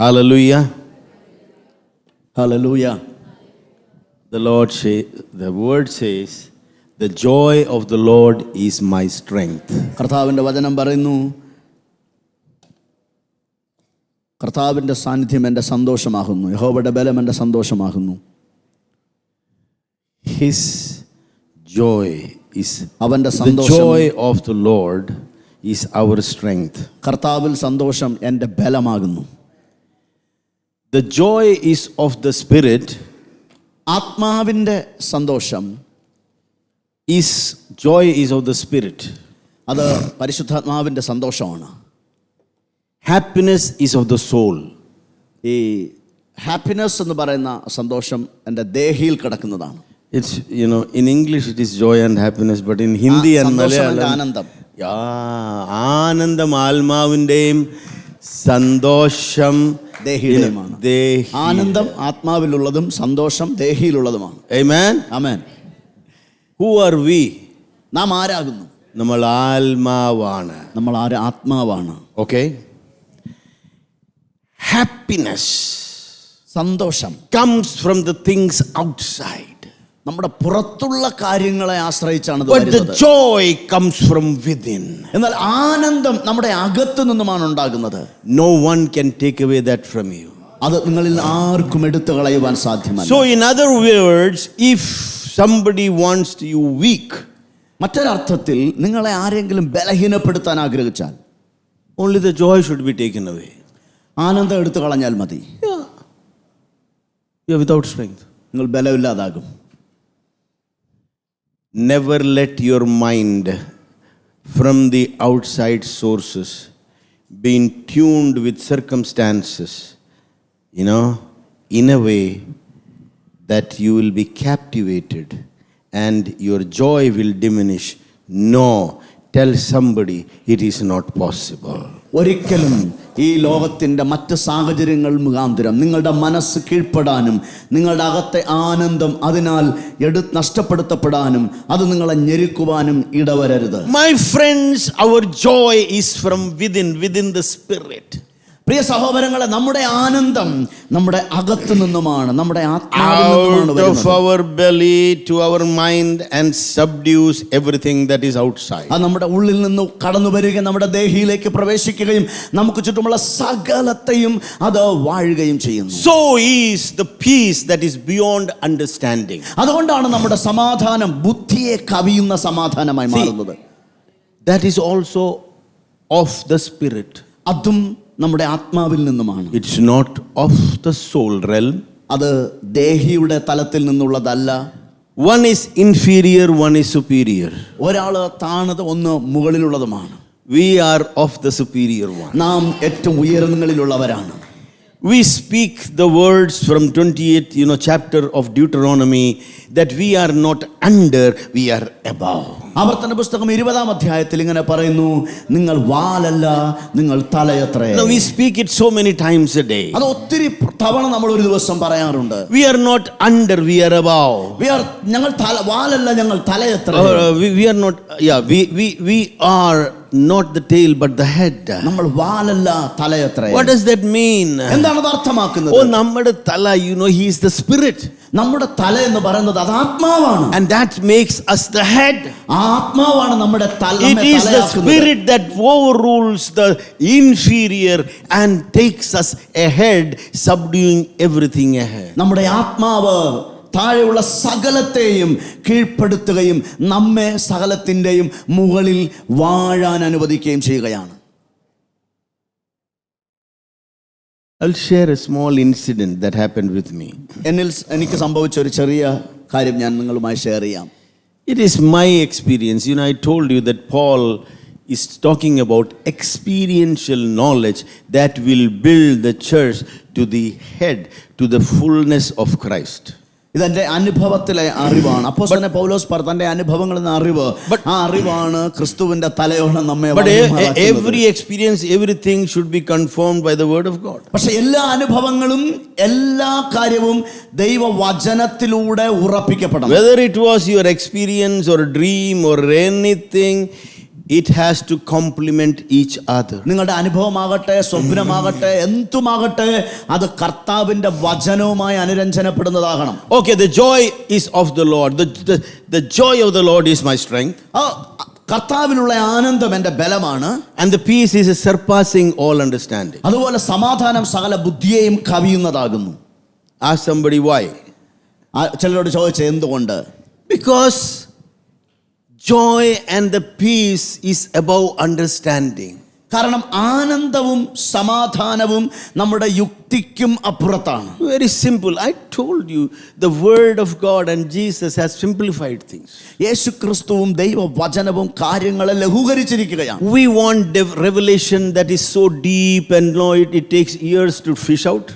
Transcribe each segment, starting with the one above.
Hallelujah. Hallelujah. The word says, the joy of the Lord is my strength. കർത്താവിൻ്റെ വചനം പറയുന്നു, കർത്താവിൻ്റെ സാന്നിധ്യം എൻ്റെ സന്തോഷമാകുന്നു, യഹോവയുടെ ബലം എൻ്റെ സന്തോഷമാകുന്നു. His joy is അവൻ്റെ the സന്തോഷം, joy of the Lord is our strength. കർത്താവിൽ സന്തോഷം എൻ്റെ ബലമാകുന്നു. The joy is of the Spirit. ആത്മാവിൻ്റെ സന്തോഷം joy is of the Spirit. അത് പരിശുദ്ധാത്മാവിൻ്റെ സന്തോഷമാണ്. Happiness is of the soul. ഈ ഹാപ്പിനെസ് എന്ന് പറയുന്ന സന്തോഷം എൻ്റെ ദേഹിയിൽ കിടക്കുന്നതാണ്. It's, in English it is joy and happiness, but in Hindi and Malayalam, ആനന്ദം. ആനന്ദം ആത്മാവിൻ്റെയും സന്തോഷം ദേഹിയുടെയുമാണ്. ആനന്ദം ആത്മാവിലുള്ളതും സന്തോഷം ദേഹിയിലുള്ളതുമാണ്. Amen. Amen. Who are we? നാം ആരാകുന്നു? നമ്മൾ ആത്മാവാണ്. നമ്മൾ ആത്മാവാണ്. Okay. Happiness, സന്തോഷം, comes from the things outside. നമ്മുടെ പുറത്തുള്ള കാര്യങ്ങളെ ആശ്രയിച്ചാണ് But the joy comes from within. എന്നാൽ ആനന്ദം നമ്മുടെ അകത്തു നിന്നുമാണ് ഉണ്ടാകുന്നത്. No one can take away that from you. അത് നിങ്ങളിൽ ആർക്കും എടുത്തു കളയുവാൻ സാധ്യമല്ല. So in other words, if somebody wants you weak, മറ്റൊരർത്ഥത്തിൽ നിങ്ങളെ ആരെങ്കിലും ബലഹീനപ്പെടുത്താൻ ആഗ്രഹിച്ചാൽ only the joy should be taken away. ആനന്ദം എടുത്തു കളഞ്ഞാൽ മതി. You are without strength. നിങ്ങൾ ബലമില്ലാതാകും. Never let your mind from the outside sources be tuned with circumstances, in a way that you will be captivated and your joy will diminish. No, tell somebody it is not possible. ഒരിക്കലും ഈ ലോകത്തിൻ്റെ മറ്റ് സാഹചര്യങ്ങൾ മുഖാന്തരം നിങ്ങളുടെ മനസ്സ് കീഴ്പ്പെടാനും നിങ്ങളുടെ അകത്തെ ആനന്ദം അതിനാൽ നഷ്ടപ്പെടുത്തപ്പെടാനും അത് നിങ്ങളെ ഞെരുക്കുവാനും ഇടവരരുത്. My friends, our joy is from within the Spirit. പ്രിയ സഹോദരങ്ങളെ, നമ്മുടെ ആനന്ദം നമ്മുടെ അകത്തു നിന്നുമാണ്, നമ്മുടെ ആത്മാവിൽ നിന്നുമാണ് out of our belly to our mind and subdues everything that is outside. അത് നമ്മുടെ ഉള്ളിൽ നിന്ന് കടന്നു വരികയും നമ്മുടെ ദേഹിയിലേക്ക് പ്രവേശിക്കുകയും നമുക്ക് ചുറ്റുമുള്ള സകലത്തെയും അത് വാഴുകയും ചെയ്യുന്നു. So is the peace that is beyond understanding. അതുകൊണ്ടാണ് നമ്മുടെ സമാധാനം ബുദ്ധിയെ കവിയുന്ന സമാധാനമായി മാറുന്നത്. That is also of the Spirit. അതും നമ്മുടെ ആത്മാവിൽ നിന്നുമാണ്. It's not of the soul realm. അത് ദേഹിയുടെ തലത്തിൽ നിന്നുള്ളതല്ല. One is inferior, one is superior. ഒരാള് താണത് ഒന്ന് മുകളിലുള്ളതുമാണ്. We are of the superior one. നാം ഏറ്റവും ഉയരങ്ങളിലുള്ളവരാണ്. We speak the words from 28th chapter of Deuteronomy that we are not under, we are above. ആവർത്തന പുസ്തകം 20-ാം അധ്യായത്തിൽ ഇങ്ങനെ പറയുന്നു, നിങ്ങൾ വാലല്ല, നിങ്ങൾ തലയത്രേ. Now we speak it so many times a day. അത് ഒത്തിരി തവണ നമ്മൾ ഒരു ദിവസം പറയാറുണ്ട്. We are not under, we are above. ഞങ്ങൾ വാലല്ല, ഞങ്ങൾ തലയത്രേ. We are not, we are not the tail but the head. നമ്മൾ വാലല്ല, തലയത്രേ. What does that mean? എന്താണ് അത് അർത്ഥമാക്കുന്നത്? Oh, നമ്മുടെ തല, he is the Spirit. നമ്മുടെ തല എന്ന് പറയുന്നത് അത് ആത്മാവാണ്. And that makes us the head. ആത്മാവാണ് നമ്മുടെ തല. It is the Spirit that overrules the inferior and takes us ahead, subduing everything ahead. നമ്മുടെ ആത്മാവ് താഴെയുള്ള സകലത്തെയും കീഴ്പ്പെടുത്തുകയും നമ്മെ സകലത്തിൻ്റെയും മുകളിൽ വാഴാൻ അനുവദിക്കുകയും ചെയ്യുകയാണ്. I'll share a small incident that happened with me. എനിക്ക് സംഭവിച്ച ഒരു ചെറിയ കാര്യം ഞാൻ നിങ്ങളുമായി ഷെയർ ചെയ്യാം. It is my experience. I told you that Paul is talking about experiential knowledge that will build the church to the head, to the fullness of Christ. ഇതെന്റെ അനുഭവത്തിലെ അറിവാണ്. അപ്പോസ്തലൻ പൗലോസ് തന്റെ അനുഭവങ്ങളിൽ നിന്ന് അറിവ്, ആ അറിവാണ് ക്രിസ്തുവിന്റെ തലയോളം നമ്മെ. But every experience, everything should be confirmed by the word of God. പക്ഷേ എല്ലാ അനുഭവങ്ങളും എല്ലാ കാര്യവും ദൈവവചനത്തിലൂടെ ഉറപ്പിക്കപ്പെടണം. Whether it was your experience or dream or anything, It has to complement each other. നിങ്ങളുടെ അനുഭവമാകട്ടെ, സ്വപ്നമാകട്ടെ, എന്തുമാകട്ടെ, അത് കർത്താവിന്റെ വചനവുമായി അനുരഞ്ജനപ്പെടുന്നതാകണം. Okay, the joy is of the Lord. The joy of the Lord is my strength. കർത്താവിലുള്ള ആനന്ദം എൻ്റെ ബലമാണ്. And the peace is surpassing all understanding. അതുപോലെ സമാധാനം സകല ബുദ്ധിയെയും കവിയുന്നതാകുന്നു. Ask somebody why. ചിലരോട് ചോദിച്ചത് എന്തുകൊണ്ട്? Because joy and the peace is above understanding. കാരണം ആനന്ദവും സമാധാനവും നമ്മുടെ യുക്തിക്കും അപ്പുറത്താണ്. Very simple. I told you the word of God and Jesus has simplified things. യേശുക്രിസ്തുവും ദൈവവചനവും കാര്യങ്ങളെ ലഘൂകരിച്ചിരിക്കുകയാണ്. We want revelation that is so deep and no, it takes years to fish out.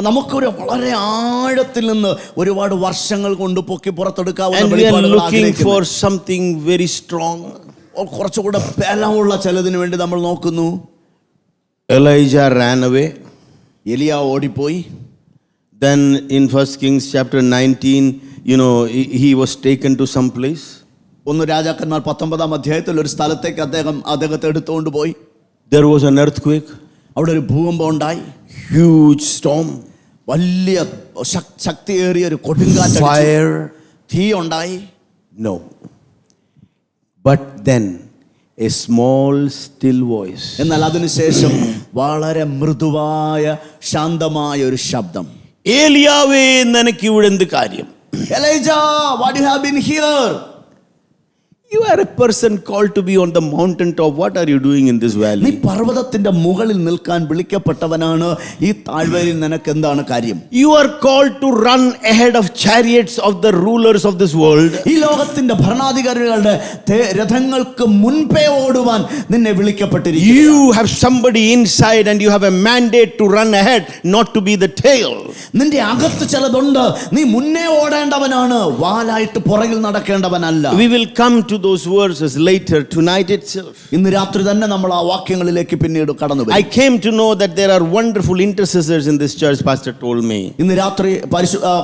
നമുക്കൊരു വളരെ ആഴത്തിൽ നിന്ന് ഒരുപാട് വർഷങ്ങൾ കൊണ്ട് പൊക്കി പുറത്തെടുക്കാവുന്ന And we are looking for something very strong. കുറച്ചുകൂടെ ബലമുള്ള ചിലതിനു വേണ്ടി നമ്മൾ നോക്കുന്നു. Elijah ran away. എലിയ ഓടിപ്പോയി. Then in 1 Kings chapter 19, he was taken to some place. 1 രാജാക്കന്മാർ 19-ാം അധ്യായത്തിൽ ഒരു സ്ഥലത്തേക്ക് അദ്ദേഹത്തെ എടുത്തുകൊണ്ട് പോയി. There was an earthquake. അവിടെ ഒരു ഭൂകമ്പം ഉണ്ടായി. Huge storm. വലിയ ശക്തിയേറിയ ഒരു കൊടുങ്കാറ്റ്. Fire. തീ ഉണ്ടായി. No. But then a small still voice. എന്നാൽ അതിനുശേഷം വളരെ മൃദുവായ ശാന്തമായ ഒരു ശബ്ദം. ഏലിയാവേ, നിനക്ക് ഇവിടെ എന്ത് കാര്യം? Elijah, what you have been here? You are a person called to be on the mountain top. What are you doing in this valley? നീ പർവ്വതത്തിന്റെ മുകളിൽ നിൽക്കാൻ വിളിക്കപ്പെട്ടവനാണ്. ഈ താഴ്വരയിൽ നിനക്ക് എന്താണ് കാര്യം? You are called to run ahead of chariots of the rulers of this world. ഈ ലോകത്തിന്റെ ഭരണാധികാരികളുടെ രഥങ്ങൾക്ക് മുൻപേ ഓടുവാൻ നിന്നെ വിളിക്കപ്പെട്ടിരിക്കുന്നു. You have somebody inside and you have a mandate to run ahead, not to be the tail. നിന്റെ അകത്ത് ചിലതുണ്ട്. നീ മുന്നേ ഓടേണ്ടവനാണ്, വാലായിട്ട് പുറകിൽ നടക്കേണ്ടവനല്ല. We will come to those verses later tonight itself. ഇന്ന് രാത്രി തന്നെ നമ്മൾ ആ വാക്യങ്ങളിലേക്ക് പിന്നീട് കടന്നു വരും. I came to know that there are wonderful intercessors in this church, pastor told me. ഇന്ന് രാത്രി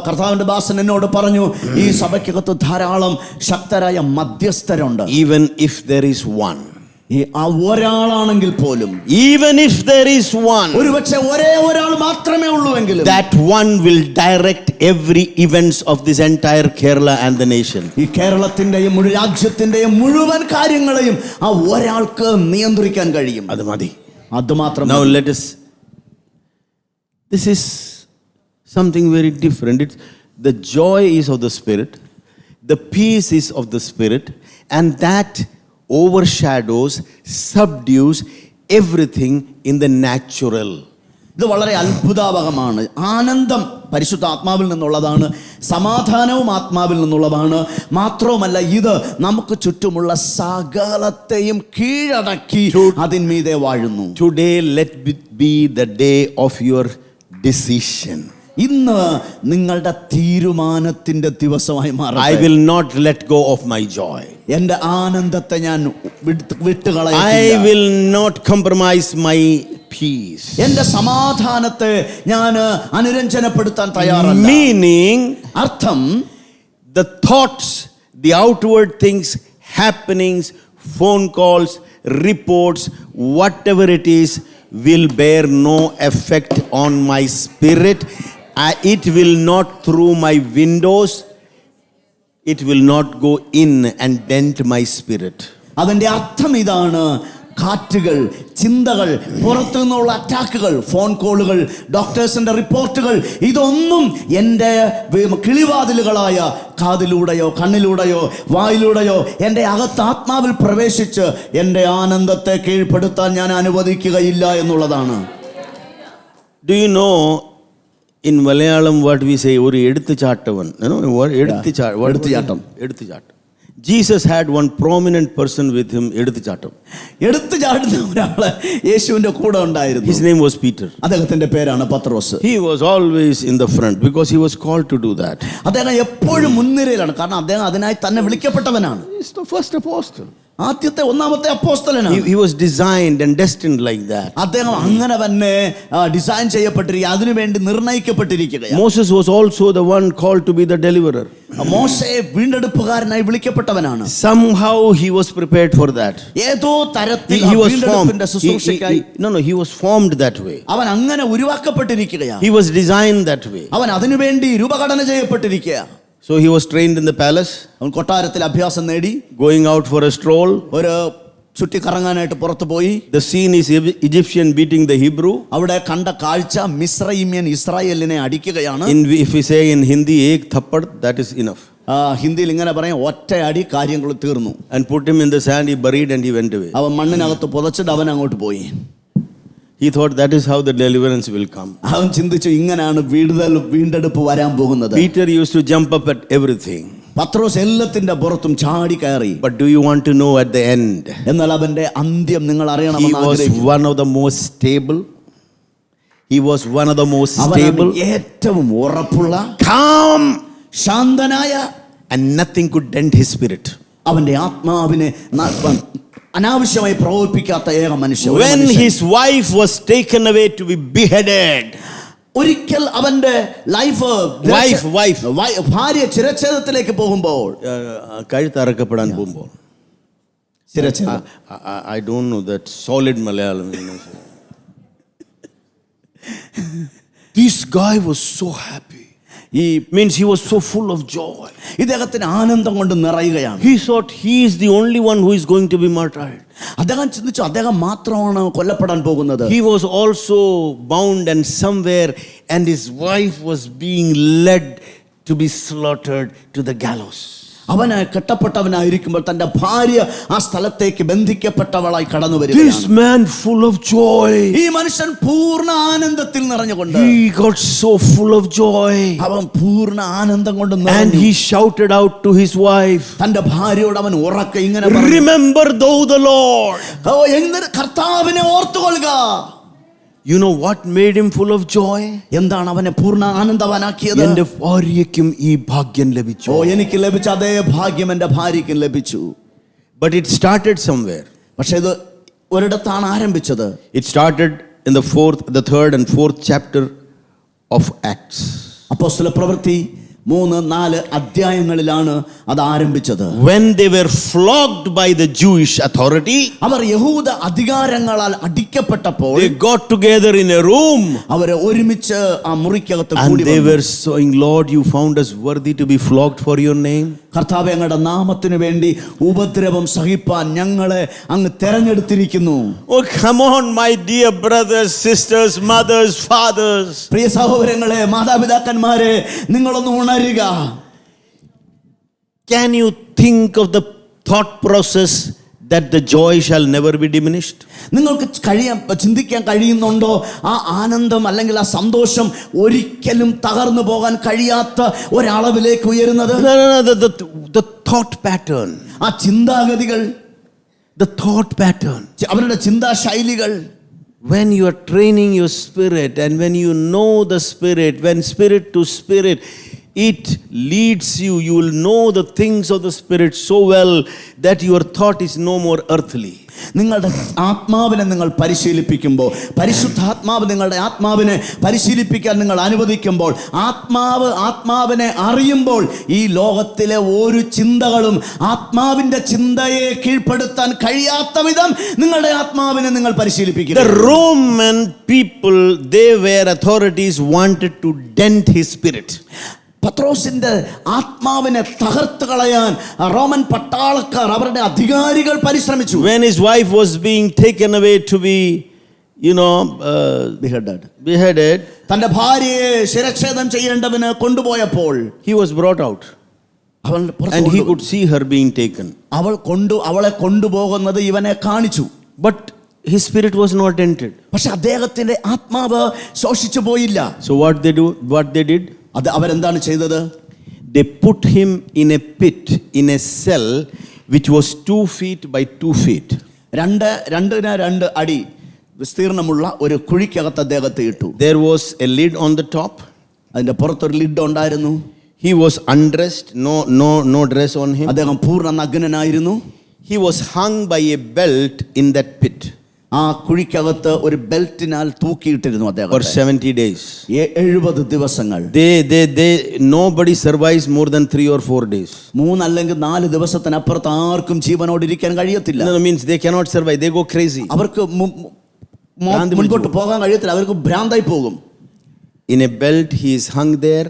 കർത്താവിന്റെ ദാസൻ എന്നോട് പറഞ്ഞു, ഈ സഭയ്ക്കകത്ത് ധാരാളം ശക്തരായ മധ്യസ്ഥരുണ്ട്. Even if there is one. ആ ഒരാളാണെങ്കിൽ പോലും, even if there is one, ഒരുപക്ഷെ ഒരേ ഒരാൾ മാത്രമേ ഉള്ളൂവെങ്കിലും, that one will direct every events of this entire Kerala and the nation. ഈ കേരളത്തിന്റെയും രാജ്യത്തിന്റെയും മുഴുവൻ കാര്യങ്ങളെയും ആ ഒരാൾക്ക് നിയന്ത്രിക്കാൻ കഴിയും. അത് മതി. അത് മാത്രം. Now let us, this is something very different. It's the joy is of the Spirit, the peace is of the Spirit, and that overshadows, subdues everything in the natural. ഇത് വളരെ അത്ഭുതാവഹമാണ്. ആനന്ദം പരിശുദ്ധ ആത്മാവിൽ നിന്നുള്ളതാണ്, സമാധാനവും ആത്മാവിൽ നിന്നുള്ളതാണ്. മാത്രവുമല്ല, ഇത് നമുക്ക് ചുറ്റുമുള്ള സകലത്തെയും കീഴടക്കി അതിന്മീതെ വാഴുന്നു. Today let it be the day of your decision. ഇന്ന് നിങ്ങളുടെ തീരുമാനത്തിന്റെ ദിവസമായി മാറട്ടെ. I will not let go of my joy. എൻ്റെ ആനന്ദത്തെ ഞാൻ വിട്ടുകളയില്ല. I will not compromise my peace. എൻ്റെ സമാധാനത്തെ ഞാൻ അനുരഞ്ജനപ്പെടുത്താൻ തയ്യാറല്ല. Meaning, അർത്ഥം, the thoughts, the outward things, happenings, phone calls, reports, whatever it is, will bear no effect on my spirit. It will not through my windows, it will not go in and dent my spirit. അതിൻ്റെ അർത്ഥം ഇതാണ്, കാറ്റുകൾ, ചിന്തകൾ, പുറത്തു നിന്നുള്ള അറ്റാക്കുകൾ, phone കോളുകൾ, ഡോക്ടേഴ്സിന്റെ റിപ്പോർട്ടുകൾ, ഇതൊന്നും എൻ്റെ കിളിവാതിലുകളായ കാതിലൂടെയോ കണ്ണിലൂടെയോ വായിലൂടെയോ എൻ്റെ അകത്ത് ആത്മാവിൽ പ്രവേശിച്ച് എൻ്റെ ആനന്ദത്തെ കീഴ്പ്പെടുത്താൻ ഞാൻ അനുവദിക്കുകയില്ല എന്നുള്ളതാണ്. Do you know in Malayalam what we say? ഒരു എടുത്തുചാട്ടവൻ. എടുത്തുചാട്ടം. Jesus had one prominent person with him, എടുത്തുചാട്ടം. എടുത്തുചാടുന്ന ഒരാള് യേശുവിന്റെ കൂടെ ഉണ്ടായിരുന്നു. His name was Peter. അദ്ദേഹത്തിന്റെ പേരാണ് പത്രോസ്. He was always in the front because he was called to do that. അദ്ദേഹം എപ്പോഴും മുൻനിരയിലാണ്, കാരണം അദ്ദേഹം അതിനായി തന്നെ വിളിക്കപ്പെട്ടവനാണ്. He is the first apostle. ആദ്യത്തെ ഒന്നാമത്തെ അപ്പോസ്തലനാണ്. He was designed and destined like that. അദ്ദേഹം അങ്ങനെ തന്നെ ഡിസൈൻ ചെയ്യപ്പെട്ടിരിക്കുക, അതിനുവേണ്ടി നിർണയിക്കപ്പെട്ടിരിക്കുകയാണ്. Moses was also the one called to be the deliverer. മോശെ വീണ്ടെടുപ്പുകാരനായി വിളിക്കപ്പെട്ടവനാണ്. Somehow he was prepared for that. ഏതോ തരത്തിൽ He was വീണ്ടെടുപ്പിന്റെ formed. ശുശ്രൂഷയ്ക്കായി He was formed that way. അവൻ അങ്ങനെ ഉരുവാക്കപ്പെട്ടിരിക്കുകയാണ്. He was designed that way. അവൻ അതിനുവേണ്ടി രൂപഘടന ചെയ്യപ്പെട്ടിരിക്കുകയാണ്. So he was trained in the palace, അവൻ കൊട്ടാരത്തിൽ അഭ്യാസം നേടി going out for a stroll. ഒരു ചുറ്റിക്കറങ്ങാനായിട്ട് പുറത്തു പോയി. The scene is Egyptian beating the Hebrew. അവിടെ കണ്ട കാഴ്ച മിസ്രയീമ്യൻ ഇസ്രായേലിനെ അടിക്കുകയാണ്. If we say in Hindi, ek thappad, that is enough. ഹിന്ദിയിൽ ഇങ്ങനെ പറയും, ഒറ്റ അടി കാര്യങ്ങൾ തീർന്നു. And put him in the sand, he buried and he went away. അവൻ മണ്ണിനകത്ത് പുതച്ചിട്ട് അവൻ അങ്ങോട്ട് പോയി. He thought that is how the deliverance will come. അവൻ ചിന്തിച്ചു, ഇങ്ങനെയാണ് വീണ്ടെടുപ്പ് വരാൻ പോകുന്നത്. Peter used to jump up at everything. പത്രോസ് എല്ലാത്തിന്റെ പുറത്തും ചാടി കയറി. But do you want to know at the end? എന്നാൽ അവന്റെ അന്ത്യം നിങ്ങൾ അറിയണമെന്ന് He was ആഗ്രഹിക്കുന്നു. one of the most stable. He was one of the most stable. ഏറ്റവും ഉറപ്പുള്ള, Calm. ശാന്തനായ, And nothing could dent his spirit. അവന്റെ ആത്മാവിനെ അനാവശ്യമായി പ്രവർത്തിക്കാത്ത ഏക മനുഷ്യൻ. When his wife was taken away to be beheaded, ഒരിക്കൽ അവന്റെ wife ഭാര്യ ചിരച്ഛേദത്തിലേക്ക് പോകുമ്പോൾ, കഴുത്തറക്കപ്പെടാൻ പോകുമ്പോൾ, I don't know that solid Malayalam. This guy was so happy. Means he was so full of joy. ഇദ്ദേഹത്തിന് ആനന്ദം കൊണ്ട് നിറയുകയാണ്. He thought he is the only one who is going to be martyred. അദ്ദേഹം ചിന്തിച്ചു, അദ്ദേഹം മാത്രമാണ് കൊല്ലപ്പെടാൻ പോകുന്നത്. He was also bound and somewhere, and his wife was being led to be slaughtered to the gallows. അവന് കെട്ടപ്പെട്ടവനായിരിക്കുമ്പോൾ തന്റെ ഭാര്യ ആ സ്ഥലത്തേക്ക് ബന്ധിക്കപ്പെട്ടവളായി കടന്നു വരികയാണ്. This man full of joy. ഈ മനുഷ്യൻ പൂർണ്ണ ആനന്ദത്തിൽ നിറഞ്ഞുകൊണ്ട്, He got so full of joy. അവൻ പൂർണ്ണ ആനന്ദം കൊണ്ട് And നിറഞ്ഞു. he shouted out to his wife, തന്റെ ഭാര്യയോട് അവൻ ഉറക്കെ ഇങ്ങനെ പറഞ്ഞു, Remember thou the Lord. കർത്താവിനെ ഓർത്തുകൊള്ളുക. You know what made him full of joy? എന്താണ് അവനെ പൂർണ്ണ ആനന്ദവാനാക്കിയത്? എന്റെ ഭാര്യയ്ക്കും ഈ ഭാഗ്യം ലഭിച്ചു. എനിക്ക് ലഭിച്ച അതേ ഭാഗ്യം എന്റെ ഭാര്യയ്ക്കും ലഭിച്ചു. But it started somewhere. പക്ഷേ ഇത് ഒരിടത്താണ് ആരംഭിച്ചത്. It started in the third and fourth chapter of Acts. അപ്പോസ്തല പ്രവൃത്തി 3-4 അധ്യായങ്ങളിലാണ് അത് ആരംഭിച്ചത്. When they were flogged by the Jewish authority, അവർ യഹൂദ അധികാരങ്ങളാൽ അടിക്കപ്പെട്ടപ്പോൾ, they got together in a room. അവർ ഒരുമിച്ച് ആ മുറിക്കകത്ത് And കൂടി they വന്നു. were saying, Lord, you found us worthy to be flogged for your name. കർത്താവേ, അങ്ങയുടെ നാമത്തിന് വേണ്ടി ഉപദ്രവം സഹിപ്പാൻ ഞങ്ങളെ അങ്ങ് തെരഞ്ഞെടുത്തിരിക്കുന്നു. Oh, come on, my dear brothers, sisters, mothers, fathers. പ്രിയ സഹോദരങ്ങളെ, മാതാപിതാക്കന്മാരെ, നിങ്ങളൊന്ന് ഉണരുക. Can you think of the thought process that the joy shall never be diminished? നിങ്ങൾക്ക് ചിന്തിക്കാൻ കഴിയുന്നുണ്ടോ ആ ആനന്ദം അല്ലെങ്കിൽ ആ സന്തോഷം ഒരിക്കലും തകർന്നു പോകാൻ കഴിയാത്ത ഒരളവിലേക്ക് ഉയരുന്നത്? The thought pattern. ആ ചിന്താഗതികൾ, The thought pattern. അവരുടെ ചിന്താ ശൈലികൾ. When you are training your spirit and when you know the spirit, when spirit to spirit, it leads you. You will know the things of the spirit so well that your thought is no more earthly. നിങ്ങളുടെ ആത്മാവിനെ നിങ്ങൾ പരിശീലിപ്പിക്കുമ്പോൾ, പരിശുദ്ധാത്മാവ് നിങ്ങളുടെ ആത്മാവിനെ പരിശീലിപ്പിക്കാൻ നിങ്ങൾ അനുവദിക്കുമ്പോൾ, ആത്മാവിനെ അറിയുമ്പോൾ, ഈ ലോകത്തിലെ ഒരു ചിന്തകളും ആത്മാവിന്റെ ചിന്തയെ കീഴ്പ്പെടുത്താൻ കഴിയാത്ത വിധം നിങ്ങളുടെ ആത്മാവിനെ നിങ്ങൾ പരിശീലിപ്പിക്കുക. The Roman people, they were authorities, wanted to dent his spirit. പത്രോസിന്റെ ആത്മാവിനെ തകർത്ത് കളയാൻ റോമൻ പട്ടാളക്കാർ, അവരുടെ അധികാരികൾ പരിശ്രമിച്ചു. When his wife was being taken away to be, beheaded, തന്റെ ഭാര്യയെ ശിരച്ഛേദം ചെയ്യേണ്ടവന് കൊണ്ടുപോയപ്പോൾ, he was brought out and he could see her being taken. അവളെ കൊണ്ടുപോകുന്നത് ഇവനെ കാണിച്ചു. But his spirit was not dented. പക്ഷെ അദ്ദേഹത്തിന്റെ ആത്മാവ് ശോഷിച്ചു പോയില്ല. So what they did? അത് അവരെന്താണ് ചെയ്തത്? They put him in a pit, in a cell which was 2 feet by 2 feet. 2 അടി വിസ്തീർണമുള്ള ഒരു കുഴിക്കകത്ത് അദ്ദേഹത്തെ ഇട്ടു. There was a lid on the top. അതിന്റെ പുറത്തൊരു ലിഡ് ഉണ്ടായിരുന്നു. He was undressed, no dress on him. അദ്ദേഹം പൂർണ്ണ നഗ്നനായിരുന്നു. he was hung by a belt in that pit ആ കുഴിക്കകത്ത് ഒരു ബെൽറ്റിനാൽ തൂക്കിയിട്ടിരുന്നു for അദ്ദേഹത്തെ 70 days. 70 ദിവസങ്ങൾ. Nobody survives more than 3 or 4 days. 3 അല്ലെങ്കിൽ 4 ദിവസത്തിനപ്പുറത്ത് ആർക്കും ജീവനോട് ഇരിക്കാൻ കഴിയത്തില്ല. No, means they cannot survive. They go crazy. അവർക്ക് മുൻപോട്ട് പോകാൻ കഴിയത്തില്ല, അവർക്ക് ഭ്രാന്തായി പോകും. In a belt he is hung there.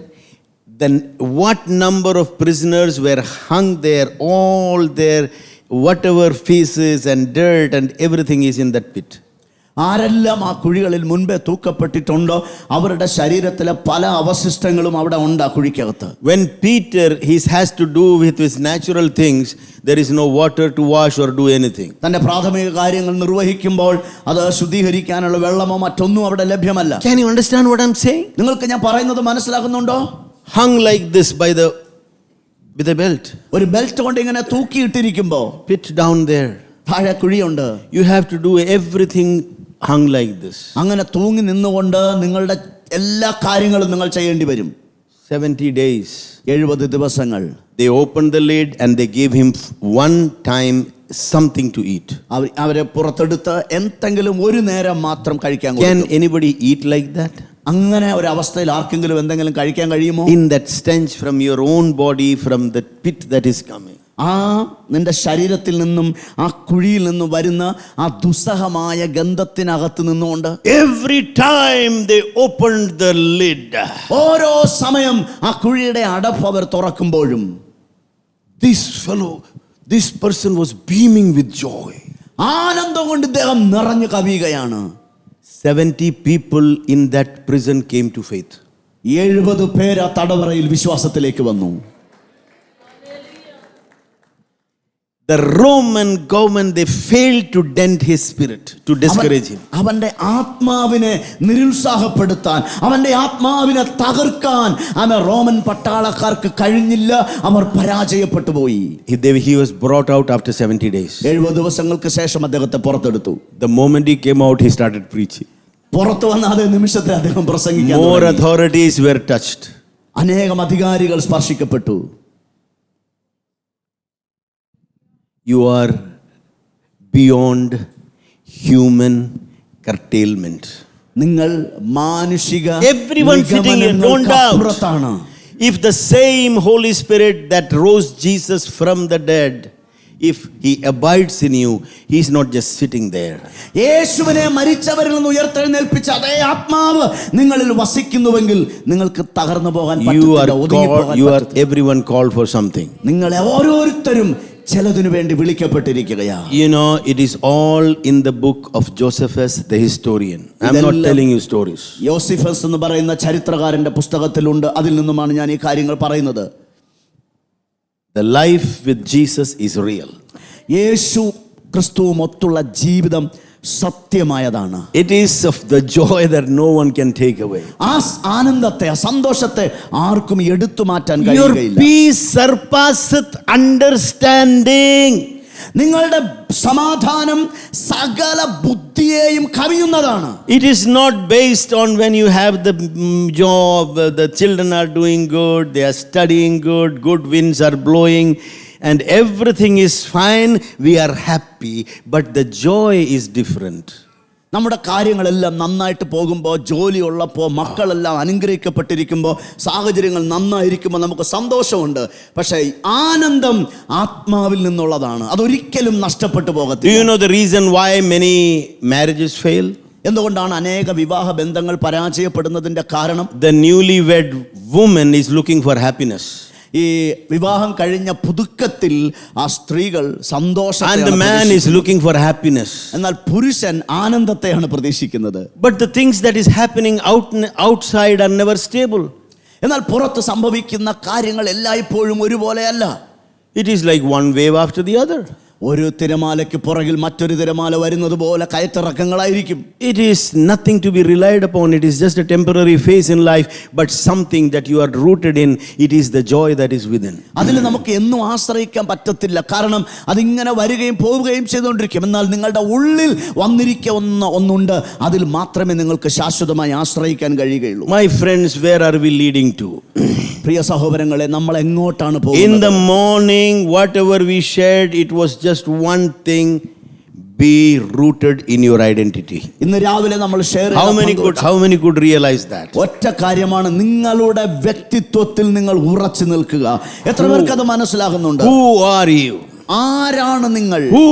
Then what number of prisoners were hung there? All their whatever feces and dirt and everything is in that pit. ആരെല്ലാം ആ കുഴികളിൽ മുൻപേ തൂക്കപ്പെട്ടിട്ടുണ്ടോ അവരുടെ ശരീരത്തിലെ പല അവശിഷ്ടങ്ങളും അവിടെ ഉണ്ട് ആ കുഴിക്കകത്ത്. When Peter has to do with his natural things, there is no water to wash or do anything. തന്റെ പ്രാഥമിക കാര്യങ്ങൾ നിർവഹിക്കുമ്പോൾ അത് ശുദ്ധീകരിക്കാനുള്ള വെള്ളമോ മറ്റൊന്നും അവിടെ ലഭ്യമല്ല. Can you understand what I'm saying? നിങ്ങൾക്ക് ഞാൻ പറയുന്നത് മനസ്സിലാകുന്നുണ്ടോ? Hung like this with a belt. ഒരു ബെൽറ്റ് കൊണ്ട് ഇങ്ങനെ തൂക്കിയിട്ടിരിക്കുമ്പോൾ Pit down there. താഴെ കുഴിയുണ്ട്. You have to do everything hung like this. അങ്ങനെ തൂങ്ങി നിന്നുകൊണ്ട് നിങ്ങളുടെ എല്ലാ കാര്യങ്ങളും നിങ്ങൾ ചെയ്യേണ്ടി വരും. 70 days. 70 ദിവസങ്ങൾ. They opened the lid and they gave him one time something to eat. അവരെ പുറത്തെടുത്ത് എന്തെങ്കിലും ഒരു നേരം മാത്രം കഴിക്കാൻ കൊടുത്തു. Can anybody eat like that? അങ്ങനെ ഒരു അവസ്ഥയിൽ ആർക്കെങ്കിലും എന്തെങ്കിലും കഴിക്കാൻ കഴിയുമോ? In that stench from your own body, from the pit that is coming. ആ നിന്റെ ശരീരത്തിൽ നിന്നും ആ കുഴിയിൽ നിന്നും വരുന്ന ആ ദുസ്സഹമായ ഗന്ധത്തിനകത്ത് നിന്നുകൊണ്ട് Every time they opened the lid, ഓരോ സമയം ആ കുഴിയുടെ അടപ്പ് അവർ തുറക്കുമ്പോഴും this person was beaming with joy. ആനന്ദം കൊണ്ട് ഇദ്ദേഹം നിറഞ്ഞു കവിയുകയാണ്. 70 people in that prison came to faith. 70 പേര് ആ തടവറയിൽ വിശ്വാസത്തിലേക്ക് വന്നു. The Roman government, they failed to dent his spirit, to discourage him. അവന്റെ ആത്മാവിനെ നിരുത്സാഹപ്പെടുത്താൻ, അവന്റെ ആത്മാവിനെ തകർക്കാൻ റോമൻ പട്ടാളക്കാർക്ക് കഴിഞ്ഞില്ല. അവർ പരാജയപ്പെട്ടു പോയി. He was brought out after 70 days. 70 ദിവസങ്ങൾക്ക് ശേഷം അദ്ദേഹത്തെ പുറത്തെടുത്തു. The moment he came out, he started preaching. പുറത്തു വന്ന അതേ നിമിഷത്തിൽ അദ്ദേഹം പ്രസംഗിക്കാൻ More authorities were touched. അനേകം അധികാരികൾ സ്പർശിക്കപ്പെട്ടു. You are beyond human curtailment. നിങ്ങൾ മാനുഷിക Everyone sitting here, don't doubt. If the same Holy Spirit that rose Jesus from the dead, if he abides in you, he is not just sitting there. യേശുവിനെ മരിച്ചവരിൽ നിന്ന് ഉയർത്തെഴുന്നേൽപ്പിച്ച അതേ ആത്മാവ് നിങ്ങളിൽ വസിക്കുന്നുവെങ്കിൽ നിങ്ങൾക്ക് തകർന്നു പോകാൻ പറ്റില്ല. You are everyone called for something. നിങ്ങളെ ഓരോരുത്തരും ചിലതിനു വേണ്ടി വിളിക്കപ്പെട്ടിരിക്കുകയാണ്. You know, it is all in the book of Josephus the historian. I am not telling you stories. യോസെഫസ് എന്ന് പറയുന്ന ചരിത്രകാരന്റെ പുസ്തകത്തിലുണ്ട്. അതിൽ നിന്നുമാണ് ഞാൻ ഈ കാര്യങ്ങൾ പറയുന്നത്. The life with Jesus is real. യേശു ക്രിസ്തുവുമൊത്തുള്ള ജീവിതം സത്യമായതാണ്. It is of the joy that no one can take away. ആ ആനന്ദത്തെ, സന്തോഷത്തെ ആർക്കും എടുത്തു മാറ്റാൻ Your കഴിയുകയില്ല. peace surpasseth understanding. നിങ്ങളുടെ സമാധാനം സകല ബുദ്ധിയെയും കവിയുന്നതാണ്. It is not based on when you have the job, the children are doing good, they are studying good, good winds are blowing, and everything is fine, we are happy, but the joy is different. നമ്മുടെ കാര്യങ്ങളെല്ലാം നന്നായിട്ട് പോകുമ്പോൾ, ജോലി ഉള്ളപ്പോൾ, മക്കളെല്ലാം അനുഗ്രഹിക്കപ്പെട്ടിരിക്കുമ്പോൾ, സാഹചര്യങ്ങൾ നന്നായിരിക്കുമ്പോൾ നമുക്ക് സന്തോഷമുണ്ട്. പക്ഷേ ആനന്ദം ആത്മാവിൽ നിന്നുള്ളതാണ്. അതൊരിക്കലും നഷ്ടപ്പെട്ടു പോകത്തില്ല. Do you know the reason why many marriages fail? എന്തുകൊണ്ടാണ് അനേക വിവാഹ ബന്ധങ്ങൾ പരാജയപ്പെടുന്നതിന്റെ കാരണം? The newlywed woman is looking for happiness. ഈ വിവാഹം കഴിഞ്ഞ പുതുക്കത്തിൽ ആ സ്ത്രീകൾ സന്തോഷം, and the man is looking for happiness. എന്നാൽ പുരുഷൻ ആനന്ദത്തെയാണ് പ്രതീക്ഷിക്കുന്നത്. But the things that is happening outside are never stable. എന്നാൽ പുറത്ത് സംഭവിക്കുന്ന കാര്യങ്ങൾ എല്ലായ്പ്പോഴും ഒരുപോലെയല്ല. It is like one wave after the other. ഒരു തിരമാലയ്ക്ക് പുറകിൽ മറ്റൊരു തിരമാല വരുന്നത് പോലെ കയറ്റിറക്കങ്ങളായിരിക്കും. It is nothing to be relied upon. It is just a temporary phase in life, but something that you are rooted in. It is the joy that is within. അതിൽ നമുക്ക് എന്നും ആശ്രയിക്കാൻ പറ്റത്തില്ല. കാരണം അതിങ്ങനെ വരികയും പോവുകയും ചെയ്തുകൊണ്ടിരിക്കും. എന്നാൽ നിങ്ങളുടെ ഉള്ളിൽ വന്നിരിക്കുന്ന ഒന്നുണ്ട്, അതിൽ മാത്രമേ നിങ്ങൾക്ക് ശാശ്വതമായി ആശ്രയിക്കാൻ കഴിയുകയുള്ളൂ. My friends, where are we leading to? പ്രിയ സഹോദരങ്ങളെ, നമ്മൾ എങ്ങോട്ടാണ് പോകുന്നത്? In the morning, whatever we shared, it was just one thing: be rooted in your identity. ഇന്ന് രാവിലെ നമ്മൾ share How many could realize that? ഒറ്റ കാര്യമാണ്, നിങ്ങളുടെ വ്യക്തിത്വത്തിൽ നിങ്ങൾ ഉറച്ചു നിൽക്കുക. എത്ര പേർക്ക് അത് മനസ്സിലാകുന്നുണ്ട്? Who are you? ആരാണ് നിങ്ങൾ? Who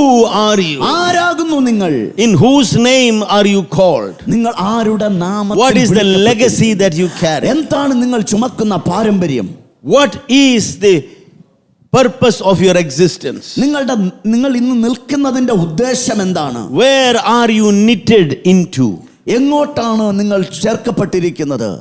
are you? ആരാകുന്നു നിങ്ങൾ? In whose name are you called? നിങ്ങൾ ആരുടെ നാമത്തിൽ? What is the legacy that you carry? എന്താണ് നിങ്ങൾ ചുമക്കുന്ന പാരമ്പര്യം? What is the purpose of your existence? നിങ്ങൾ ഇന്ന് നിൽക്കുന്നതിന്റെ ഉദ്ദേശം എന്താണ്? Where are you knitted into? എങ്ങോട്ടാണ് നിങ്ങൾ ചേർക്കപ്പെട്ടിരിക്കുന്നത്?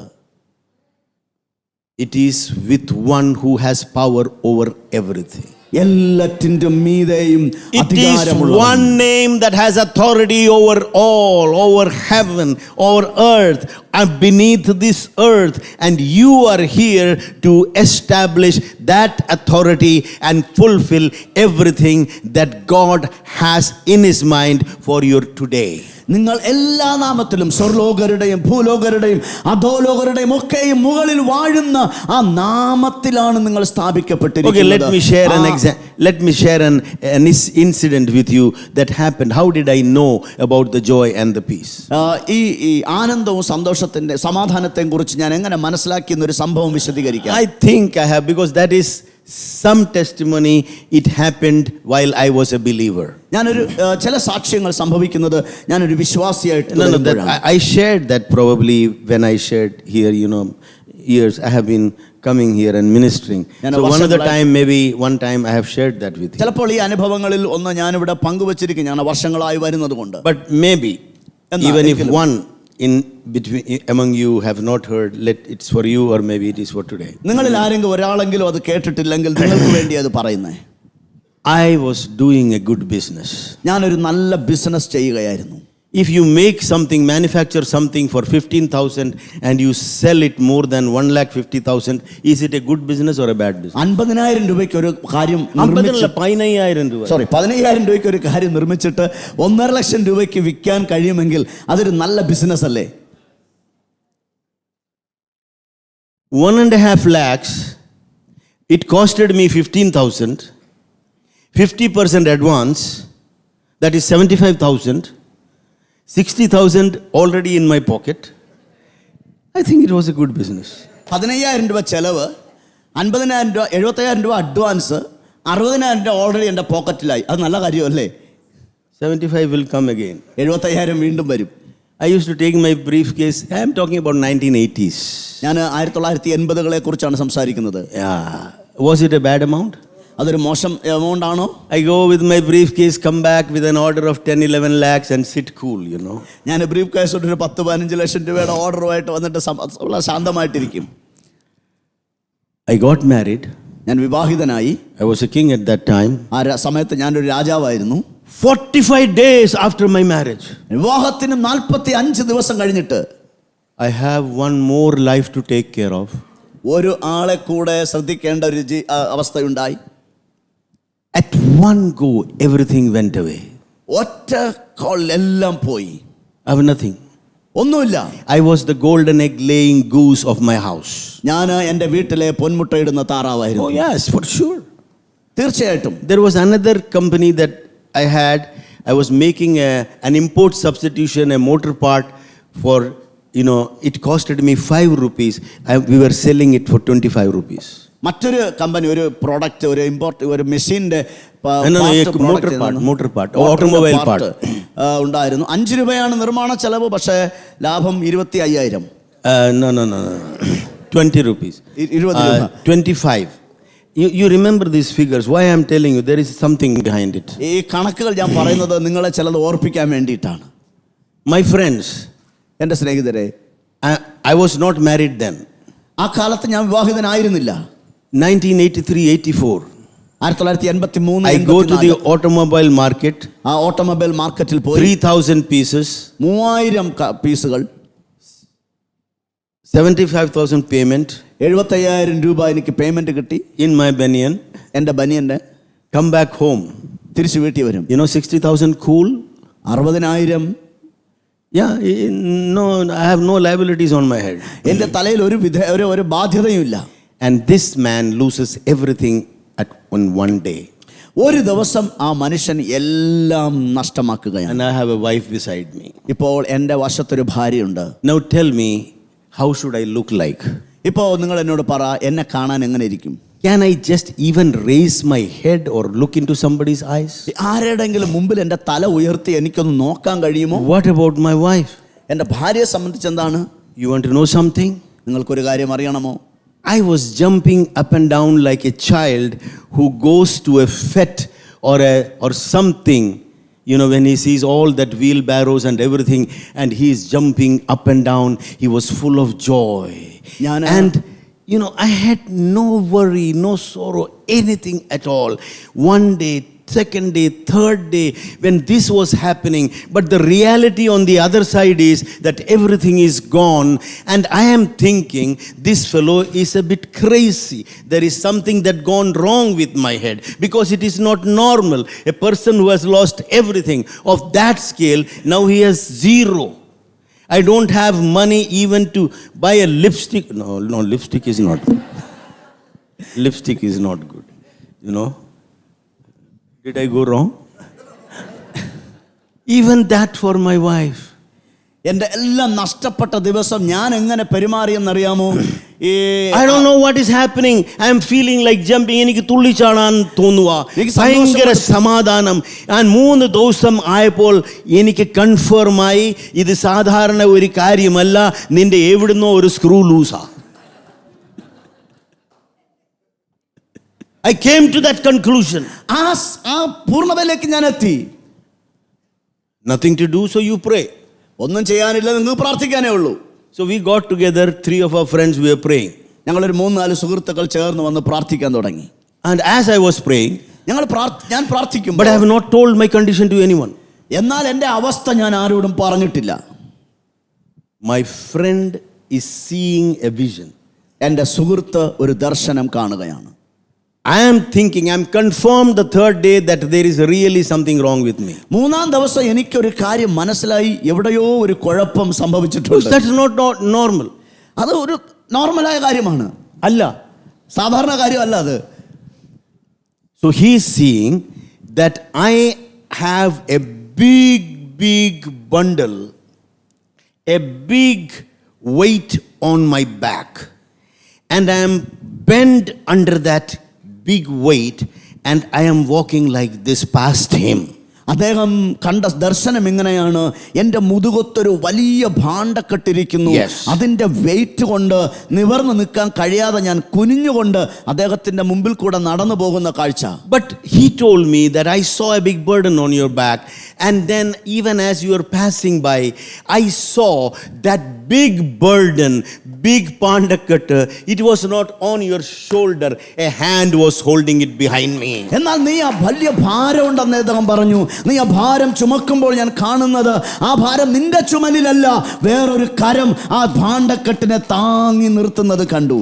It is with one who has power over everything. എല്ലാറ്റിന്റെ മീതെയും It is one name that has authority over all, over heaven, over earth, and beneath this earth, and you are here to establish that authority and fulfill everything that God has in his mind for your today. നിങ്ങൾ എല്ലാ നാമത്തിലും സ്വർലോകരുടെയും ഭൂലോകരുടെയും അധോലോകരുടെയും ഒക്കെയും മുകളിൽ വാഴുന്ന ആ നാമത്തിലാണ് നിങ്ങൾ സ്ഥാപിക്കപ്പെട്ടിരിക്കുന്നത്. Okay, let me share an incident with you that happened. How did I know about the joy and the peace? ഈ ആനന്ദവും സന്തോഷത്തിന്റെ സമാധാനത്തെയും കുറിച്ച് ഞാൻ എങ്ങനെ മനസ്സിലാക്കിയെന്ന ഒരു സംഭവം വിശദീകരിക്കാം. I think I have, because that is some testimony. It happened while I was a believer. ഞാനൊരു ചില സാക്ഷ്യങ്ങൾ സംഭവിക്കുന്നത് ഞാനൊരു വിശ്വാസിയായിട്ട്. I shared that probably when I shared here, years I have been coming here and ministering. So one time I have shared that with you. ചിലപ്പോൾ ഈ അനുഭവങ്ങളിൽ ഒന്ന് ഞാനിവിടെ പങ്കുവച്ചിരിക്കും, ഞാൻ വർഷങ്ങളായി വരുന്നത് കൊണ്ട്. But maybe even if one in between among you have not heard, it's for you, or maybe it is for today. നിങ്ങളിൽ ആരെങ്കിലും ഒരാളെങ്കിലും അത് കേട്ടിട്ടില്ലെങ്കിൽ നിങ്ങൾക്ക് വേണ്ടി അത് പറയുന്നേ. I was doing a good business. ഞാനൊരു നല്ല ബിസിനസ് ചെയ്യുകയായിരുന്നു. If you make something, manufacture something for 15,000 and you sell it more than 1,50,000, is it a good business or a bad business? 50,000 രൂപയ്ക്ക് ഒരു കാര്യം 15,000 രൂപ. 15,000 രൂപയ്ക്ക് ഒരു കാര്യം നിർമ്മിച്ചിട്ട് 1.5 ലക്ഷം രൂപയ്ക്ക് വിൽക്കാൻ കഴിയുമെങ്കിൽ അതൊരു നല്ല ബിസിനസ് അല്ലേ? 1.5 lakhs, it costed me 15,000, 50% advance, that is 75,000, 60,000 already in my pocket. I think it was a good business. 15,000 രൂപ ചെലവ്, 50,000 രൂപ, 75,000 രൂപ അഡ്വാൻസ്, 60,000 രൂപ ഓൾറെഡി എൻ്റെ പോക്കറ്റിലായി. അത് നല്ല കാര്യമല്ലേ? 75 will come again. 75,000 വീണ്ടും വരും. I used to take my briefcase. I am talking about 1980s. ഞാൻ 1980-കളെ കുറിച്ചാണ് സംസാരിക്കുന്നത്. Was it a bad amount? അതൊരു മോശം എമൗണ്ട് ആണോ? I go with my briefcase, come back with an order of 10-11 lakhs and sit cool, ഞാൻ brief case ഒരു 10-15 ലക്ഷം രൂപയുടെ ഓർഡറുമായിട്ട് വന്നിട്ട് ശാന്തമായിട്ടിരിക്കും. I got married. ഞാൻ വിവാഹിതനായി. I was a king at that time. ആ സമയത്ത് ഞാനൊരു രാജാവായിരുന്നു. 45 days after my marriage, വിവാഹത്തിന് 45 ദിവസം കഴിഞ്ഞിട്ട്, I have one more life to take care of. ഒരു ആളെ കൂടെ ശ്രദ്ധിക്കേണ്ട ഒരു അവസ്ഥയുണ്ടായി. At one go, everything went away. ഒറ്റ കോൾ എല്ലാം പോയി. I have nothing. ഒന്നുമില്ല. I was the golden egg laying goose of my house. ഞാൻ എൻ്റെ വീട്ടിലെ പൊന്മുട്ടയിടുന്ന താറാവായിരുന്നു. Oh yes, for sure. തീർച്ചയായിട്ടും. There was another company that I had. I was making an import substitution, a motor part for, it costed me 5 rupees. We were selling it for 25 rupees. മറ്റൊരു company ഒരു product, ഒരു import, ഒരു മെഷീൻ്റെ motor part, automobile part ഉണ്ടായിരുന്നു. 5 രൂപയാണ് നിർമ്മാണ ചെലവ്, പക്ഷേ ലാഭം 25,000. No. 20 rupees. 25. You remember these figures. Why I am telling you, there is something behind it. ഈ കണക്കുകൾ ഞാൻ പറയുന്നത് നിങ്ങളെ ചിലത് ഓർപ്പിക്കാൻ വേണ്ടിയിട്ടാണ്. My friends, എൻ്റെ സ്നേഹിതരെ, I was not married then. ആ കാലത്ത് ഞാൻ വിവാഹിതനായിരുന്നില്ല. 1983-84. 1983 I go to the automobile market. ആ ഓട്ടോമൊബൈൽ മാർക്കറ്റിൽ പോയി 3,000 pieces. 3,000 പീസുകൾ. 75,000 payment. 75,000 രൂപ എനിക്ക് പേയ്മെന്റ് കിട്ടി. In my banyan. എൻ്റെ ബനിയൻ്റെ. Come back home. തിരിച്ചു വീട്ടിൽ വരും. 60,000 cool. 60,000. Yeah, no, I have no liabilities on my head. എൻ്റെ തലയിൽ ഒരു ബാധ്യതയും ഇല്ല. And this man loses everything on one day. ഒരു ദിവസം ആ മനുഷ്യൻ എല്ലാം നഷ്ടമാക്കുകയാണ്. And I have a wife beside me. ഇപ്പോൾ എൻ്റെ വശത്തൊരു ഭാര്യയുണ്ട്. Now tell me, how should I look like? ഇപ്പോൾ നിങ്ങൾ എന്നോട് പറ, എന്നെ കാണാൻ എങ്ങനെ ഇരിക്കും? Can I just even raise my head or look into somebody's eyes? ആരുടെങ്കിലും മുമ്പിൽ എൻ്റെ തല ഉയർത്തി എനിക്കൊന്ന് നോക്കാൻ കഴിയുമോ? What about my wife? എൻ്റെ ഭാര്യയെ സംബന്ധിച്ച് എന്താണ്? You want to know something? നിങ്ങൾക്കൊരു കാര്യം അറിയണമോ? I was jumping up and down like a child who goes to a fete or something, you know, when he sees all that wheelbarrows and everything, and he is jumping up and down. He was full of joy. And you know, I had no worry, no sorrow, anything at all. One day, second day, third day, when this was happening, but the reality on the other side is that everything is gone, and I am thinking, this fellow is a bit crazy. There is something that gone wrong with my head, because it is not normal. A person who has lost everything of that scale, now he has zero. I don't have money even to buy a lipstick. No, lipstick is not good. Lipstick is not good, you know. Did I go wrong? Even that for my wife. എൻ്റെ എല്ലാം നഷ്ടപ്പെട്ട ദിവസം ഞാൻ എങ്ങനെ പെരുമാറിയെന്നറിയാമോ? I don't know what is happening. I am feeling like jumping. എനിക്ക് തുള്ളിച്ചാടാൻ തോന്നുക, ഭയങ്കര സമാധാനം. ഞാൻ 3 ദിവസം ആയപ്പോൾ എനിക്ക് കൺഫേമായി, ഇത് സാധാരണ ഒരു കാര്യമല്ല, നിന്റെ എവിടുന്നോ ഒരു screw ലൂസാ. I came to that conclusion. ആ പൂർണ്ണതയിലേക്ക് ഞാൻ എത്തി. Nothing to do, so you pray. ഒന്നും ചെയ്യാനില്ല, നിങ്ങൾക്ക് പ്രാർത്ഥിക്കാനേ ഉള്ളൂ. So we got together, 3 of our friends, we were praying. ഞങ്ങളൊരു 3-4 സുഹൃത്തുക്കൾ ചേർന്ന് വന്ന് പ്രാർത്ഥിക്കാൻ തുടങ്ങി. And as I was praying, ഞാൻ പ്രാർത്ഥിക്കും, but I have not told my condition to anyone. എന്നാൽ എൻ്റെ അവസ്ഥ ഞാൻ ആരോടും പറഞ്ഞിട്ടില്ല. My friend is seeing a vision. എൻ്റെ സുഹൃത്ത് ഒരു ദർശനം കാണുകയാണ്. I am thinking, I am confirmed the 3rd day that there is really something wrong with me. 3-ാം ദിവസം എനിക്കൊരു കാര്യം മനസ്സിലായി, എവിടെയോ ഒരു കുഴപ്പം സംഭവിച്ചിട്ടുണ്ട്. That is not normal. അത് ഒരു നോർമലായ കാര്യമാണ്, അല്ല, സാധാരണ കാര്യമല്ല അത്. So he is seeing that I have a big bundle, a big weight on my back, and I am bent under that big weight, and I am walking like this past him. അദ്ദേഹം കണ്ട ദർശനം ഇങ്ങനെയാണ്, എൻ്റെ മുതുകൊത്തൊരു വലിയ ഭാണ്ഡക്കെട്ടിരിക്കുന്നു, അതിൻ്റെ wait കൊണ്ട് നിവർന്നു നിൽക്കാൻ കഴിയാതെ ഞാൻ കുനിഞ്ഞുകൊണ്ട് അദ്ദേഹത്തിൻ്റെ മുമ്പിൽ കൂടെ നടന്നു പോകുന്ന കാഴ്ച. But he told me that I saw a big burden on your back, and then even as you were passing by, I saw that big burden, big pandakata. It was not on your shoulder, a hand was holding it behind me. എന്നാൽ നീ ആ വലിയ ഭാരം ഉണ്ടെന്ന് അദ്ദേഹം പറഞ്ഞു. നീ ആ ഭാരം ചുമക്കുമ്പോൾ ഞാൻ കാണുന്നത് ആ ഭാരം നിന്റെ ചുമലിലല്ല, വേറൊരു കരം ആ ഭാണ്ഡക്കെട്ടിനെ താങ്ങി നിർത്തുന്നത് കണ്ടു.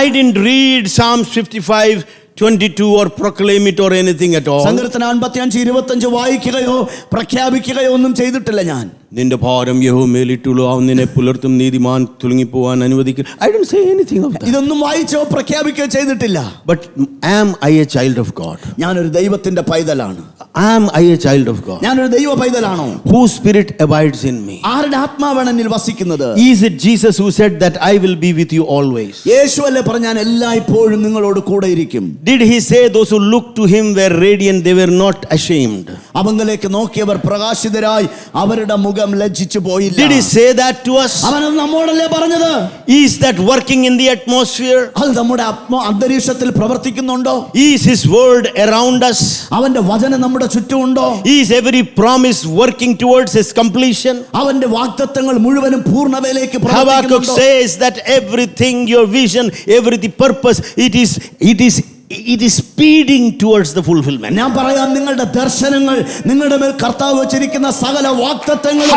I didn't read Psalms 55:22 or proclaim it or anything at all. സങ്കീർത്തനം 55:25 വായിക്കുകയോ പ്രഖ്യാപിക്കുകയോ ഒന്നും ചെയ്തിട്ടില്ല ഞാൻ. നിന്റെ ഭാരം യഹോവയിലിട്ടുള്ളൂ, അവൻ നിന്നെ പുലർത്തും, നീതിമാൻ തുളുങ്ങിപ്പോവാൻ അനുവദിക്കും. I didn't say anything of that. ഇതൊന്നും വായിച്ചോ പ്രഖ്യാപിക്കുകയോ ചെയ്തിട്ടില്ല. But am I a child of God? ഞാനൊരു ദൈവത്തിന്റെ പൈതലാണ്. Am I a child of God? ഞാനൊരു ദൈവ പൈതലാണോ? Whose spirit abides in me? ആരുടെ ആത്മാവാണ് എന്നിൽ വസിക്കുന്നത്? Is it Jesus who said that I will be with you always? യേശുവല്ലേ പറഞ്ഞ ഞാൻ എല്ലായ്പ്പോഴും നിങ്ങളോട് കൂടെ ഇരിക്കും. Did he say those who looked to him were radiant, they were not ashamed? അവങ്കലേക്ക് നോക്കിയവർ പ്രകാശിതരായി, അവരുടെ മുഖം ലജ്ജിച്ചു പോയില്ല. Did he say that to us? അവൻ നമ്മോടല്ലേ പറഞ്ഞത്? Is that working in the atmosphere? അത് നമ്മുടെ അന്തരീക്ഷത്തിൽ പ്രവർത്തിക്കുന്നുണ്ടോ? Is his word around us? അവന്റെ വചനം നമ്മുടെ ചുറ്റുമുണ്ടോ? Is every promise working towards his completion? അവന്റെ വാഗ്ദത്തങ്ങൾ മുഴുവനും പൂർണ്ണതയിലേക്ക് Habakkuk പ്രവർത്തിക്കുന്നുണ്ടോ? says that everything, your vision, every purpose, it is speeding towards the fulfillment. ഞാൻ പറയാം, നിങ്ങളുടെ ദർശനങ്ങൾ, നിങ്ങളുടെ മേൽ കർത്താവ് വെച്ചിരിക്കുന്ന സകല വാഗ്ദത്തങ്ങളും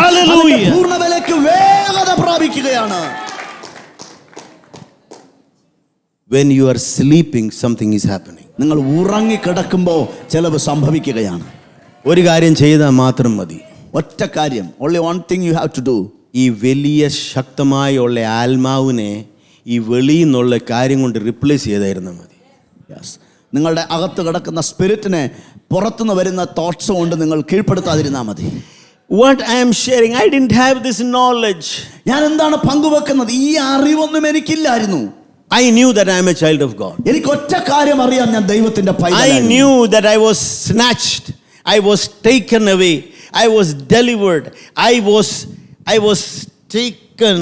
പൂർണ്ണതയിലേക്ക് വേഗത പ്രാപിക്കുകയാണ്. When you are sleeping, something is happening. നിങ്ങൾ ഉറങ്ങിക്കിടക്കുമ്പോൾ ചിലവ് സംഭവിക്കുകയാണ്. ഒരു കാര്യം ചെയ്താൽ മാത്രം മതി. ഒറ്റ കാര്യം, only one thing you have to do. ഈ വലിയ ശക്തമായുള്ള ആത്മാവിനെ ഈ വെളിയിൽ നിന്നുള്ള കാര്യം കൊണ്ട് റിപ്ലേസ് ചെയ്തായിരുന്നാൽ മതി. Yes. നിങ്ങളുടെ അകത്ത് കിടക്കുന്ന സ്പിരിറ്റിനെ പുറത്തുനിന്ന് വരുന്ന തോട്ട്സ് കൊണ്ട് നിങ്ങൾ കീഴ്പ്പെടുത്താതിരുന്നാൽ മതി. What I am sharing, I didn't have this knowledge. ഞാൻ എന്താണ് പങ്കുവെക്കുന്നത്? ഈ അറിവൊന്നും എനിക്കില്ലായിരുന്നു. I knew that I am a child of God. എനിക്ക് ഒറ്റ കാര്യം അറിയാം, ഞാൻ ദൈവത്തിന്റെ I പൈതലായിരുന്നു. knew that I was snatched. I was taken away. I was delivered. I was taken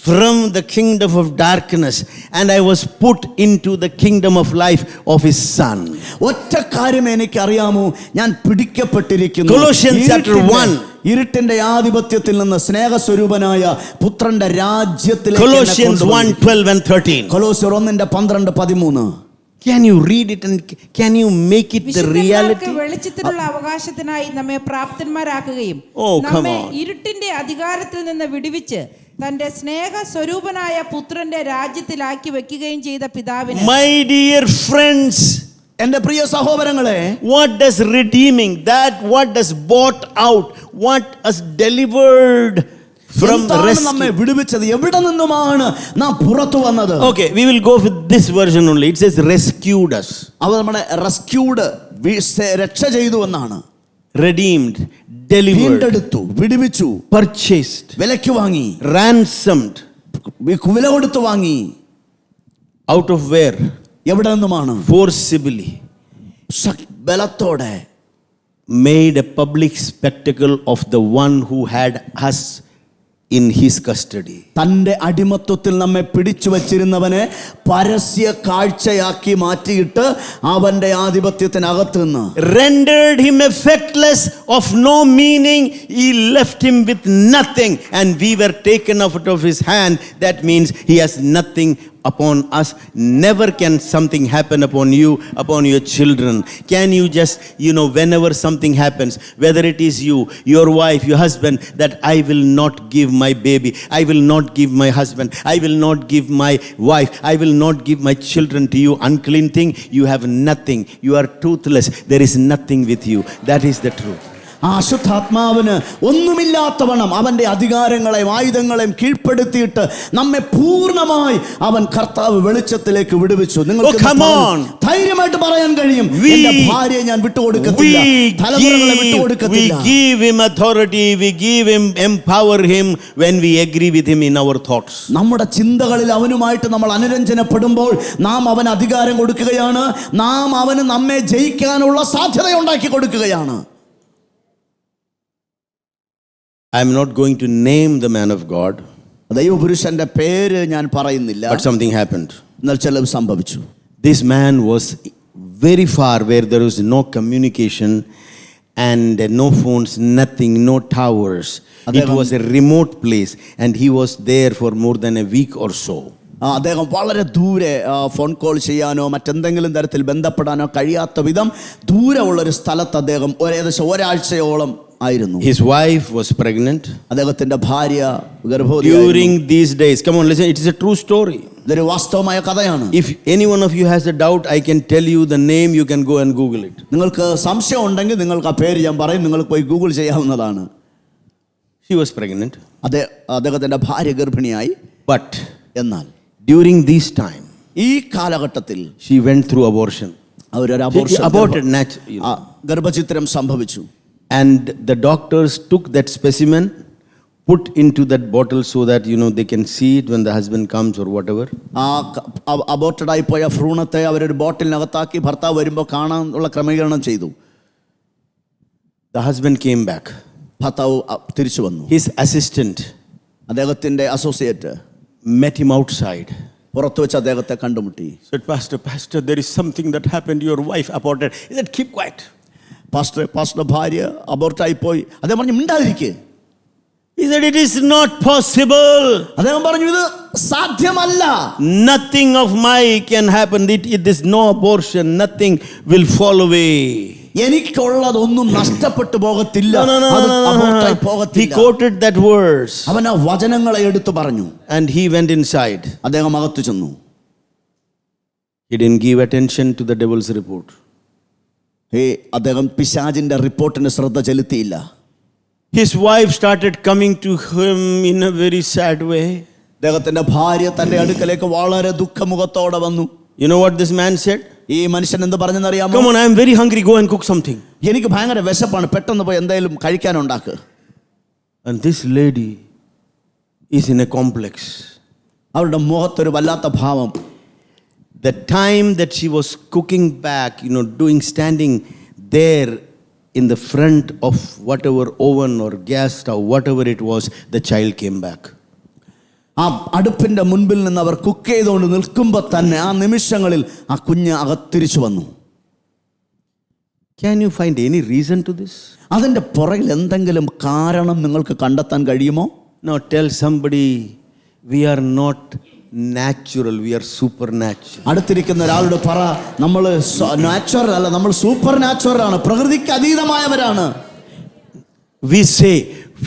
from the kingdom of darkness and I was put into the kingdom of life of his son. ഒറ്റ കാര്യം എനിക്കറിയാമോ, ഞാൻ പിടിക്കപ്പെട്ടിരിക്കുന്നു. Colossians chapter 1. ഇരുട്ടിന്റെ ആധിപത്യത്തിൽ നിന്ന് സ്നേഹസ്വരൂപനായ പുത്രന്റെ രാജ്യത്തിലേക്ക് Colossians 1:12 and 13. കൊലോസ്യർ 1:12-13. Can you read it and can you make it the reality? വെളിച്ചത്തിനുള്ള അവകാശത്തിനായി നമ്മെ പ്രാപ്തന്മാരാക്കുകയും നമ്മെ ഇരുട്ടിന്റെ അധികാരത്തിൽ നിന്ന് വിടുവിച്ച് തന്റെ സ്നേഹ സ്വരൂപനായ പുത്രന്റെ രാജ്യത്തിലാക്കി വെക്കുകയും ചെയ്ത പിതാവിനെ. My dear friends, എന്റെ പ്രിയ സഹോദരങ്ങളെ, what does redeeming, that what does bought out, what has delivered from rescue? നമ്മെ വിടുവിച്ചത് എവിടെ നിന്നുമാണ് നാം പുറത്തു വന്നത്? Okay, we will go with this version only. It says rescued us. അവ നമ്മളെ റെസ്ക്യൂഡ്, രക്ഷ ചെയ്തു എന്നാണ്. Redeemed, delivered, വീണ്ടെടുത്തു, വിടുവിച്ചു, purchased, വിലയ്ക്ക് വാങ്ങി, ransomed. വില കൊടുത്തു വാങ്ങി. Out of where? എവിടെ നിന്നുമാണ്? Forcibly, ബലത്തോടെ. made a public spectacle of the one who had us in his custody. തന്റെ അടിമത്വത്തിൽ നമ്മെ പിടിച്ചു വച്ചിരുന്നവനെ പരസ്യ കാഴ്ചയാക്കി മാറ്റിയിട്ട് അവന്റെ ആധിപത്യത്തിനകത്ത് നിന്ന് Rendered him effectless, of no meaning. He left him with nothing and we were taken out of his hand. That means he has nothing upon us. Never can something happen upon you, upon your children. Can you just, whenever something happens, whether it is you, your wife, your husband, that I will not give my baby, I will not give my husband, I will not give my wife, I will not give my children to you, unclean thing. You have nothing. You are toothless. There is nothing with you. That is the truth. ആ അശുദ്ധാത്മാവിന് ഒന്നുമില്ലാത്തവണ്ണം അവന്റെ അധികാരങ്ങളെയും ആയുധങ്ങളെയും കീഴ്പ്പെടുത്തിയിട്ട് നമ്മെ പൂർണ്ണമായി അവൻ കർത്താവ് വെളിച്ചത്തിലേക്ക് വിടുവിച്ചു. നിങ്ങൾക്ക് ധൈര്യമായിട്ട് പറയാൻ കഴിയും, എന്റെ ഭാര്യയെ ഞാൻ വിട്ടുകൊടുക്കത്തില്ല, തലമുറകളെ വിട്ടുകൊടുക്കത്തില്ല. We give him authority, we give him, empower him when we agree with him in our thoughts. നമ്മുടെ ചിന്തകളിൽ അവനുമായിട്ട് നമ്മൾ അനുരഞ്ജനപ്പെടുമ്പോൾ നാം അവന് അധികാരം കൊടുക്കുകയാണ്, നാം അവന് നമ്മെ ജയിക്കാനുള്ള സാധ്യത ഉണ്ടാക്കി കൊടുക്കുകയാണ്. I am not going to name the man of God. ദൈവപുരുഷന്റെ പേര് ഞാൻ പറയുന്നില്ല. But something happened. എന്നാൽ ചിലത് സംഭവിച്ചു. This man was very far where there was no communication and no phones, nothing, no towers. It was a remote place and he was there for more than a week or so. അദ്ദേഹം വളരെ ദൂരെ phone call ചെയ്യാനോ മറ്റെന്തെങ്കിലും തരത്തിൽ ബന്ധപ്പെടാനോ കഴിയാത്ത വിധം ദൂരമുള്ളൊരു സ്ഥലത്ത് അദ്ദേഹം ഏകദേശം ഒരാഴ്ചയോളം ആയിരുന്നു. His wife was pregnant. അദ്ദേഹത്തിന്റെ ഭാര്യ ഗർഭവതിയായിരുന്നു. During these days, come on, listen, it is a true story. ഇതൊരു വാസ്തവമായ കഥയാണ്. If any one of you has a doubt, I can tell you the name, you can go and Google it. നിങ്ങൾക്ക് സംശയം ഉണ്ടെങ്കിൽ നിങ്ങൾക്ക് ആ പേര് ഞാൻ പറയും, നിങ്ങൾക്ക് പോയി ഗൂഗിൾ ചെയ്യാവുന്നതാണ്. She was pregnant. അദ്ദേഹത്തിന്റെ ഭാര്യ ഗർഭിണിയായി. But എന്നാൽ during this time, ഈ കാലഘട്ടത്തിൽ she went through abortion. അവരൊരു aborted ഗർഭചിത്രം സംഭവിച്ചു. And the doctors took that specimen, put into that bottle so that they can see it when the husband comes or whatever. Aborted ആയി പോയ ഭ്രൂണത്തെ അവരൊരു ബോട്ടിലിനകത്താക്കി ഭർത്താവ് വരുമ്പോൾ കാണാനുള്ള ക്രമീകരണം ചെയ്തു. The husband came back. ഭർത്താവ് തിരിച്ചു വന്നു. His assistant, അദ്ദേഹത്തിന്റെ അസോസിയേറ്റ്, met him outside. പുറത്തു വെച്ച് അദ്ദേഹത്തെ കണ്ടുമുട്ടി. Said, Pastor, there is something that happened. Your wife aborted. He said, keep quiet. Pastor ഭാര്യ അബോർട്ടായി പോയി. അദ്ദേഹം പറഞ്ഞു മിണ്ടാതിരിക്കുക. He said, it is not possible. അദ്ദേഹം പറഞ്ഞു ഇത് സാധ്യമല്ല. Nothing of my can happen. It is no abortion. Nothing will fall away. എനിക്കുള്ളതൊന്നും നഷ്ടപ്പെട്ടു പോകത്തില്ല. He quoted that verse. അവൻ ആ വചനങ്ങളെ എടുത്തു പറഞ്ഞു. And he went inside. അദ്ദേഹം അകത്തു ചെന്നു. He didn't give attention to the devil's report. അദ്ദേഹം പിശാചിന്റെ റിപ്പോർട്ടിന് ശ്രദ്ധ ചെലുത്തിയില്ല. His wife started coming to him in a very sad way. അദ്ദേഹത്തിന്റെ ഭാര്യ തന്റെ അടുക്കലേക്ക് വളരെ ദുഃഖമുഖത്തോടെ വന്നു. You know what this man said? ഈ മനുഷ്യൻ എന്ത് പറഞ്ഞെന്നറിയാമോ? Come on, I am very hungry, go and cook something. എനിക്ക് ഭയങ്കര വിശപ്പാണ്, പെട്ടെന്ന് പോയി എന്തായാലും കഴിക്കാനുണ്ടാക്ക്. And this lady is in a complex. അവരുടെ മുഖത്തൊരു വല്ലാത്ത ഭാവം. The time that she was cooking back, standing there in the front of whatever oven or gas stove, whatever it was, the child came back. ആ അടുപ്പിന്റെ മുൻപിൽ നിന്ന് അവർ cook ചെയ്തുകൊണ്ട് നിൽക്കുമ്പോൾ തന്നെ ആ നിമിഷങ്ങളിൽ ആ കുഞ്ഞ് അകത്തിരിച്ചു വന്നു. Can you find any reason to this? അതിന്റെ പുറകിൽ എന്തെങ്കിലും കാരണം നിങ്ങൾക്ക് കണ്ടെത്താൻ കഴിയുമോ? Now tell somebody, we are not natural, we are supernatural. അടുത്തിരിക്കുന്ന ഒരാളോട് പറ, നമ്മൾ നാച്ചുറൽ അല്ല, നമ്മൾ സൂപ്പർ നാച്ചുറൽ ആണ്, പ്രകൃതിക്ക് അതീതമായവരാണ്. We say,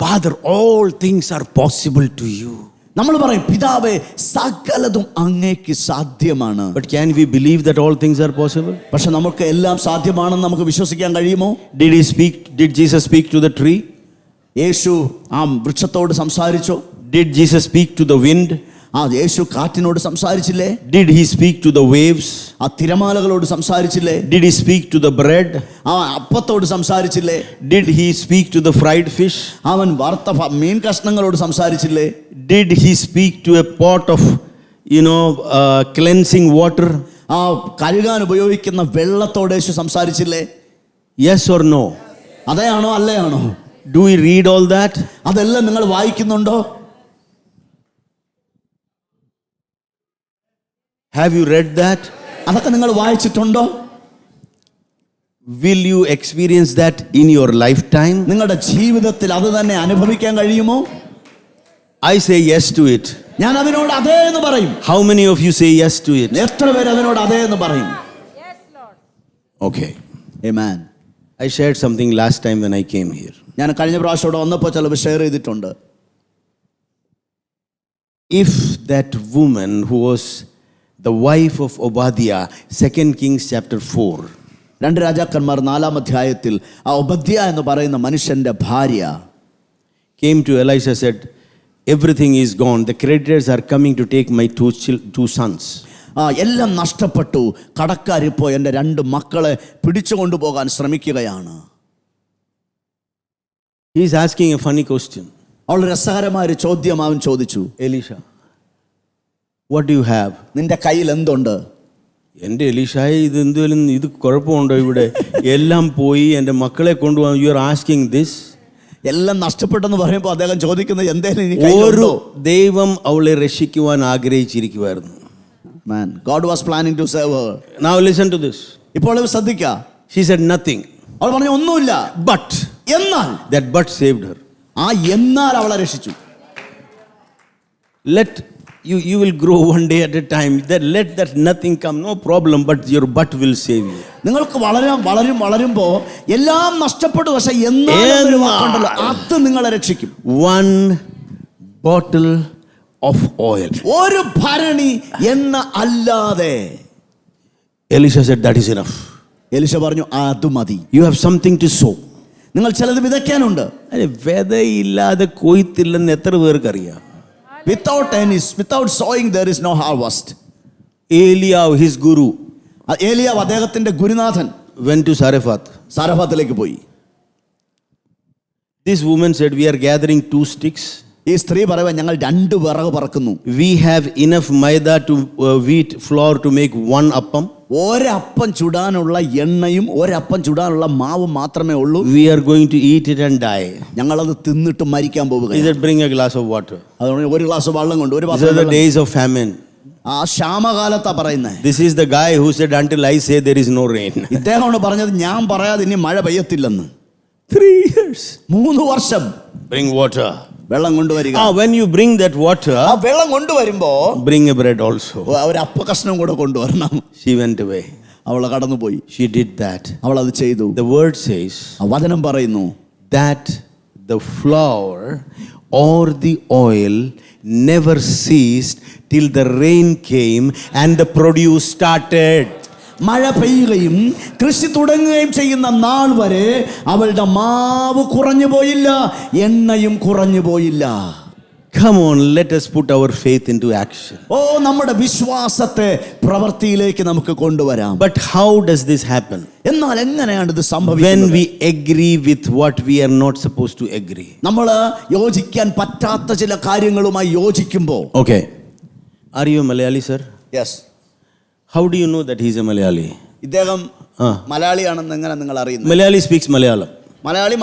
Father, all things are possible to you. നമ്മൾ പറയും, പിതാവേ സകലതും അങ്ങേക്ക് സാധ്യമാണ്. But can we believe that all things are possible? പക്ഷെ നമുക്ക് എല്ലാം സാധ്യമാണെന്ന് നമുക്ക് വിശ്വസിക്കാൻ കഴിയുമോ? Did Jesus speak to the tree? യേശു ആ വൃക്ഷത്തോട് സംസാരിച്ചോ? Did Jesus speak to the wind? ആ യേശു കാറ്റിനോട് സംസാരിച്ചില്ലേ? Did he speak to the waves? ആ തിരമാലകളോട് സംസാരിച്ചില്ലേ? Did he speak to the bread? ആ അപ്പത്തോട് സംസാരിച്ചില്ലേ? Did he speak to the fried fish? അവൻ വറുത്ത മീൻ കഷ്ണങ്ങളോട് സംസാരിച്ചില്ലേ? Did he speak to a pot of cleansing water? ആ കഴുകാൻ ഉപയോഗിക്കുന്ന വെള്ളത്തോട് യേശു സംസാരിച്ചില്ലേ? Yes or no? അതെയാണോ അല്ലയാണോ? Do we read all that? അതെല്ലാം നിങ്ങൾ വായിക്കുന്നുണ്ടോ? Have you read that? അതൊക്കെ നിങ്ങൾ വായിച്ചിട്ടുണ്ടോ? Will you experience that in your lifetime? നിങ്ങളുടെ ജീവിതത്തിൽ അത് തന്നെ അനുഭവിക്കാൻ കഴിയുമോ? I say yes to it. ഞാൻ അതിനോട് അതേ എന്ന് പറയും. How many of you say yes to it? എത്ര പേര് അതിനോട് അതേ എന്ന് പറയും? Okay. Amen. I shared something last time when I came here. ഞാൻ കഴിഞ്ഞ പ്രാവശ്യം ഇവിടെ വന്നപ്പോൾ ചിലപ്പോൾ ഷെയർ ചെയ്തിട്ടുണ്ട്. If that woman who was the wife of Obadiah, 2 Kings chapter 4. 2 രാജാക്കന്മാർ 4-ാം അധ്യായത്തിൽ ആ ഒബദ്യ എന്ന് പറയുന്ന മനുഷ്യന്റെ ഭാര്യ came to Elisha, said, everything is gone. The creditors are coming to take my two sons. എല്ലാം നഷ്ടപ്പെട്ടു, കടക്കാരിപ്പോൾ എൻ്റെ 2 മക്കളെ പിടിച്ചു കൊണ്ടുപോകാൻ ശ്രമിക്കുകയാണ്. He is asking a funny question. അവൾ രസകരമായ ഒരു ചോദ്യം അവൻ ചോദിച്ചു. Elisha, what do you have? നിന്റെ കയ്യിൽ എന്തുണ്ട്? എൻ്റെ എലീഷായി, ഇത് കുഴപ്പമുണ്ടോ? ഇവിടെ എല്ലാം പോയി, എൻ്റെ മക്കളെ കൊണ്ടുപോകാൻ. You are asking this? എല്ലാം നഷ്ടപ്പെട്ടെന്ന് പറയുമ്പോൾ അദ്ദേഹം ചോദിക്കുന്നത് എന്തേലും ഒരു ദൈവം അവളെ രക്ഷിക്കുവാൻ ആഗ്രഹിച്ചിരിക്കുവായിരുന്നു. Man, God was planning to save her. Now listen to this. ഇപ്പോൾ ശ്രദ്ധിക്കുക. She said nothing. അവൾ പറഞ്ഞു ഒന്നുമില്ല. But എന്നാൽ that but saved her. ആ എന്നാൽ അവളെ രക്ഷിച്ചു. Let you will grow one day at a time. Let that nothing come, no problem, but your but will save you. നിങ്ങൾക്ക് വളരുമ്പോൾ എല്ലാം നഷ്ടപ്പെട്ടു, പക്ഷെ എന്നാൽ അത് നിങ്ങളെ രക്ഷിക്കും. 1 bottle of oil. ഒരു ഭരണി എണ്ണ അല്ലാതെ. Elisha said that is enough. എലീശ പറഞ്ഞു അത് മതി. You have something to sow. നിങ്ങൾ ചിലത് വിതയ്ക്കാനുണ്ട്. വിതയില്ലാതെ കൊയ്ത്തില്ലെന്ന് എത്ര പേർക്ക് അറിയാം? Without sowing there is no harvest. Eliyahu, his guru, ഏലിയാവ് അദ്ദേഹത്തിന്റെ ഗുരുനാഥൻ went to Zarephath. സാരഫാത്തിലേക്ക് പോയി. This woman said, we are gathering 2 sticks. ഈ സ്ത്രീ പറയുക, ഞങ്ങൾ 2 വിറക് പറക്കുന്നു. We have enough maida to wheat flour to make 1 appam. ഒരപ്പം ചുടാനുള്ള എണ്ണയും ഒരപ്പം ചുടാനുള്ള മാവും മാത്രമേ ഉള്ളൂ. We are going to eat it and die. ഞങ്ങളത് തിന്നിട്ട് മരിക്കാൻ പോവുകയാണ്. He said, bring a glass of water. അതുകൊണ്ട് ഒരു ഗ്ലാസ് വെള്ളം കൊണ്ട് ഒരു These are the days of famine. ആ ക്ഷാമകാലത്താ പറയുന്നത്. This is the guy who said, until I say there is no rain. ഇദ്ദേഹമാണ് പറഞ്ഞത് ഞാൻ പറയാതെ ഇനി മഴ പെയ്യത്തില്ലെന്ന്. 3 years. 3 വർഷം. Bring water. വെള്ളം കൊണ്ടുവരിക. When you bring that water, ആ വെള്ളം കൊണ്ടുവരുമ്പോ bring a bread also. ഒരു അപ്പ കഷ്ണം കൂടെ കൊണ്ടുവരണം. She went away. അവൾ കടന്നുപോയി. She did that. അവൾ അത് ചെയ്തു. The word says, ആ വചനം പറയുന്നു, that the flour or the oil never ceased till the rain came and the produce started. മഴ പെയ്യുകയും കൃഷി തുടങ്ങുകയും ചെയ്യുന്ന നാൾ വരെ അവളുടെ മാവ് കുറഞ്ഞു പോയില്ല, എണ്ണയും കുറഞ്ഞു പോയില്ല. Come on, let us put our faith into action. ഓ, നമ്മുടെ വിശ്വാസത്തെ പ്രവൃത്തിയിലേക്ക് നമുക്ക് കൊണ്ടുവരാം. But how does this happen? എന്നാൽ എങ്ങനെയാണ് ഇത് When സംഭവിക്കുന്നത്? we agree with what we are not supposed to agree. നമ്മൾ യോജിക്കാൻ പറ്റാത്ത ചില കാര്യങ്ങളുമായി യോജിക്കുമ്പോൾ. Okay. Are you a Malayali, sir? Yes, How do you know that he is a Malayali? ഇദ്ദേഹം മലയാളിയാണെന്ന് എങ്ങനെ നിങ്ങൾ അറിയുന്നു? Malayali speaks Malayalam.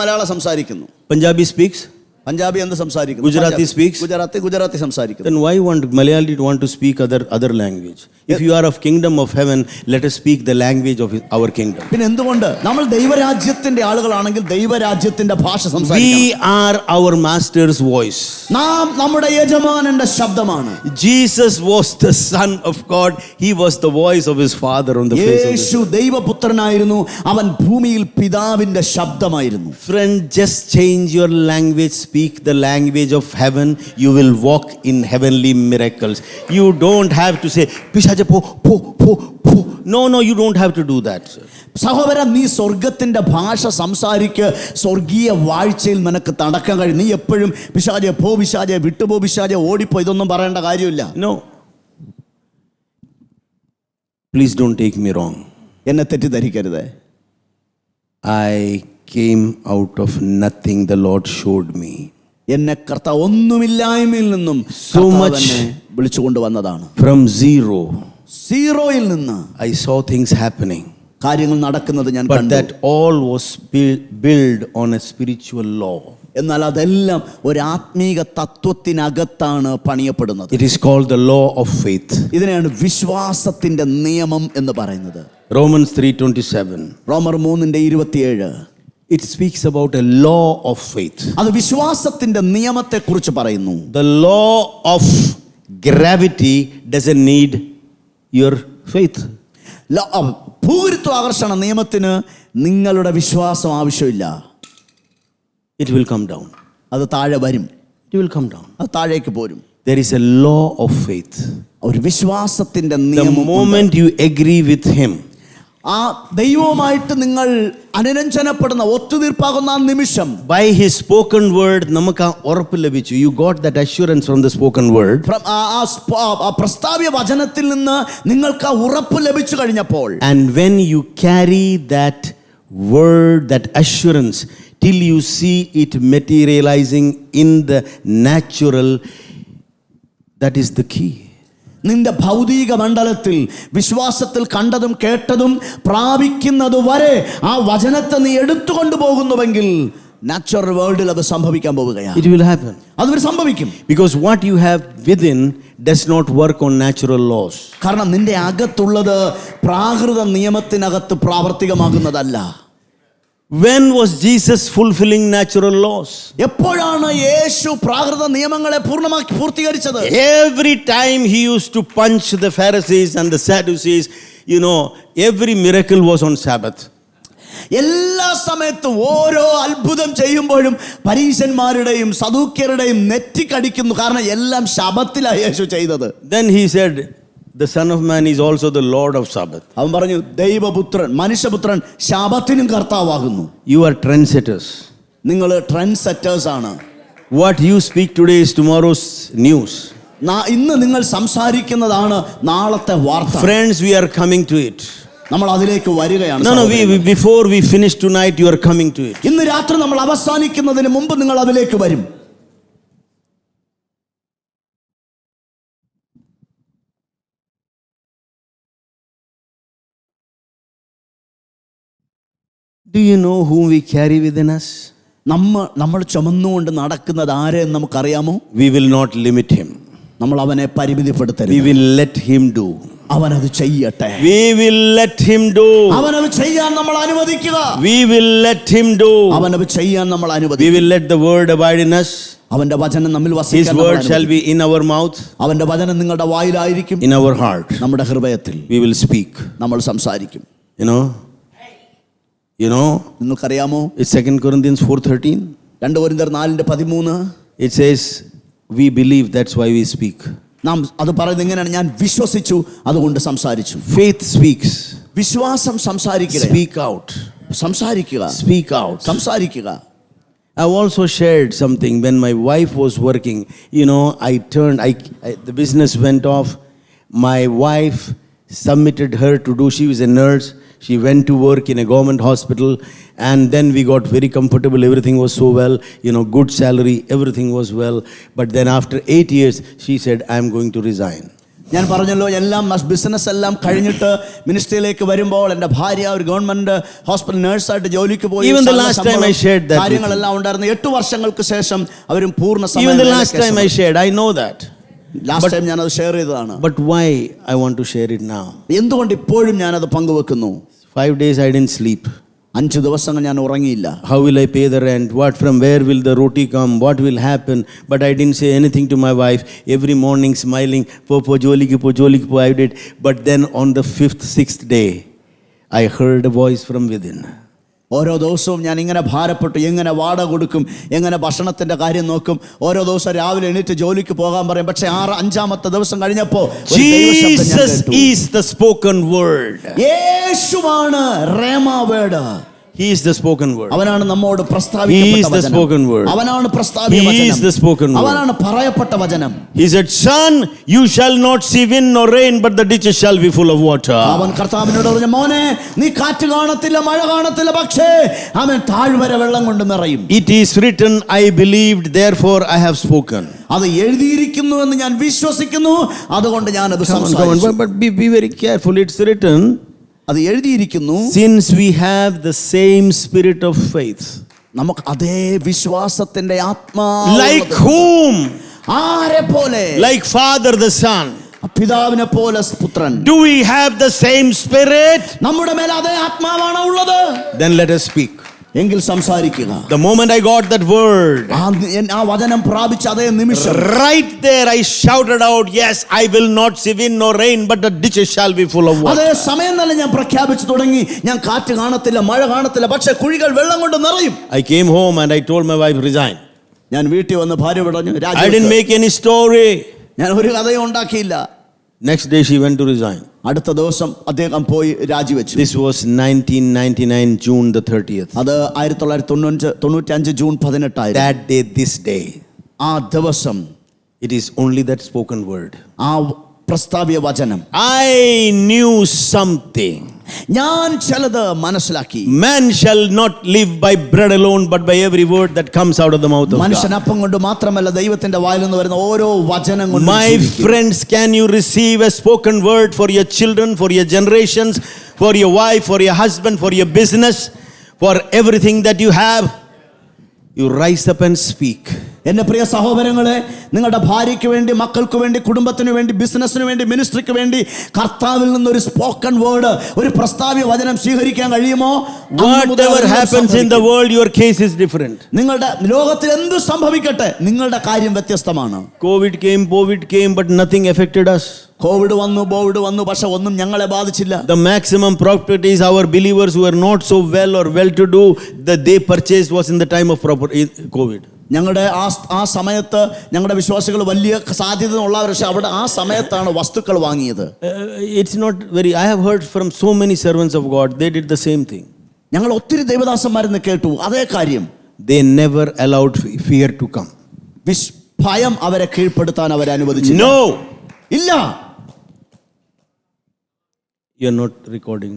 മലയാളം സംസാരിക്കുന്നു. Punjabi speaks. പഞ്ചാബി എന്ത് സംസാരിക്കുന്നു? Gujarati speaks. ഗുജറാത്തി സംസാരിക്കുന്നു. Then why want Malayali to want to speak other language? If you are of kingdom of heaven, let us speak the language of our kingdom. പിന്നെ എന്തുകൊണ്ട് നമ്മൾ ദൈവരാജ്യത്തിന്റെ ആളുകളാണെങ്കിൽ ദൈവരാജ്യത്തിന്റെ ഭാഷ സംസാരിക്കണം. We are our master's voice. നാം നമ്മുടെ യജമാനന്റെ ശബ്ദമാണ്. Jesus was the Son of God. He was the voice of his Father on the face of the earth. യേശു ദൈവപുത്രനായിരുന്നു. അവൻ ഭൂമിയിൽ പിതാവിന്റെ ശബ്ദമായിരുന്നു. Friend, just change your language. Speak the language of heaven. You will walk in heavenly miracles. You don't have to say, Pishaja po, po, po, po. No, you don't have to do that, sir. സഹോദരൻ, നീ സ്വർഗത്തിന്റെ ഭാഷ സംസാരിക്ക്. സ്വർഗീയ വാഴ്ചയിൽ നിനക്ക് നടക്കാൻ കഴിയും. നീ എപ്പോഴും പിശാചെ പോ, പിശാചെ വിട്ടുപോ, പിശാചെ ഓടിപ്പോ, ഇതൊന്നും പറയേണ്ട കാര്യമില്ല. No. Please don't take me wrong. എന്നെ തെറ്റിദ്ധരിക്കരുത്. I came out of nothing. The Lord showed me. എന്നെ കർത്താവ് ഒന്നുമില്ലായ്മയിൽ നിന്നും So much വിളിച്ചുകൊണ്ട് വന്നതാണ്. From zero, സീറോയിൽ നിന്ന് I saw things happening. കാര്യങ്ങൾ നടക്കുന്നത് ഞാൻ But കണ്ടു. that all was built on a spiritual law. എന്നാൽ അതെല്ലാം ഒരു ആത്മീക തത്വത്തിനകത്താണ് പണിയപ്പെടുന്നത്. It is called the law of faith. ഇതിനെയാണ് വിശ്വാസത്തിന്റെ നിയമം എന്ന് പറയുന്നത്. Romans 3:27. റോമർ 3:27. It speaks about a law of faith. അത് വിശ്വാസത്തിന്റെ നിയമത്തെ കുറിച്ച് പറയുന്നു. The law of gravity doesn't need your faith. ഭൂഗുരുത്വാകർഷണ നിയമത്തിന് നിങ്ങളുടെ വിശ്വാസം ആവശ്യമില്ല. It will come down. അത് താഴെ വരും. It will come down. അത് താഴേക്ക് പോരും. There is a law of faith. ഒരു വിശ്വാസത്തിന്റെ The നിയമം. moment you agree with him, ആ ദൈവവുമായിട്ട് നിങ്ങൾ അനുരഞ്ജനപ്പെടുന്ന ഒത്തുതീർപ്പാകുന്ന ആ നിമിഷം, by his spoken word, നമുക്ക് ഉറപ്പ് ലഭിച്ചു. You got that assurance from the spoken word. പ്രസ്താവ്യ വചനത്തിൽ നിന്ന് നിങ്ങൾക്ക് ആ ഉറപ്പ് ലഭിച്ചു കഴിഞ്ഞപ്പോൾ, And when you carry that word, that assurance, till you see it materializing in the natural, that is the key. നിന്റെ ഭൗതിക മണ്ഡലത്തിൽ വിശ്വാസത്തിൽ കണ്ടതും കേട്ടതും പ്രാപിക്കുന്നത് വരെ ആ വചനത്തെ നീ എടുത്തുകൊണ്ടു പോകുന്നുവെങ്കിൽ നാച്ചുറൽ വേൾഡിൽ അത് സംഭവിക്കാൻ പോവുകയാണ്. It will happen. അത് സംഭവിക്കും. Because what you have within does not work on natural laws. കാരണം നിന്റെ അകത്തുള്ളത് പ്രാകൃത നിയമത്തിനകത്ത് പ്രാവർത്തികമാകുന്നതല്ല. When was Jesus fulfilling natural laws? എപ്പോഴാണ് യേശു പ്രാകൃത നിയമങ്ങളെ പൂർത്തീകരിച്ചത്? Every time he used to punch the Pharisees and the Sadducees, every miracle was on Sabbath. എല്ലാ സമയത്തും ഓരോ അത്ഭുതം ചെയ്യുമ്പോഴും പരീശന്മാരുടെയും സദൂക്യരുടെയും നെറ്റിക്കടിക്കുന്നു. കാരണം എല്ലാം ശബത്തിലാണ് യേശു ചെയ്തത്. Then he said, the Son of Man is also the Lord of Sabbath. അവൻ പറഞ്ഞു, ദൈവപുത്രൻ, മനുഷ്യപുത്രൻ ശബത്തിനും കർത്താവാകുന്നു. You are trendsetters. നിങ്ങൾ ട്രെൻഡ് സെറ്റേഴ്സ് ആണ്. What you speak today is tomorrow's news. ഇന്ന് നിങ്ങൾ സംസാരിക്കുന്നതാണ് നാളത്തെ വാർത്ത. Friends, we are coming to it. നമ്മൾ അതിലേക്ക് വരികയാണ്. No, before we finish tonight, you are coming to it. ഇന്ന് രാത്രി നമ്മൾ അവസാനിക്കുന്നതിന് മുമ്പ് നിങ്ങൾ അതിലേക്ക് വരും. Do you know whom we carry within us? നമ്മൾ ചുമന്നുകൊണ്ട് നടക്കുന്നത് ആരെന്ന് നമുക്കറിയാമോ? We will not limit him. നമ്മൾ അവനെ പരിമിതിപ്പെടുത്തരുത്. We will let him do. അവനത് ചെയ്യട്ടെ. We will let him do. അവനത് ചെയ്യാൻ നമ്മൾ അനുവദിക്കുക. We will let him do. അവനത് ചെയ്യാൻ നമ്മൾ We അനുവദിക്കുക. will let the word abide in us. അവന്റെ വചനം നമ്മിൽ His വസിക്കാൻ word shall be in our mouth, അവന്റെ വചനം നിങ്ങളുടെ വായിലായിരിക്കും, in our heart. നമ്മുടെ ഹൃദയത്തിൽ We will speak. നമ്മൾ സംസാരിക്കും. നിങ്ങൾക്കറിയാമോ? It's 2 Corinthians 4:13. 2 കൊരിന്ത്യർ 4:13. It says, we believe, that's why we speak. നാം അത് പറയുന്നത് ഇങ്ങനെയാണ്, ഞാൻ വിശ്വസിച്ചു അതുകൊണ്ട് സംസാരിച്ചു. Faith speaks. വിശ്വാസം സംസാരിക്കുക. Speak out. സംസാരിക്കുക. Speak out. സംസാരിക്കുക. I've also shared something. When my wife was working, the business went off. My wife submitted her to do, she was a nurse. She went to work in a government hospital, and then we got very comfortable. Everything was so well, good salary, everything was well. But then after 8 years, she said, I'm going to resign. ഞാൻ പറഞ്ഞല്ലോ, എല്ലാം business എല്ലാം കഴിഞ്ഞിട്ട് മിനിസ്ട്രിയിലേക്ക് വരുമ്പോൾ എൻ്റെ ഭാര്യ ഒരു government hospital നേഴ്സായിട്ട് ജോലിക്ക് പോയി. Even the last time I shared that, കാര്യങ്ങളെല്ലാം ഉണ്ടായിരുന്നു. 8 വർഷങ്ങൾക്ക് ശേഷം അവരും പൂർണ്ണ സമയം. Even the last time I shared, I know that. Last time ഞാനത് ഷെയർ ചെയ്തതാണ്. But why I want to share it now? എന്തുകൊണ്ട് ഇപ്പോഴും ഞാനത് പങ്കുവെക്കുന്നു? 5 days I didn't sleep. 5 ദിവസങ്ങൾ ഞാൻ ഉറങ്ങിയില്ല. How will I pay the rent? From where will the roti come? What will happen? But I didn't say anything to my wife. Every morning smiling, po joliki po, I did. But then on the 5th, 6th day, I heard a voice from within. ഓരോ ദിവസവും ഞാൻ ഇങ്ങനെ ഭാരപ്പെട്ടു, എങ്ങനെ വാടക കൊടുക്കും, എങ്ങനെ ഭക്ഷണത്തിന്റെ കാര്യം നോക്കും. ഓരോ ദിവസം രാവിലെ എണീറ്റ് ജോലിക്ക് പോകാൻ പറയും. പക്ഷെ 5-ാമത്തെ ദിവസം കഴിഞ്ഞപ്പോൾ Jesus is the spoken word. യേശുവാണ് Rema word. He is the spoken word. അവനാണ് നമ്മോട് He പ്രസ്താവിക്കപ്പെട്ട is the വചനം. spoken word. അവനാണ് പ്രസ്താവിയ He is the spoken വചനം. word. അവനാണ് പറയപ്പെട്ട വചനം. He said, son, you shall not see wind nor rain, but the ditches shall be full of water. അവൻ കർത്താവിനോട് പറഞ്ഞു, മോനെ നീ കാറ്റ് കാണത്തില്ല, മഴ കാണത്തില്ല, പക്ഷേ അവൻ താഴ്വര വെള്ളം കൊണ്ട് നിറയും. It is written, I believed, therefore I have spoken. അത് എഴുതിയിരിക്കുന്നു എന്ന് ഞാൻ വിശ്വസിക്കുന്നു, അതുകൊണ്ട് ഞാൻ അത് സംസാരിച്ചു. But be very careful. It's written, അത് എഴുതിയിരിക്കുന്നു, since we have the same spirit of faith. നമുക്ക് അതേ വിശ്വാസത്തിന്റെ ആത്മാവ്. Like whom? ആരെ പോലെ? Like Father the Son. പിതാവിനെ പോലെ പുത്രൻ. Do we have the same spirit? നമ്മുടെ മേൽ അതേ ആത്മാവാണോ ഉള്ളത്? Then let us speak. എങ്കിൽ സംസാരിക്കുക. The moment I got that word, ആ വചനം പ്രാപിച്ച അതേ നിമിഷം, right there I shouted out, yes, I will not see wind nor rain, but the ditches shall be full of water. അതേ സമയം തന്നെ ഞാൻ പ്രഖ്യാപിച്ചു തുടങ്ങി, ഞാൻ കാറ്റ് കാണത്തില്ല, മഴ കാണത്തില്ല, പക്ഷേ കുഴികൾ വെള്ളം കൊണ്ട് നിറയും. I came home and I told my wife, resign. ഞാൻ വീട്ടിൽ വന്ന് ഭാര്യ പറഞ്ഞു, I didn't make any story. ഞാൻ ഒരു കഥയും ഉണ്ടാക്കിയില്ല. Next day she went to resign. അടുത്ത ദിവസം അദ്ദേഹം പോയി രാജിവെച്ചു. This was 1999 June the 30th. അത് 1995 June 18. That day, this day, ആ ദിവസം it is only that spoken word. ആ പ്രസ്താവിയ വചനം, I knew something. ഞാൻ ചിലത് മനസ്സിലാക്കി. Man shall not live by bread alone, but by every word that comes out of the mouth of മനുഷ്യൻ God. അപ്പം കൊണ്ട് മാത്രമല്ല ദൈവത്തിന്റെ വായിൽ നിന്ന് വരുന്ന ഓരോ വചനം കൊണ്ട്. My friends, can you receive a spoken word for your children, for your generations, for your wife, for your husband, for your business, for everything that you have? You rise up and speak. എന്റെ പ്രിയ സഹോദരങ്ങളെ, നിങ്ങളുടെ ഭാര്യയ്ക്ക് വേണ്ടി, മക്കൾക്ക് വേണ്ടി, കുടുംബത്തിന് വേണ്ടി, ബിസിനസ്സിന് വേണ്ടി, മിനിസ്ട്രിക്ക് വേണ്ടി കർത്താവിൽ നിന്ന് ഒരു സ്പോക്കൺ വേർഡ്, ഒരു പ്രസ്താവിയ വചനം സ്വീകരിക്കാൻ കഴിയുമോ? Whatever happens in the world, your case is different. നിങ്ങളുടെ ലോകത്തിൽ എന്ത് സംഭവിക്കട്ടെ, നിങ്ങളുടെ കാര്യം വ്യത്യസ്തമാണ്. COVID came, but nothing affected us. Covid വന്നു, പക്ഷെ ഒന്നും ഞങ്ങളെ ബാധിച്ചില്ല. The maximum probability is our believers who are not so well or well-to-do, that they purchased was in the time of COVID. ഞങ്ങളുടെ ആ സമയത്ത് ഞങ്ങളുടെ വിശ്വാസികൾ വലിയ സാധ്യത ഉള്ളവർ, പക്ഷെ അവിടെ ആ സമയത്താണ് വസ്തുക്കൾ വാങ്ങിയത്. It's not very. I have heard from so many servants of God, they did the same thing. ഞങ്ങൾ ഒത്തിരി ദൈവദാസന്മാരെന്ന് കേട്ടു അതേ കാര്യം. They never allowed fear to come. ഭയം അവരെ കീഴ്പ്പെടുത്താൻ അവരെ അനുവദിച്ചില്ല. No. ഇല്ല. You're not recording.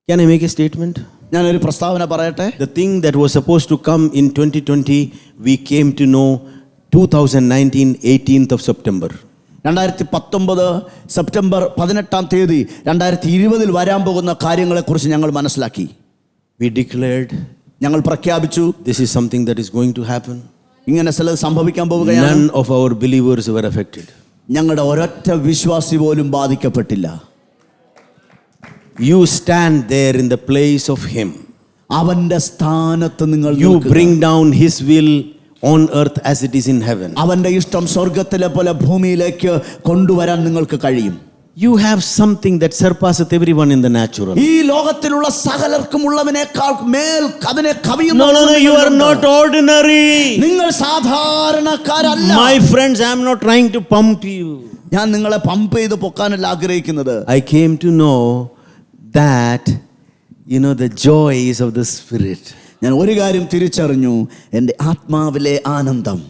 Can I make a statement? ഞാനൊരു പ്രസ്താവന പറയട്ടെ. The thing that was supposed to come in 2020, we came to know 2019, 18th of September. 2019 September 18 2020 വരാൻ പോകുന്ന കാര്യങ്ങളെക്കുറിച്ച് ഞങ്ങൾ മനസ്സിലാക്കി. We declared, ഞങ്ങൾ പ്രഖ്യാപിച്ചു, this is something that is going to happen. ഇങ്ങനെ ചിലത് സംഭവിക്കാൻ പോവുകയാണ്. None of our believers were affected. ഞങ്ങളുടെ ഒരൊറ്റ വിശ്വാസി പോലും ബാധിക്കപ്പെട്ടില്ല. You stand there in the place of him. അവന്റെ സ്ഥാനത്ത് നിങ്ങൾ You bring down his will on earth as it is in heaven. അവന്റെ ഇഷ്ടം സ്വർഗ്ഗത്തിലെ പോലെ ഭൂമിയിലേക്ക് കൊണ്ടുവരാൻ നിങ്ങൾക്ക് കഴിയും. You have something that surpasseth everyone in the natural. ഈ ലോകത്തിലുള്ള സകലർക്കും ഉള്ളവനേക്കാൾ മേൽ അതിനെ കവിയുന്ന. No, you are not ordinary. നിങ്ങൾ സാധാരണക്കാരല്ല. My friends, I am not trying to pump you. ഞാൻ നിങ്ങളെ പമ്പ് ചെയ്ത് പൊക്കാനല്ല ആഗ്രഹിക്കുന്നത്. I came to know that the joys of the Spirit. ഞാൻ ഒരു കാര്യം തിരിച്ചറിഞ്ഞു, എൻ്റെ ആത്മാവിലെ ആനന്ദം.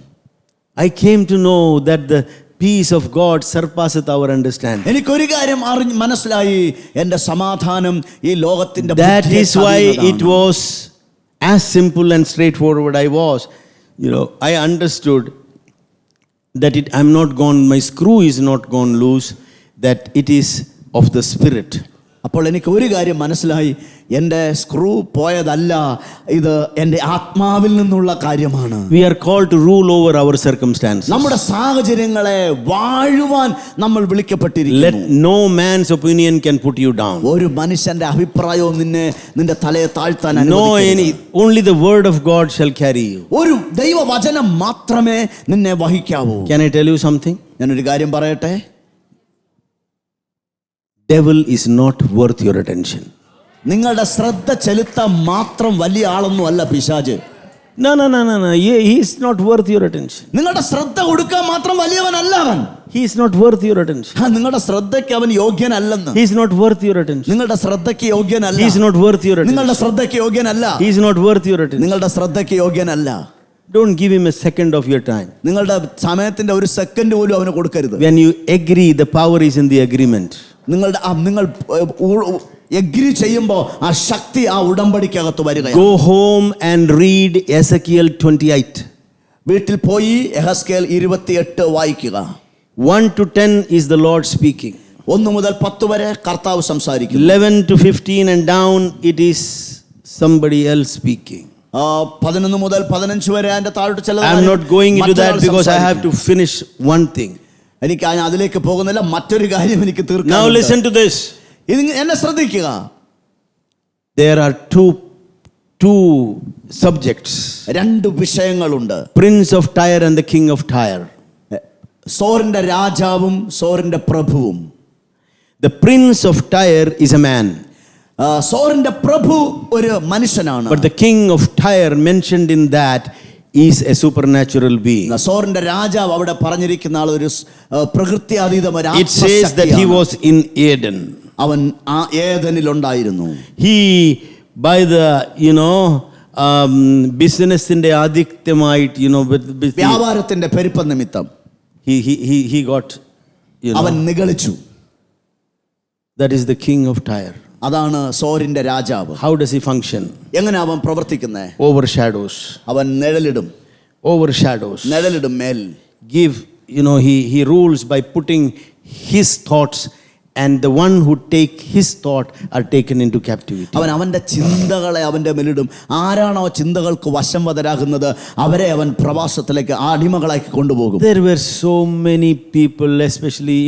I came to know that the peace of God surpasseth our understanding. എനിക്കൊരു കാര്യം മനസ്സിലായി, എൻ്റെ സമാധാനം ഈ ലോകത്തിന്റെ That is why it was as simple and straightforward I was. I understood that I'm not gone, my screw is not gone loose, that it is of the Spirit. അപ്പോൾ എനിക്ക് ഒരു കാര്യം മനസ്സിലായി, എൻ്റെ സ്ക്രൂ പോയതല്ല, ഇത് എൻ്റെ ആത്മാവിൽ നിന്നുള്ള കാര്യമാണ്. We are called to rule over our circumstances. നമ്മുടെ സാഹചര്യങ്ങളെ വാഴുവാൻ നമ്മൾ വിളിക്കപ്പെട്ടിരിക്കുന്നു. Let no man's opinion can put you down. ഒരു മനുഷ്യന്റെ അഭിപ്രായവും നിന്റെ തലയെ താഴ്ത്താൻ അനുവദിക്കരുത്. Only the word of God shall carry you. ഒരു ദൈവവചനം മാത്രമേ നിന്നെ വഹിക്കാവൂ. Can I tell you something? ഞാനൊരു കാര്യം പറയട്ടെ, devil is not worth your attention. നിങ്ങളുടെ ശ്രദ്ധ ചെലുത്താൻ മാത്രം വലിയ ആളൊന്നും അല്ല പിശാച്. No. He is not worth your attention. നിങ്ങളുടെ ശ്രദ്ധ കൊടുക്കാൻ മാത്രം വലിയവനല്ല അവൻ. He is not worth your attention. നിങ്ങളുടെ ശ്രദ്ധയ്ക്ക് അവൻ യോഗ്യനല്ലെന്ന്. He is not worth your attention. നിങ്ങളുടെ ശ്രദ്ധയ്ക്ക് യോഗ്യനല്ല. He is not worth your attention. നിങ്ങളുടെ ശ്രദ്ധയ്ക്ക് യോഗ്യനല്ല. He is not worth your attention. നിങ്ങളുടെ ശ്രദ്ധയ്ക്ക് യോഗ്യനല്ല. Don't give him a second of your time. നിങ്ങളുടെ സമയത്തിന്റെ ഒരു സെക്കൻഡ് പോലും അവന് കൊടുക്കരുത്. When you agree, the power is in the agreement. നിങ്ങൾ എഗ്രി ചെയ്യുമ്പോൾ ആ ശക്തി ആ ഉടമ്പടിക്കകത്ത് വരികയാണ്. Go home and read Ezekiel 28. വീട്ടിൽ പോയി യെഹെസ്കേൽ 28 വായിക്കുക. 1 to 10 is the Lord speaking. 1 മുതൽ 10 വരെ കർത്താവ് സംസാരിക്കുന്നു. 11 to 15 and down it is somebody else speaking. 11 മുതൽ 15 വരെ അതിന്റെ താഴോട്ട് ചില. I am not going into that because I have to finish one thing. എനിക്ക് അതിലേക്ക് പോകുന്നില്ല, മറ്റൊരു കാര്യം എനിക്ക് തീർക്കാൻ. Now listen to this. എന്നെ ശ്രദ്ധിക്കുക. There are two subjects. 2 വിഷയങ്ങളുണ്ട്. Prince of Tyre and the king of Tyre. സോറിന്റെ രാജാവും സോറിന്റെ പ്രഭുവും. The prince of Tyre is a man. സോറിന്റെ പ്രഭു ഒരു മനുഷ്യനാണ്. But the king of Tyre mentioned in that is a supernatural being. സോറിന്റെ രാജാവ് അവിടെ പറഞ്ഞിരിക്കുന്ന ആൾ ഒരു പ്രകൃത്യാതീതമായ It says that he was in Eden. അവൻ ആ ഏദനിൽ ഉണ്ടായിരുന്നു. He by the ബിസിനസിന്റെ ആധിക്യമായിട്ട് വ്യാപാരത്തിന്റെ പെരുപ്പ നിമിത്തം he got അവൻ നിഗളിച്ചു. That is the king of Tyre. അതാണ് സോറിന്റെ രാജാവ്. How does he function? എങ്ങനെ അവൻ പ്രവർത്തിക്കുന്നേ? Overshadows. അവൻ നിഴലിടും. Overshadows. നിഴലിടും മേൽ. Give, he rules by putting his thoughts, and the one who take his thought are taken into captivity. അവൻ അവന്റെ ചിന്തകളെ അവന്റെ മേലിടും. ആരാണോ ചിന്തകൾക്ക് വശംവദരാകുന്നത് അവരെ അവൻ പ്രവാസത്തിലേക്ക് അടിമകളാക്കി കൊണ്ടുപോകും. There were so many people, especially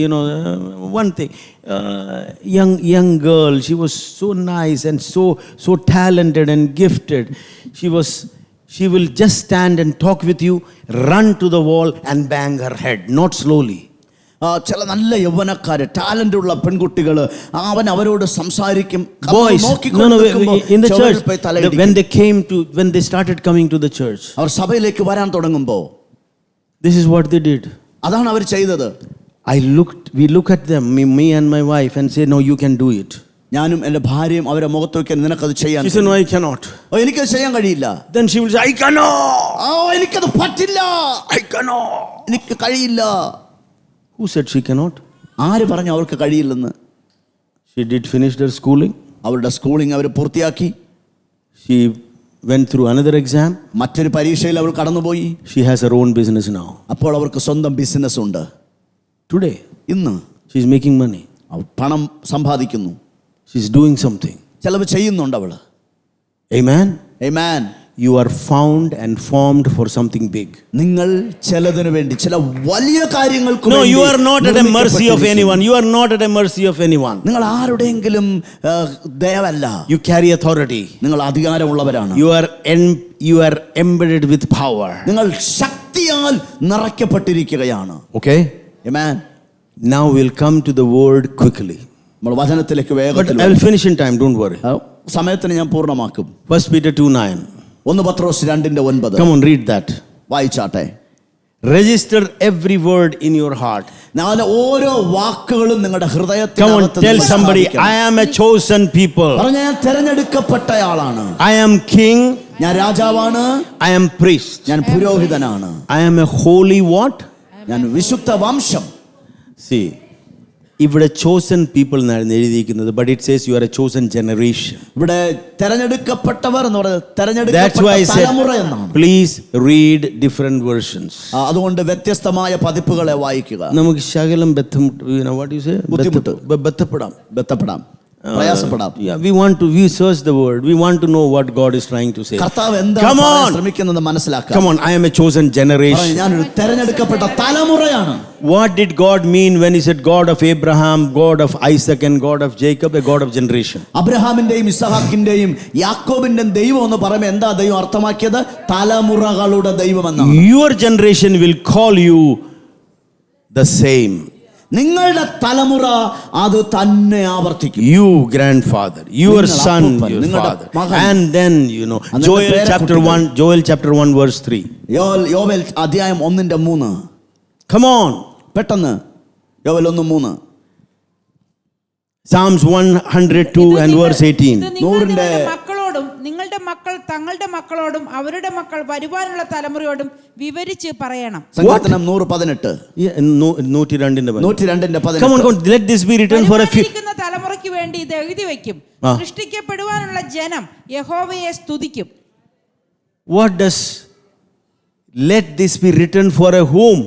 one thing, young girl, she was so nice and so talented and gifted. She will just stand and talk with you, run to the wall and bang her head, not slowly. ചില നല്ല യൗവനക്കാര് talent ഉള്ള പെൺകുട്ടികൾ അവൻ അവരോട് സംസാരിക്കും. Boys, in the church, when they started coming to the church, അവർ സഭയിലേക്ക് വരാൻ തുടങ്ങുമ്പോൾ this is what they did. അതാണ് അവർ ചെയ്തത്. We look at them, me and my wife, and say, no, you can do it. ഞാനും എൻ്റെ ഭാര്യയും അവരെ മുഖത്ത് നോക്കി നിനക്കത് ചെയ്യാൻ. She said, no, I cannot. എനിക്കത് ചെയ്യാൻ കഴിയില്ല. Then she will say, I cannot. എനിക്കത് പറ്റില്ല. I cannot. എനിക്ക് കഴിയില്ല. Who said she cannot? ആര് പറഞ്ഞു അവർക്ക് കഴിയില്ലെന്ന്? She did finish her schooling. അവരുടെ സ്കൂളിംഗ് അവർ പൂർത്തിയാക്കി. She went through another exam. മറ്റൊരു പരീക്ഷയിൽ അവൾ കടന്നുപോയി. She has her own business now. അപ്പോൾ അവർക്ക് സ്വന്തം ബിസിനസ് ഉണ്ട്. Today, ഇന്ന് she is making money. പണം സമ്പാദിക്കുന്നു. She is doing something. ചിലവ് ചെയ്യുന്നുണ്ട് അവള്. Amen. Amen. You are found and formed for something big. നിങ്ങൾ ചിലതിനു വേണ്ടി ചില വലിയ കാര്യങ്ങൾക്ക് No, you are not at the mercy of anyone. You are not at the mercy of anyone. നിങ്ങൾ ആരുടെയെങ്കിലും ദയവല്ല. You carry authority. നിങ്ങൾ അധികാരമുള്ളവരാണ്. You are embedded with power. നിങ്ങൾ ശക്തിയാൽ നിറയ്ക്കപ്പെട്ടിരിക്കുകയാണ്. Okay? Amen. Now we'll come to the word quickly. നമ്മൾ വചനത്തിലേക്ക് വേഗത്തിൽ. But I will finish in time, don't worry. സമയത്തിന് ഞാൻ പൂർണ്ണമാക്കും. 1 Peter 2:9. 1 Pathros 2:9. Come on, read that. വായിച്ചാട്ടെ. Register every word in your heart. ഞാൻ ഓരോ വാക്കുകളും നിങ്ങളുടെ Come on, ഹൃദയത്തിനകത്ത് tell നിങ്ങൾ somebody, സ്ഥാപിക്കണം. I am a chosen people. പറഞ്ഞ ഞാൻ തെരഞ്ഞെടുക്കപ്പെട്ടയാളാണ്, I am king. ഞാൻ രാജാവാണ്, I am priest. ഞാൻ പുരോഹിതനാണ്, I am a holy what? ഞാൻ വിശുദ്ധ വംശം. See, ഇവിടെ chosen people എന്നാണ് എഴുതിയിരിക്കുന്നത്, but it says you are a chosen generation. ഇവിടെ തെരഞ്ഞെടുക്കപ്പെട്ടവർ എന്ന് പറയുന്നത് That's തെരഞ്ഞെടുക്കപ്പെട്ട why I തലമുറ said, എന്നാണ്. please read different versions. അതുകൊണ്ട് വ്യത്യസ്തമായ പതിപ്പുകളെ വായിക്കുക. നമുക്ക് ശകലം what do you say? ബുദ്ധിമുട്ട്. ബന്ധപ്പെടാം. ബന്ധപ്പെടാം, പ്രയാസപ്പെടാം. Yeah, we search the word. We want to know what God is trying to say. കർത്താവ് എന്താണ് Come പറയാൻ on. ശ്രമിക്കുന്നത് മനസ്സിലാക്കാം. Come on, I am a chosen generation. ഞാനൊരു തെരഞ്ഞെടുക്കപ്പെട്ട തലമുറയാണ്. What did God mean when he said God of Abraham, God of Isaac and God of Jacob, a God of generation? അബ്രഹാമിന്റെയും ഇസഹാക്കിന്റെയും യാക്കോബിന്റെയും ദൈവം എന്ന് പറയുമ്പോൾ എന്താ ദൈവം അർത്ഥമാക്കിയത്? തലമുറകളുടെ ദൈവം എന്നാണ്. Your generation will call you the same. നിങ്ങളുടെ തലമുറ അത് തന്നെ ആവർത്തിക്കും. You grandfather, your son, അപ്പൂപ്പൻ, your നിങ്ങളുടെ father. മകൻ. And then, Joel chapter 1 verse 3. യോവേൽ അധ്യായം 1:3. Come on. പെട്ടെന്ന് യോവേൽ 1:3. Psalms 102 and verse 18. ഇത് നിങ്ങൾ നിങ്ങളുടെ മക്കളോടും നിങ്ങളുടെ മക്കൾ തങ്ങളുടെ മക്കളോടും അവരുടെ മക്കൾ വരുവാനുള്ള തലമുറയോടും വിവരിച്ച് പറയണം. സങ്കീർത്തനം 118. 102. Come on, let this be written for a few. വരുവാനിരിക്കുന്ന തലമുറയ്ക്ക് വേണ്ടി ഇത് എഴുതി വെക്കും. സൃഷ്ടിക്കപ്പെടുവാനുള്ള ജനം യഹോവയെ സ്തുതിക്കും. What does let this be written for a whom?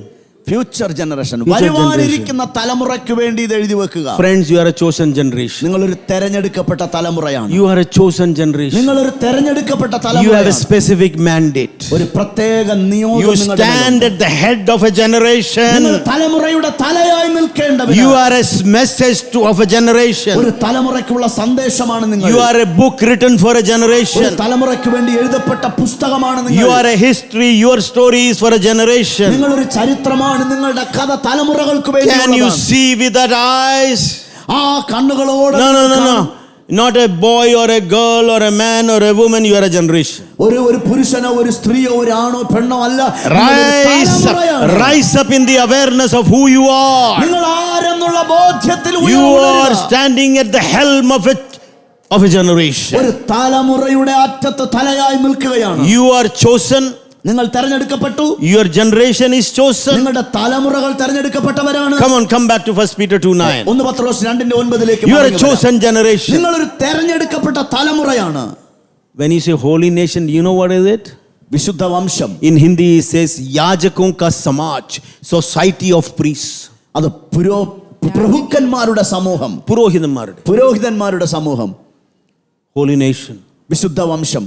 Future generation, വരുവാനിരിക്കുന്ന തലമുറയ്ക്ക് വേണ്ടി ഇത് എഴുതി വെക്കുക. Friends, you are a chosen generation. നിങ്ങളൊരു തെരഞ്ഞെടുക്കപ്പെട്ട തലമുറയാണ്. You are a chosen generation. നിങ്ങളൊരു തെരഞ്ഞെടുക്കപ്പെട്ട You have a തലമുറയാണ്. specific mandate. ഒരു പ്രത്യേക നിയോഗം You നിങ്ങളുടെ stand at the head of a നിങ്ങൾ generation. തലമുറയുടെ തലയായി നിൽക്കേണ്ടവരാണ്. You are a message of a generation. ഒരു തലമുറയ്ക്കുള്ള സന്ദേശമാണ് നിങ്ങൾ. You are a book written for a ഒരു generation. തലമുറയ്ക്ക് വേണ്ടി എഴുതപ്പെട്ട പുസ്തകമാണ് നിങ്ങൾ. You are a history. Your story is for a generation. നിങ്ങളൊരു ചരിത്രമാണ്, നിങ്ങളുടെ കഥ തലമുറകൾക്ക് Can you വേണ്ടി. see with that eyes? ആ കണ്ണുകളോട് No. Not a boy or a girl or a man or a woman. You are a generation. ഒരു പുരുഷനോ ഒരു സ്ത്രീയോ ഒരു ആണോ പെണ്ണോ അല്ല. Rise up in the awareness of who you are. നിങ്ങൾ ആരെന്നുള്ള ബോധ്യത്തിൽ You are standing at the helm of a generation. ഒരു തലമുറയുടെ അറ്റത്ത് തലയായി നിൽക്കുകയാണ്. You are chosen. നിങ്ങൾ തെരഞ്ഞെടുക്കപ്പെട്ടു. Your generation is chosen. നിങ്ങളുടെ തലമുറകൾ തെരഞ്ഞെടുക്കപ്പെട്ടവരാണ്. Come on, come back to 1 Peter 2:9. 1 Pathros 2:9 You are a chosen generation. നിങ്ങളൊരു തെരഞ്ഞെടുക്കപ്പെട്ട തലമുറയാണ്. When you say holy nation, you know what is it? വിശുദ്ധ വംശം. In Hindi it says yajakon ka samaj, society of priests. അത് പ്രഭുക്കന്മാരുടെ സമൂഹം, പുരോഹിതന്മാരുടെ സമൂഹം. Holy nation. വിശുദ്ധ വംശം.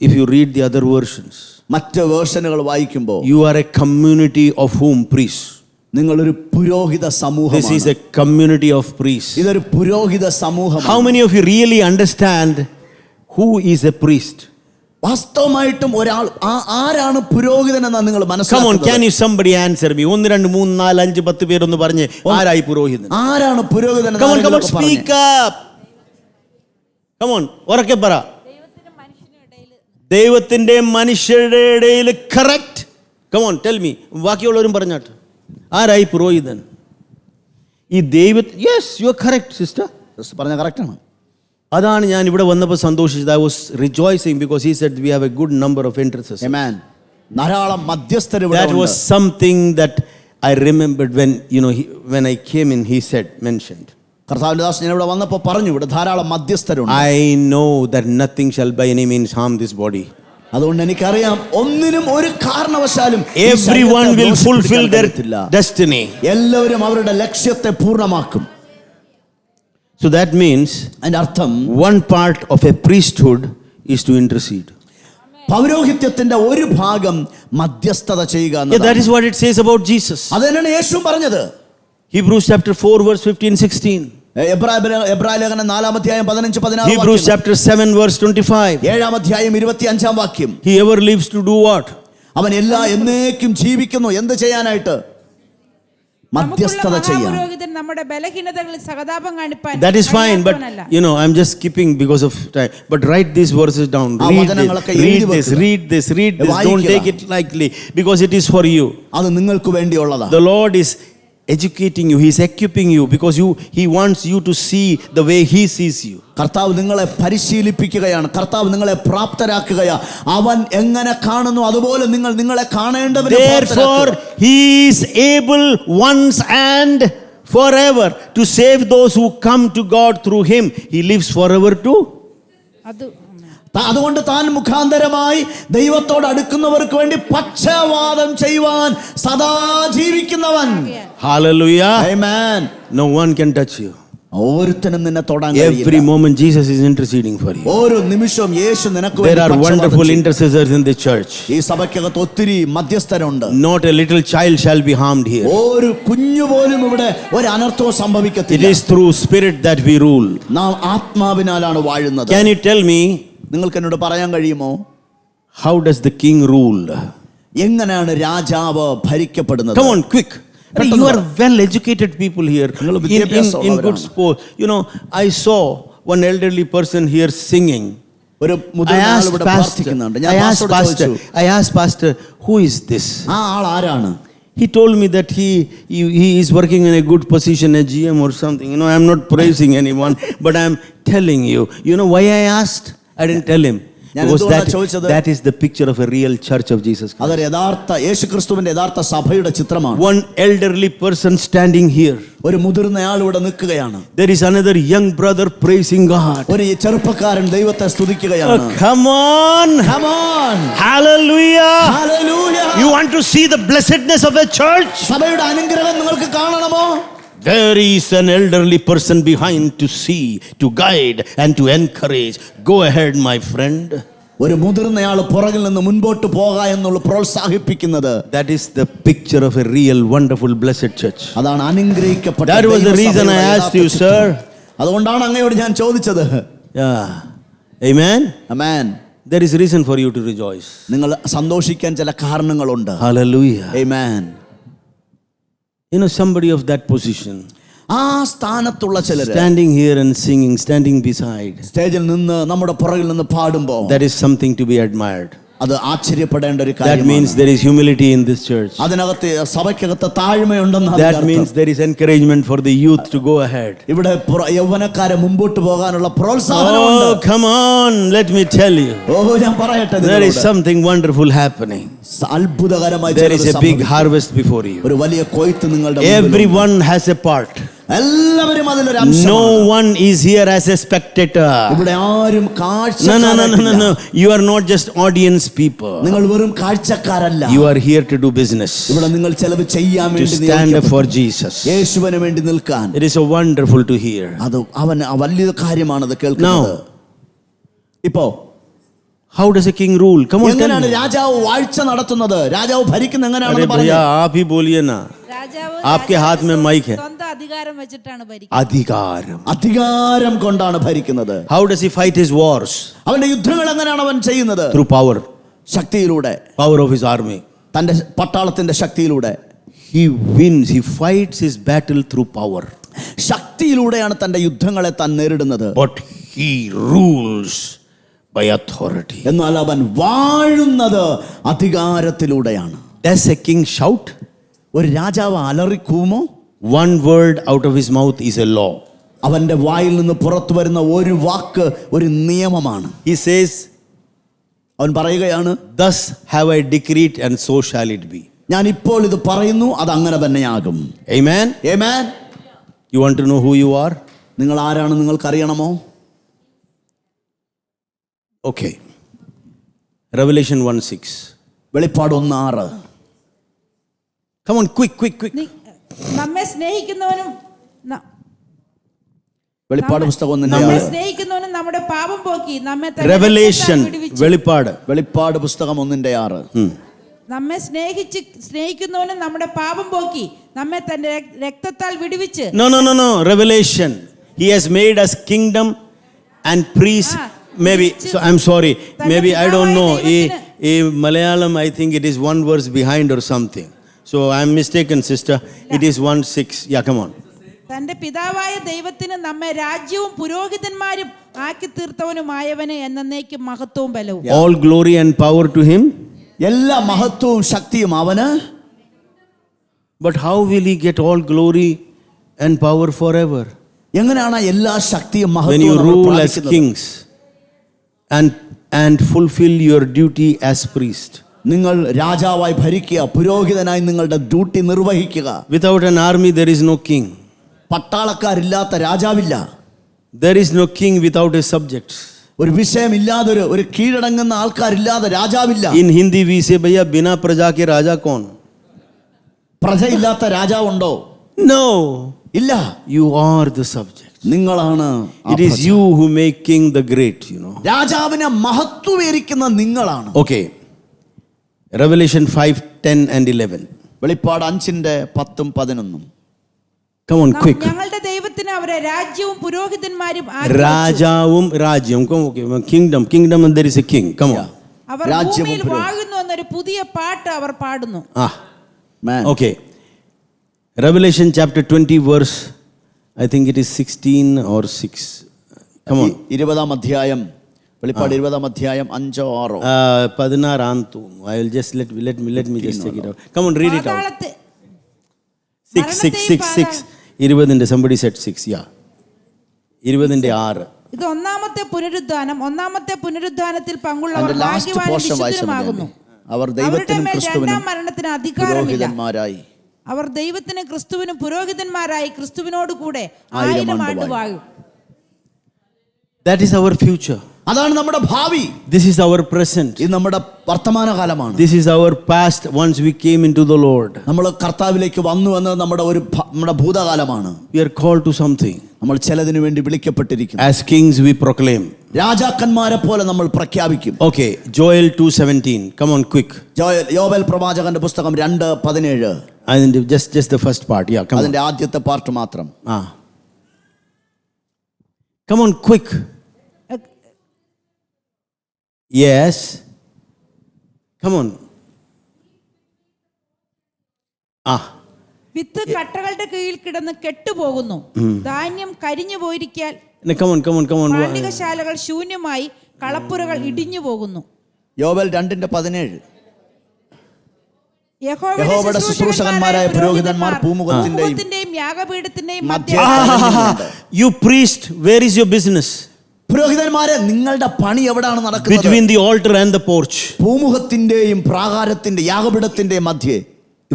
If you read the other versions, മറ്റ് വേർഷനുകൾ വായിക്കുമ്പോൾ you are a community of whom? Priests. നിങ്ങളൊരു പുരോഹിത സമൂഹമാണ്. This is a community of priests. ഇതൊരു പുരോഹിത സമൂഹമാണ്. How many of you really understand who is a priest? വാസ്തവമായിട്ടും ഒരാൾ ആരാണ് പുരോഹിതൻ എന്നാണ് നിങ്ങൾ മനസ്സിലാക്കുന്നത്? Come on, can you somebody answer me? 1 2 3 4 5 10 പേരൊന്ന് പറഞ്ഞേ, ആരായി പുരോഹിതൻ? ആരാണ് പുരോഹിതൻ? Come on, speak up. Come on, ഉറക്കെ പറ. ദൈവത്തിന്റെ മനുഷ്യരുടെ ഇടയിൽ correct. Come on, tell me. ബാക്കിയുള്ളവരും പറഞ്ഞാട്ട് ആരായി പുരോഹിതൻ? ഈ yes, you are correct sister, പറഞ്ഞ കറക്റ്റ് ആണ്. അതാണ് ഞാൻ ഇവിടെ വന്നപ്പോൾ സന്തോഷിച്ചത്. I was rejoicing because he said we have a good number of intercessors. Amen. ധാരാളം മധ്യസ്ഥർ ഇവിടെ That was something that I remembered when I came in, he mentioned. കർത്താവിന്റെ ദാസൻ ഞാൻ ഇവിടെ വന്നപ്പോൾ പറഞ്ഞു, ഇവിടെ ധാരാളം മധ്യസ്ഥരുണ്ട്. I know that nothing shall by any means harm this body. അതുകൊണ്ട് എനിക്കറിയാം ഒന്നിനും ഒരു കാരണവശാലും everyone will fulfill their destiny. എല്ലാവരും അവരുടെ ലക്ഷ്യത്തെ പൂർണ്ണമാക്കും. So that means അതിന്റെ അർത്ഥം one part of a priesthood is to intercede. പൗരോഹിത്യത്തിന്റെ ഒരു ഭാഗം മധ്യസ്ഥത ചെയ്യുക എന്നതാണ്. That is what it says about Jesus. അതെന്നാണ് യേശു പറഞ്ഞത്. Hebrews chapter 4 verse 15-16. എബ്രായ ലേഖനം 4 അധ്യായം 15-16. Hebrews chapter 7 verse 25. 7 അധ്യായം 25 വാക്യം. He ever lives to do what? അവൻ എന്നേക്കും ജീവിക്കുന്നു. എന്ത് ചെയ്യാനായിട്ട്? മധ്യസ്ഥത ചെയ്യാൻ. പുരോഹിതൻ നമ്മുടെ ബലഹീനതകളിൽ സഹതാപം കാണിപ്പാൻ. That is fine, but you know, I'm just skipping because of time. But write these verses down. Read this. Don't take it lightly because it is for you. അത് നിങ്ങൾക്ക് വേണ്ടിയുള്ളതാ. The Lord is educating you. He is equipping you because He wants you to see the way He sees you. കർത്താവ് നിങ്ങളെ പരിശീലിപ്പിക്കുകയാണ്. കർത്താവ് നിങ്ങളെ പ്രാപ്തരാക്കുകയാണ്. അവൻ എങ്ങനെ കാണുന്നു അതുപോലെ നിങ്ങൾ നിങ്ങളെ കാണേണ്ടതിന്. Therefore He is able once and forever to save those who come to God through Him. He lives forever too. അതുകൊണ്ട് താൻ മുഖാന്തരമായി ദൈവത്തോട് അടുക്കുന്നവർക്ക് വേണ്ടി പക്ഷവാദം ചെയ്യുവാൻ സദാ ജീവിക്കുന്നവൻ. Hallelujah. Amen. No one can touch you. ഓരോരുത്തരും നിന്നെ തൊടാൻ കഴിയില്ല. Every moment Jesus is interceding for you. ഓരോ നിമിഷവും യേശു നിനക്ക് വേണ്ടി There are wonderful intercessors in the church. ഈ സഭയ്ക്കകത്ത് ഒത്തിരി മധ്യസ്ഥരുണ്ട്. Not a little child shall be harmed here. ഒരു കുഞ്ഞു പോലും ഇവിടെ ഒരു അനർത്ഥവും സംഭവിക്കത്തില്ല. It is through spirit that we rule. നാം ആത്മാവിനാലാണ് വാഴുന്നത്. Can you tell me, നിങ്ങൾക്ക് എന്നോട് പറയാൻ കഴിയുമോ, how does the king rule? എങ്ങനെയാണ് രാജാവ് ഭരിക്കപ്പെടുന്നത്? Come on, quick. You are well-educated people here in good sport. You know, I saw one elderly person here singing. ഒരു മുതിർന്ന ആൾ ഇവിടെ പ്രാർത്ഥിക്കുന്നുണ്ട്. I asked pastor, who is this? ആ ആൾ ആരാണ്? He told me that he is working in a good position, a GM or something. You know, I'm not praising anyone, but I'm telling you. You know why I asked? I didn't tell him. Because that is the picture of a real church of Jesus Christ. അതൊരു യഥാർത്ഥ യേശുക്രിസ്തുവിന്റെ യഥാർത്ഥ സഭയുടെ ചിത്രമാണ്. One elderly person standing here. ഒരു മുതിർന്ന ആൾ ഇവിടെ നിൽക്കുകയാണ്. There is another young brother praising God. ഒരു ചെറുപ്പക്കാരൻ ദൈവത്തെ സ്തുതിക്കുകയാണ്. Come on. Hallelujah. Hallelujah. You want to see the blessedness of a church? സഭയുടെ അനുഗ്രഹം നിങ്ങൾക്ക് കാണണമോ? There is an elderly person behind to see, to guide and to encourage. Go ahead, my friend. ഒരു മുതിർന്നയാൾ പുറകിൽ നിന്ന് മുൻപോട്ട് പോകാ എന്നുള്ള പ്രോത്സാഹിപ്പിക്കുന്നത്. That is the picture of a real wonderful blessed church. അതാണ് അനുഗ്രഹിക്കപ്പെട്ട. That was the reason I asked you, sir. അതുകൊണ്ടാണ് അങ്ങയോട് ഞാൻ ചോദിച്ചത്. Yeah. Amen. Amen. There is reason for you to rejoice. നിങ്ങൾ സന്തോഷിക്കാൻ ചില കാരണങ്ങളുണ്ട്. Hallelujah. Amen. You know, somebody of that position, ആ സ്ഥാനത്തുള്ള ചിലർ standing here and singing, standing beside, സ്റ്റേജിൽ നിന്ന് നമ്മുടെ പുറകിൽ നിന്ന് പാടുമ്പോൾ, that is something to be admired. അത് ആശ്ചര്യപ്പെടേണ്ട ഒരു കാര്യമാണ്. That means there is humility in this church. അതിനകത്ത് സഭയ്ക്കകത്ത് താഴ്മയുണ്ടെന്ന്. That means there is encouragement for the youth to go ahead. ഇവിടെ യൗവനക്കാരെ മുമ്പോട്ട് പോകാനുള്ള പ്രോത്സാഹനമുണ്ട്. Oh, come on, let me tell you. ഞാൻ പറയട്ടെ, there is something wonderful happening. അത്ഭുതകരമായി there is a big harvest before you. ഒരു വലിയ കൊയ്ത്ത് നിങ്ങളുടെ മുമ്പിൽ. Everyone has a part. എല്ലാവരും അതിലൊരു അംശമാണ്. No one is here as a spectator. ഇവിടെ ആരും കാഴ്ചക്കാരല്ല. No. You are not just audience people. നിങ്ങൾ വെറും കാഴ്ചക്കാരല്ല. You are here to do business. ഇവിടെ നിങ്ങൾ ചിലവ് ചെയ്യാൻ വേണ്ടി to stand up for Jesus. യേശുവിന് വേണ്ടി നിൽക്കാൻ. It is so wonderful to hear. അത് അവൻ വലിയ കാര്യമാണ് അത് കേൾക്കുന്നത്. ഇപ്പോ how does a king rule? Come on, എങ്ങനെയാണ് രാജാവ് വാഴ്ച നടത്തുന്നത്? രാജാവ് ഭരിക്കുന്നത് എങ്ങനെയാണെന്ന് പറഞ്ഞു. भैया आप ही बोलिए ना. രാജാവ് आपके हाथ में माइक है. സ്വന്തം അധികാരം വെച്ചിട്ടാണ് ഭരിക്കുന്നത്. അധികാരം കൊണ്ടാണ് ഭരിക്കുന്നത്. how does he fight his wars? അവന്റെ യുദ്ധങ്ങൾ എങ്ങനെയാണ് അവൻ ചെയ്യുന്നത്? through power. ശക്തിയിലൂടെ. power of his army. തന്റെ പട്ടാളത്തിന്റെ ശക്തിയിലൂടെ. he wins, he fights his battle through power. ശക്തിയിലൂടെയാണ് തന്റെ യുദ്ധങ്ങളെ താൻ നേരിടുന്നത്. but he rules by authority. എന്നാൽ അവൻ വാഴുന്നത് അധികാരത്തിലൂടെയാണ്. does a king shout? ഒരു രാജാവ് അലറിക്കൂമോ? one word out of his mouth is a law. അവന്റെ വായിൽ നിന്ന് പുറത്തു വരുന്ന ഒരു വാക്ക് ഒരു നിയമമാണ്. he says, അവൻ പറയുകയാണ്, thus have I decreed and so shall it be. ഞാൻ ഇപ്പോൾ ഇത് പറയുന്നു, അത് അങ്ങനെ തന്നെയാകും. Amen. Amen. you want to know who you are? നിങ്ങൾ ആരാണെന്ന് നിങ്ങൾക്ക് അറിയണമോ? okay. Revelation 1:6. വെളിപ്പാട് 1:6. come on, quick. നമ്മെ സ്നേഹിക്കുന്നവനും വെളിപ്പാട് പുസ്തകം നമ്മെ സ്നേഹിക്കുന്നവനും നമ്മുടെ പാപം പോക്കി നമ്മെ Revelation വെളിപ്പാട് പുസ്തകം 1:6. നമ്മെ സ്നേഹിക്കുന്നവനും നമ്മുടെ പാപം പോക്കി നമ്മെ തന്റെ രക്തത്താൽ വിടുവിച്ച്. no. Revelation. he has made us kingdom and priest. maybe so I'm sorry, maybe I don't know. in Malayalam I think it is one verse behind or something. So I'm mistaken, sister. It is 1:6. Yeah, come on. തന്റെ പിതാവായ ദൈവത്തിന് നമ്മെ രാജ്യവും പുരോഹിതന്മാരും ആക്കി തീർത്തവനുമായവന് എന്നേക്കും മഹത്വവും ബലവും. All glory and power to him. എല്ലാ മഹത്വവും ശക്തിയും അവന്. But how will he get all glory and power forever? എങ്ങനെയാണ് എല്ലാ ശക്തിയും When you മഹത്വവും rule as kings and fulfill your duty as priest. നിങ്ങൾ രാജാവായി ഭരിക്കുക, പുരോഹിതനായി നിങ്ങളുടെ ഡ്യൂട്ടി നിർവഹിക്കുക. Without an army there is no king. പട്ടാളക്കാരില്ലാത്ത രാജാവില്ല. There is no king without his subjects. ഒരു വിഷയമില്ലാതെ ഒരു കീഴടങ്ങുന്ന ആൾക്കാരില്ലാതെ രാജാവില്ല. In Hindi we say भैया बिना प्रजा के राजा कौन? പ്രജയില്ലാത്ത രാജാവുണ്ടോ? No. ഇല്ല. You are the subject. നിങ്ങളാണ്. It is you who make king the great, you know. രാജാവിനെ മഹത്വീകരിക്കുന്ന നിങ്ങളാണ്. Okay. Revelation 5:10 and 11. വെളിപ്പാട് 5:10-11. Come on, quick. ഞങ്ങളുടെ ദൈവത്തിന് അവരെ രാജ്യവും പുരോഹിതന്മാരും രാജാവും രാജ്യം. Okay, kingdom and there is a king. Come on. അവർ ഭൂമിയിൽ വാഴുന്നു എന്നൊരു പുതിയ പാട്ട് അവർ പാടുന്നു. Okay. Revelation chapter 20 verse, I think it is 16 or 6. Come on. 20-ാം അധ്യായം, വെളിപ്പാട് 20-ാം അധ്യായം 5-6. 16 I will just let me just check it out. Come on, read it out. 6 20 somebody said 6. Yeah. 20-6. ഇത് ഒന്നാമത്തെ പുനരുദ്ധാനത്തിൽ പങ്കുള്ളവർ ഭാഗ്യവാനും വിശുദ്ധരുമാകുന്നു. അവർ ദൈവത്തിനും ക്രിസ്തുവിനും മരണത്തിന് അധികാരമില്ല. പുരോഹിതന്മാരായി. അവർ ദൈവത്തിനും ക്രിസ്തുവിനും പുരോഹിതന്മാരായി ക്രിസ്തുവിനോട് കൂടെ 1000 ആണ്ട് വാഴും. That is our future. അതാണ് നമ്മുടെ ഭാവി. This is our present. ഇത് നമ്മുടെ വർത്തമാനകാലമാണ്. This is our past once we came into the Lord. നമ്മൾ കർത്താവിലേക്ക് വന്നു എന്നത് നമ്മുടെ ഭൂതകാലമാണ്. We are called to something. നമ്മൾ ചിലതിനു വേണ്ടി വിളിക്കപ്പെട്ടിരിക്കുന്നു. As kings we proclaim. രാജാക്കന്മാരെ പോലെ നമ്മൾ പ്രഖ്യാപിക്കും. Okay, Joel 2:17. Come on, quick. യോവേൽ പ്രവാചകന്റെ പുസ്തകം 2:17. And just the first part. Yeah, come on. അതിന്റെ ആദ്യത്തെ പാർട്ട് മാത്രം. Come on, quick. Yes. Come on. വിത്ത് കട്ടകളുടെ കീഴിൽ കിടന്ന് കെട്ടുപോകുന്നു. ധാന്യം കരിഞ്ഞു പോയിരിക്കാൻ Come on. പാണ്ടികശാലകൾ ശൂന്യമായി കളപ്പുരകൾ ഇടിഞ്ഞു പോകുന്നു. യോവേൽ 2:17. യഹോവയുടെ ശുശ്രൂഷകന്മാരായ പുരോഹിതന്മാർ ഭൂമുഖത്തിന്റെയും യാഗപീഠത്തിന്റെയും You priest, where is your business? പുരോഹിതന്മാരെ, നിങ്ങളുടെ പണി എവിടെയാണ് നടക്കുന്നത്? Between the altar and the porch. ഭൂമുഖത്തിന്റെയും പ്രാകാരത്തിന്റെ യാഗപീഠത്തിന്റെയും മധ്യേ.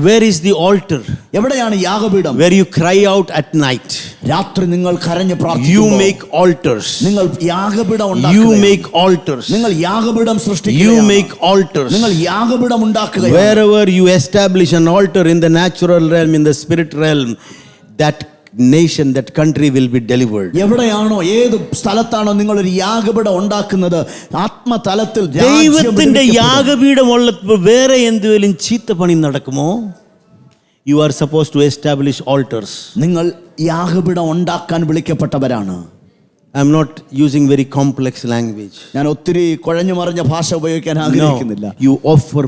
Where is the altar? എവിടെയാണ് യാഗപീഠം? Where you cry out at night. രാത്രി നിങ്ങൾ കരഞ്ഞു പ്രാർത്ഥിക്കുന്നു. You make altars. നിങ്ങൾ യാഗപീഠം ഉണ്ടാക്കുക. You make altars. നിങ്ങൾ യാഗപീഠം സൃഷ്ടിക്കുക. You make altars. നിങ്ങൾ യാഗപീഠം ഉണ്ടാക്കുക. Wherever you establish an altar in the natural realm, in the spirit realm, that nation, that country will be delivered. എവിടെയാണോ, ഏത് സ്ഥലത്താണോ നിങ്ങൾ ഒരു യാഗപീഠം ഉണ്ടാക്കുന്നത്, ആത്മതലത്തിൽ ദൈവത്തിന്റെ യാഗപീഠമുള്ളപ്പോൾ വേറെ എന്തെങ്കിലും ചീത്തപ്പണി നടക്കുമോ? You are supposed to establish altars. നിങ്ങൾ യാഗപീഠം ഉണ്ടാക്കാൻ വിളിക്കപ്പെട്ടവരാണ്. I am not using very complex language. ഞാൻ ഒത്തിരി കുഴഞ്ഞു മറിഞ്ഞ ഭാഷ ഉപയോഗിക്കാൻ ആഗ്രഹിക്കുന്നില്ല. You offer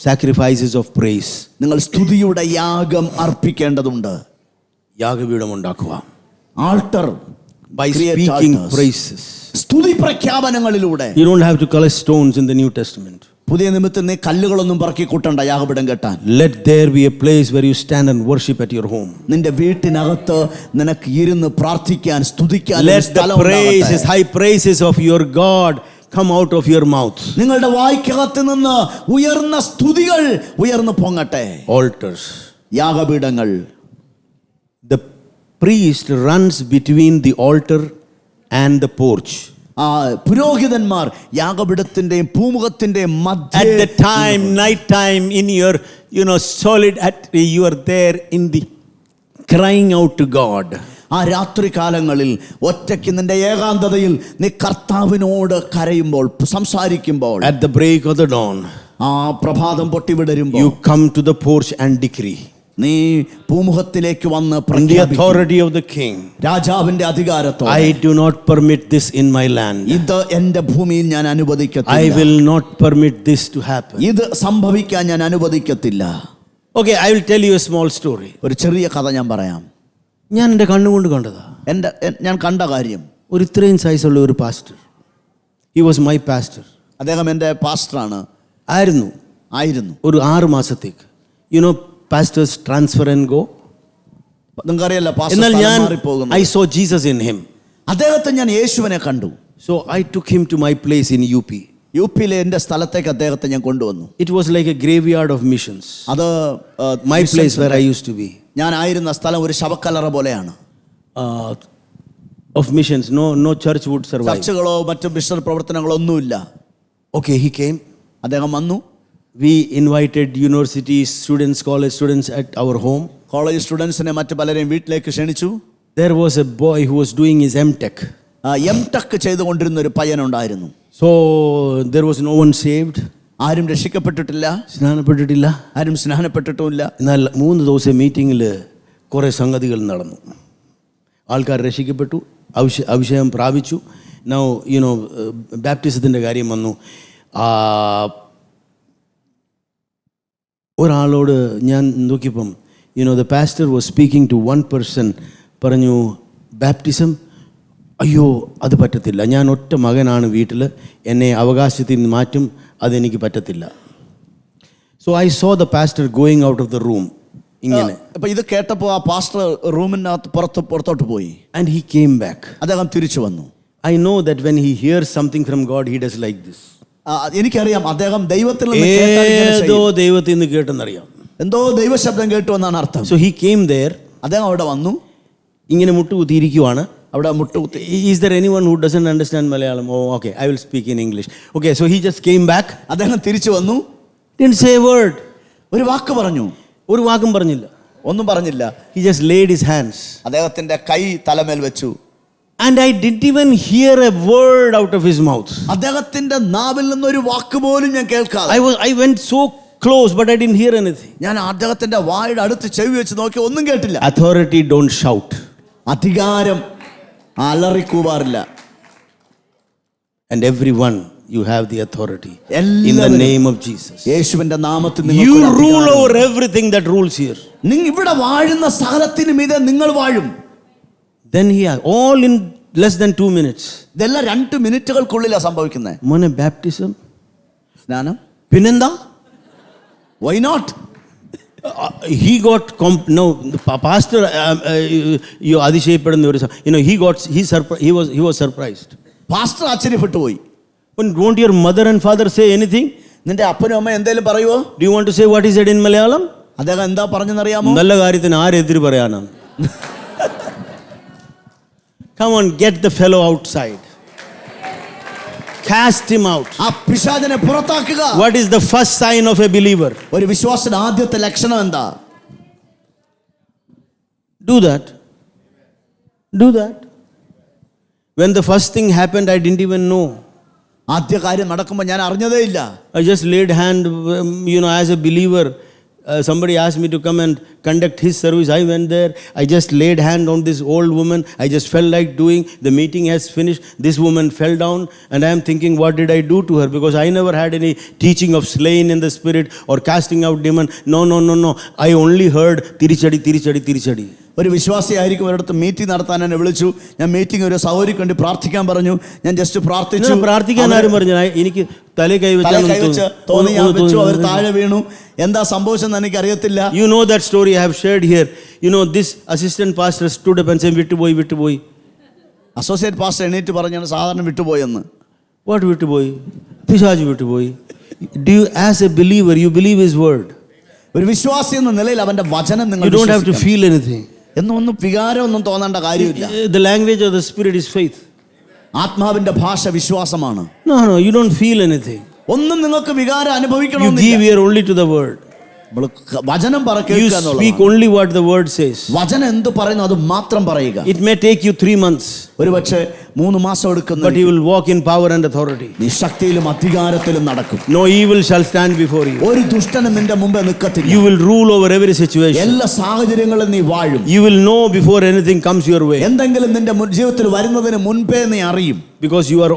sacrifices of praise. നിങ്ങൾ സ്തുതിയുടെ യാഗം അർപ്പിക്കേണ്ടതുണ്ട്. യാഗപീഠം ഉണ്ടാക്കുക. Alter by speaking praises. സ്തുതി പ്രഖ്യാപനങ്ങളിലൂടെ. You don't have to collect stones in the New Testament. പുതിയ നിമിത്തം നീ കല്ലുകളൊന്നും പറക്കി കൂട്ടണ്ട യാഗപീഠം കെട്ടാൻ. Let there be a place where you stand and worship at your home. നിന്റെ വീട്ടിനകത്ത് നിനക്ക് ഇരുന്ന് പ്രാർത്ഥിക്കാൻ, സ്തുതിക്കാൻ Let the praises, high praises of your God come out of your mouth. നിങ്ങളുടെ വായ്ക്കകത്ത് നിന്ന് ഉയർന്ന സ്തുതികൾ ഉയർന്നു പൊങ്ങട്ടെ. Altars. യാഗപീഠങ്ങൾ. The priest runs between the altar and the porch. പുരോഹിതന്മാർ യാഗപീഠത്തിന്റെയും പൂമുഖത്തിന്റെയും മധ്യേ. At the time, night time, in your solid, you are there in the crying out to God. ആ രാത്രി കാലങ്ങളിൽ ഒറ്റയ്ക്ക് നിന്റെ ഏകാന്തതയിൽ നീ കർത്താവിനോട് കരയുമ്പോൾ, സംസാരിക്കുമ്പോൾ, at the break of the dawn, ആ പ്രഭാതം പൊട്ടിവിടരുമ്പോൾ, you come to the porch and decree. നീ പൂമുഖത്തിലേക്ക് വന്ന് in the authority of the king, രാജാവിന്റെ അധികാരത്തോടെ, I do not permit this in my land. ഇത് എൻ്റെ ഭൂമിയിൽ ഞാൻ അനുവദിക്കത്തില്ല. I will not permit this to happen. ഇത് സംഭവിക്കാൻ ഞാൻ അനുവദിക്കത്തില്ല. Okay, I will tell you a small story. ഒരു ചെറിയ കഥ ഞാൻ പറയാം. ഞാൻ എൻ്റെ കണ്ണുകൊണ്ട് കണ്ടതാ. ഞാൻ കണ്ട കാര്യം. ഒരു ഇത്രയും സൈസുള്ള ഒരു pastor. He was my pastor. അദ്ദേഹം എൻ്റെ പാസ്റ്ററാണ്. ആയിരുന്നു ഒരു 6 മാസത്തേക്ക്. You know, pastors transfer and go. നിങ്ങൾക്കറിയാലോ, എന്നാൽ ഞാൻ I saw Jesus in him. അദ്ദേഹത്തെ ഞാൻ യേശുവിനെ കണ്ടു. So I took him to my place in UP. യുപിയിലെ എൻ്റെ സ്ഥലത്തേക്ക് അദ്ദേഹത്തെ ഞാൻ കൊണ്ടുവന്നു. It was like a graveyard of missions. അത് my place where I used to be. ഞാൻ ആയിരുന്ന സ്ഥലം ഒരു ശവക്കല്ലറ പോലെയാണ്. Of missions, no church would survive. ചർച്ചകളോ മറ്റു മിഷണറി പ്രവർത്തനങ്ങളോ ഒന്നുമില്ല. Okay, he came. അദ്ദേഹം വന്നു. We invited university students, college students at our home. College സ്റ്റുഡൻസിനെ മറ്റു പലരെയും വീട്ടിലേക്ക് ക്ഷണിച്ചു. There was a boy who was doing his M.Tech. M.Tech ചെയ്തുകൊണ്ടിരുന്ന ഒരു പയ്യനുണ്ടായിരുന്നു. So there was no one saved. ആരും രക്ഷിക്കപ്പെട്ടിട്ടില്ല. ആരും സ്നാനപ്പെട്ടിട്ടുമില്ല. എന്നാൽ 3 ദിവസം മീറ്റിങ്ങിൽ കുറേ സംഗതികൾ നടന്നു. ആൾക്കാർ രക്ഷിക്കപ്പെട്ടു, അഭിഷേകം പ്രാപിച്ചു. Now, you know, ബാപ്റ്റിസത്തിൻ്റെ കാര്യം വന്നു. ഒരാളോട് ഞാൻ നോക്കിയപ്പം, you know, the pastor was speaking to one person. പറഞ്ഞു, ബാപ്റ്റിസം, അയ്യോ അത് പറ്റത്തില്ല, ഞാൻ ഒറ്റ മകനാണ് വീട്ടിൽ, എന്നെ അവകാശത്തിൽ നിന്ന് മാറ്റും, അതെനിക്ക് പറ്റത്തില്ല. So I saw the pastor going out of the room. ഇങ്ങനെ അപ്പോൾ ഇത് കേട്ടപ്പോൾ ആ പാസ്റ്റർ റൂമിനകത്ത് പുറത്തോട്ട് പോയി. And he came back. അദ്ദേഹം തിരിച്ചു വന്നു. I know that when he hears something from God, he does like this. എനിക്കറിയാം അദ്ദേഹം ദൈവത്തിൽ നിന്ന് കേട്ടെന്നറിയാം. എന്തോ ദൈവശബ്ദം കേട്ടു എന്നാണ് അർത്ഥം. So he came there. അദ്ദേഹം അവിടെ വന്നു. ഇങ്ങനെ മുട്ടുകുത്തിയിരിക്കുവാണ്. അവിടെ മുട്ടുകുത്തി. Is there anyone who doesn't understand Malayalam? Oh, okay, I will speak in English. Okay, so he just came back. അദ്ദേഹം തിരിച്ചു വന്നു. Didn't say a word. ഒരു വാക്ക് പറഞ്ഞു. ഒരു വാക്കും പറഞ്ഞില്ല. ഒന്നും പറഞ്ഞില്ല. He just laid his hands. അദ്ദേഹത്തിന്റെ കൈ തലമേൽ വെച്ചു. And I didn't even hear a word out of his mouth. അദ്ദേഹത്തിന്റെ നാവിൽ നിന്ന് ഒരു വാക്ക് പോലും ഞാൻ കേൾക്കാതെ. I went so close, but I didn't hear anything. ഞാൻ അദ്ദേഹത്തിന്റെ വായുടെ അടുത്ത് ചെവി വെച്ച് നോക്കി, ഒന്നും കേട്ടില്ല. Authority don't shout. അധികാരം അലറിക്കൂവാറില്ല. And everyone, you have the authority in the name of Jesus. യേശുവിന്റെ നാമത്തിൽ You rule over everything that rules here. നിങ്ങൾ ഇവിടെ വാഴുന്ന സകലത്തിനും മീതെ നിങ്ങൾ വാഴും. Then he all in less than 2 minutes. ഇതെല്ലാം 2 മിനിറ്റുകൾക്കുള്ളിലാണ് സംഭവിക്കുന്നത്. മോനെ ബാപ്റ്റിസം, സ്നാനം, പിന്നെന്താ? Why not? He got no pastor you അതിശയപ്പെടുന്ന ഒരു, you know, he was surprised. Pastor ആശ്ചര്യപ്പെട്ടു പോയി. Won't your mother and father say anything? നിന്റെ അപ്പനും അമ്മ എന്തെങ്കിലും പറയുവോ? Do you want to say what he said in Malayalam? അദ്ദേഹം എന്താ പറഞ്ഞെന്നറിയാമോ? നല്ല കാര്യത്തിന് ആരെതിര് പറയാനാണ്? Come on, get the fellow outside. Cast him out. ആ പിശാചിനെ പുറത്താക്കുക. What is the first sign of a believer? ഒരു വിശ്വാസിയുടെ ആദ്യത്തെ ലക്ഷണം എന്താ? Do that. When the first thing happened, I didn't even know. ആദ്യ കാര്യം നടക്കുമ്പോൾ ഞാൻ അറിഞ്ഞതേ ഇല്ല. I just laid hand, you know, as a believer. Somebody asked me to come and conduct his service. I went there. I just laid hand on this old woman. I just felt like doing. The meeting has finished. This woman fell down, and I am thinking, what did I do to her? Because I never had any teaching of slaying in the spirit or casting out demon. No. I only heard tirichadi. ഒരു വിശ്വാസിയായിരിക്കും ഒരിടത്ത് meeting നടത്താൻ എന്നെ വിളിച്ചു. ഞാൻ meeting ഒരു സഹോദരിക്ക് വേണ്ടി പ്രാർത്ഥിക്കാൻ പറഞ്ഞു. ഞാൻ ജസ്റ്റ് പ്രാർത്ഥിച്ചു. പ്രാർത്ഥിക്കാൻ ആരും പറഞ്ഞു? എനിക്ക് തല കൈവച്ച് തോന്നി, ഞാൻ വെച്ചു. അവർ താഴെ വീണു. എന്താ സംഭവിച്ചെന്ന് എനിക്ക് അറിയത്തില്ല. You know that story I have shared here. You know, this assistant pastor stood up and said, വിട്ടുപോയി. അസോസിയേറ്റ് പാസ്റ്റർ എണീറ്റ് പറഞ്ഞാണ് സാധാരണ വിട്ടുപോയെന്ന്. What വിട്ടുപോയി? പിശാച് വിട്ടുപോയി. Do you, as a believer, you believe his word? ഒരു വിശ്വാസി എന്ന നിലയിൽ അവന്റെ വചനം നിങ്ങൾ You don't have to feel anything. എന്നൊന്നും വികാരമൊന്നും തോന്നേണ്ട കാര്യമില്ല. The language of the spirit is faith. ആത്മാവിന്റെ ഭാഷ വിശ്വാസമാണ്. No, you don't feel anything. ഒന്നും നിങ്ങൾക്ക് വികാരം You അനുഭവിക്കണമെന്നില്ല. give ear only to the word. വചനം You speak only what the word says. വചനം എന്ത് പറയുന്നു അത് മാത്രം പറയുക. It may take you 3 months. ഒരുപക്ഷെ 3 മാസം എടുക്കുന്നു. But you will walk in power and authority. നീ ശക്തിയിലും അധികാരത്തിലും നടക്കും. No evil shall stand before you. ഒരു ദുഷ്ടനും നിന്റെ മുമ്പേ നിൽക്കത്തില്ല. You will rule over every situation. എല്ലാ സാഹചര്യങ്ങളിലും നീ വാഴും. You will know before anything comes your way. എന്തെങ്കിലും നിന്റെ ജീവിതത്തിൽ വരുന്നതിന് മുൻപേ നീ അറിയും. Because you are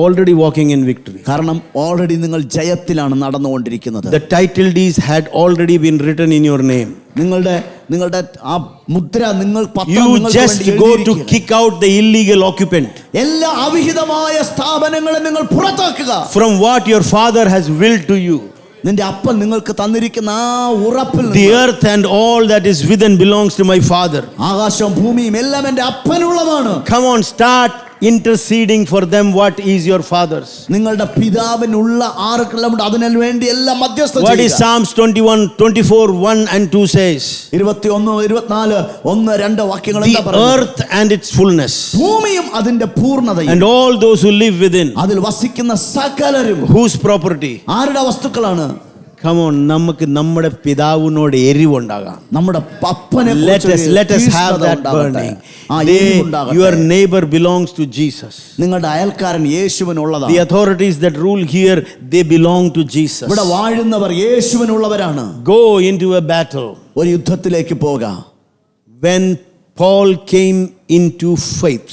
already walking in victory. കാരണം ഓൾറെഡി നിങ്ങൾ ജയത്തിലാണ് നടന്നുകൊണ്ടിരിക്കുന്നത്. The title deeds had already been written in your name. നിങ്ങളുടെ ആ മുദ്ര നിങ്ങൾ You just go to kick out the illegal occupant. എല്ലാ അവിഹിതമായ സ്ഥാപനങ്ങളെ നിങ്ങൾ പുറത്താക്കുക. From what your father has willed to you. നിന്റെ അപ്പൻ നിങ്ങൾക്ക് തന്നിരിക്കുന്ന ആ ഉറപ്പിൽ The earth and all that is within belongs to my father. ആകാശവും ഭൂമിയും എല്ലാം എൻ്റെ അപ്പനുള്ളതാണ്. Come on, start interceding for them. What is your father's? നിങ്ങളുടെ പിതാവിനുള്ള ആർക്കെല്ലാം ഉണ്ട് അതിനു വേണ്ടി എല്ലാം മധ്യസ്ഥത What is ചെയ്യുക. Psalms 21:24:1-2 says? 21, 24, 1-2 വാക്യങ്ങൾ എന്താ The പറയുന്നത്? earth and its fullness, ഭൂമിയും അതിന്റെ പൂർണ്ണതയും and all those who live within. അതിൽ വസിക്കുന്ന സകലരും. Whose property? ആരുടെ വസ്തുക്കളാണ്? Come on, നമുക്ക് നമ്മുടെ പിതാവിനോട് എരിവുണ്ടാകാം. നമ്മുടെ അപ്പനെ Let us have that burning. Your neighbor belongs to Jesus. നിങ്ങളുടെ അയൽക്കാരൻ യേശുവിനുള്ളതാണ്. The authorities that rule here, they belong to Jesus. ഇവിടെ വാഴുന്നവർ യേശുവിനുള്ളവരാണ്. Go into a battle. ഒരു യുദ്ധത്തിലേക്ക് പോകാം. When Paul came into faith,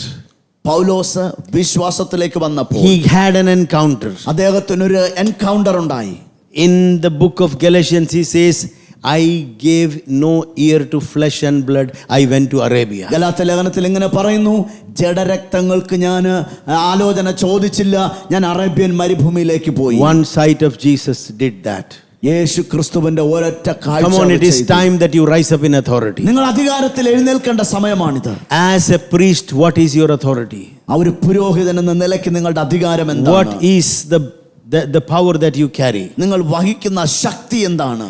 പൗലോസ് വിശ്വാസത്തിലേക്ക് വന്നപ്പോൾ he had an encounter. അദ്ദേഹത്തിനൊരു encounter ഉണ്ടായി. In the book of Galatians, he says, I gave no ear to flesh and blood. I went to Arabia. Galatia ലേഖനത്തിൽ ഇങ്ങനെ പറയുന്നു, ജഡരക്തങ്ങൾക്ക് ഞാൻ ആലോചന ചോദിച്ചില്ല, ഞാൻ അറേബ്യൻ മരുഭൂമിയിലേക്ക് പോയി. One sight of Jesus did that. യേശു ക്രിസ്തുവിന്റെ ഒരൊറ്റ കാഴ്ച. Come on, it is time that you rise up in authority. നിങ്ങൾ അധികാരത്തിൽ എഴുന്നേൽക്കേണ്ട സമയമാണിത്. As a priest, what is your authority? ഒരു പുരോഹിതൻ എന്ന നിലയ്ക്ക് നിങ്ങളുടെ അധികാരം എന്താണ്? What is the power that you carry? നിങ്ങൾ വഹിക്കുന്ന ശക്തി എന്താണ്?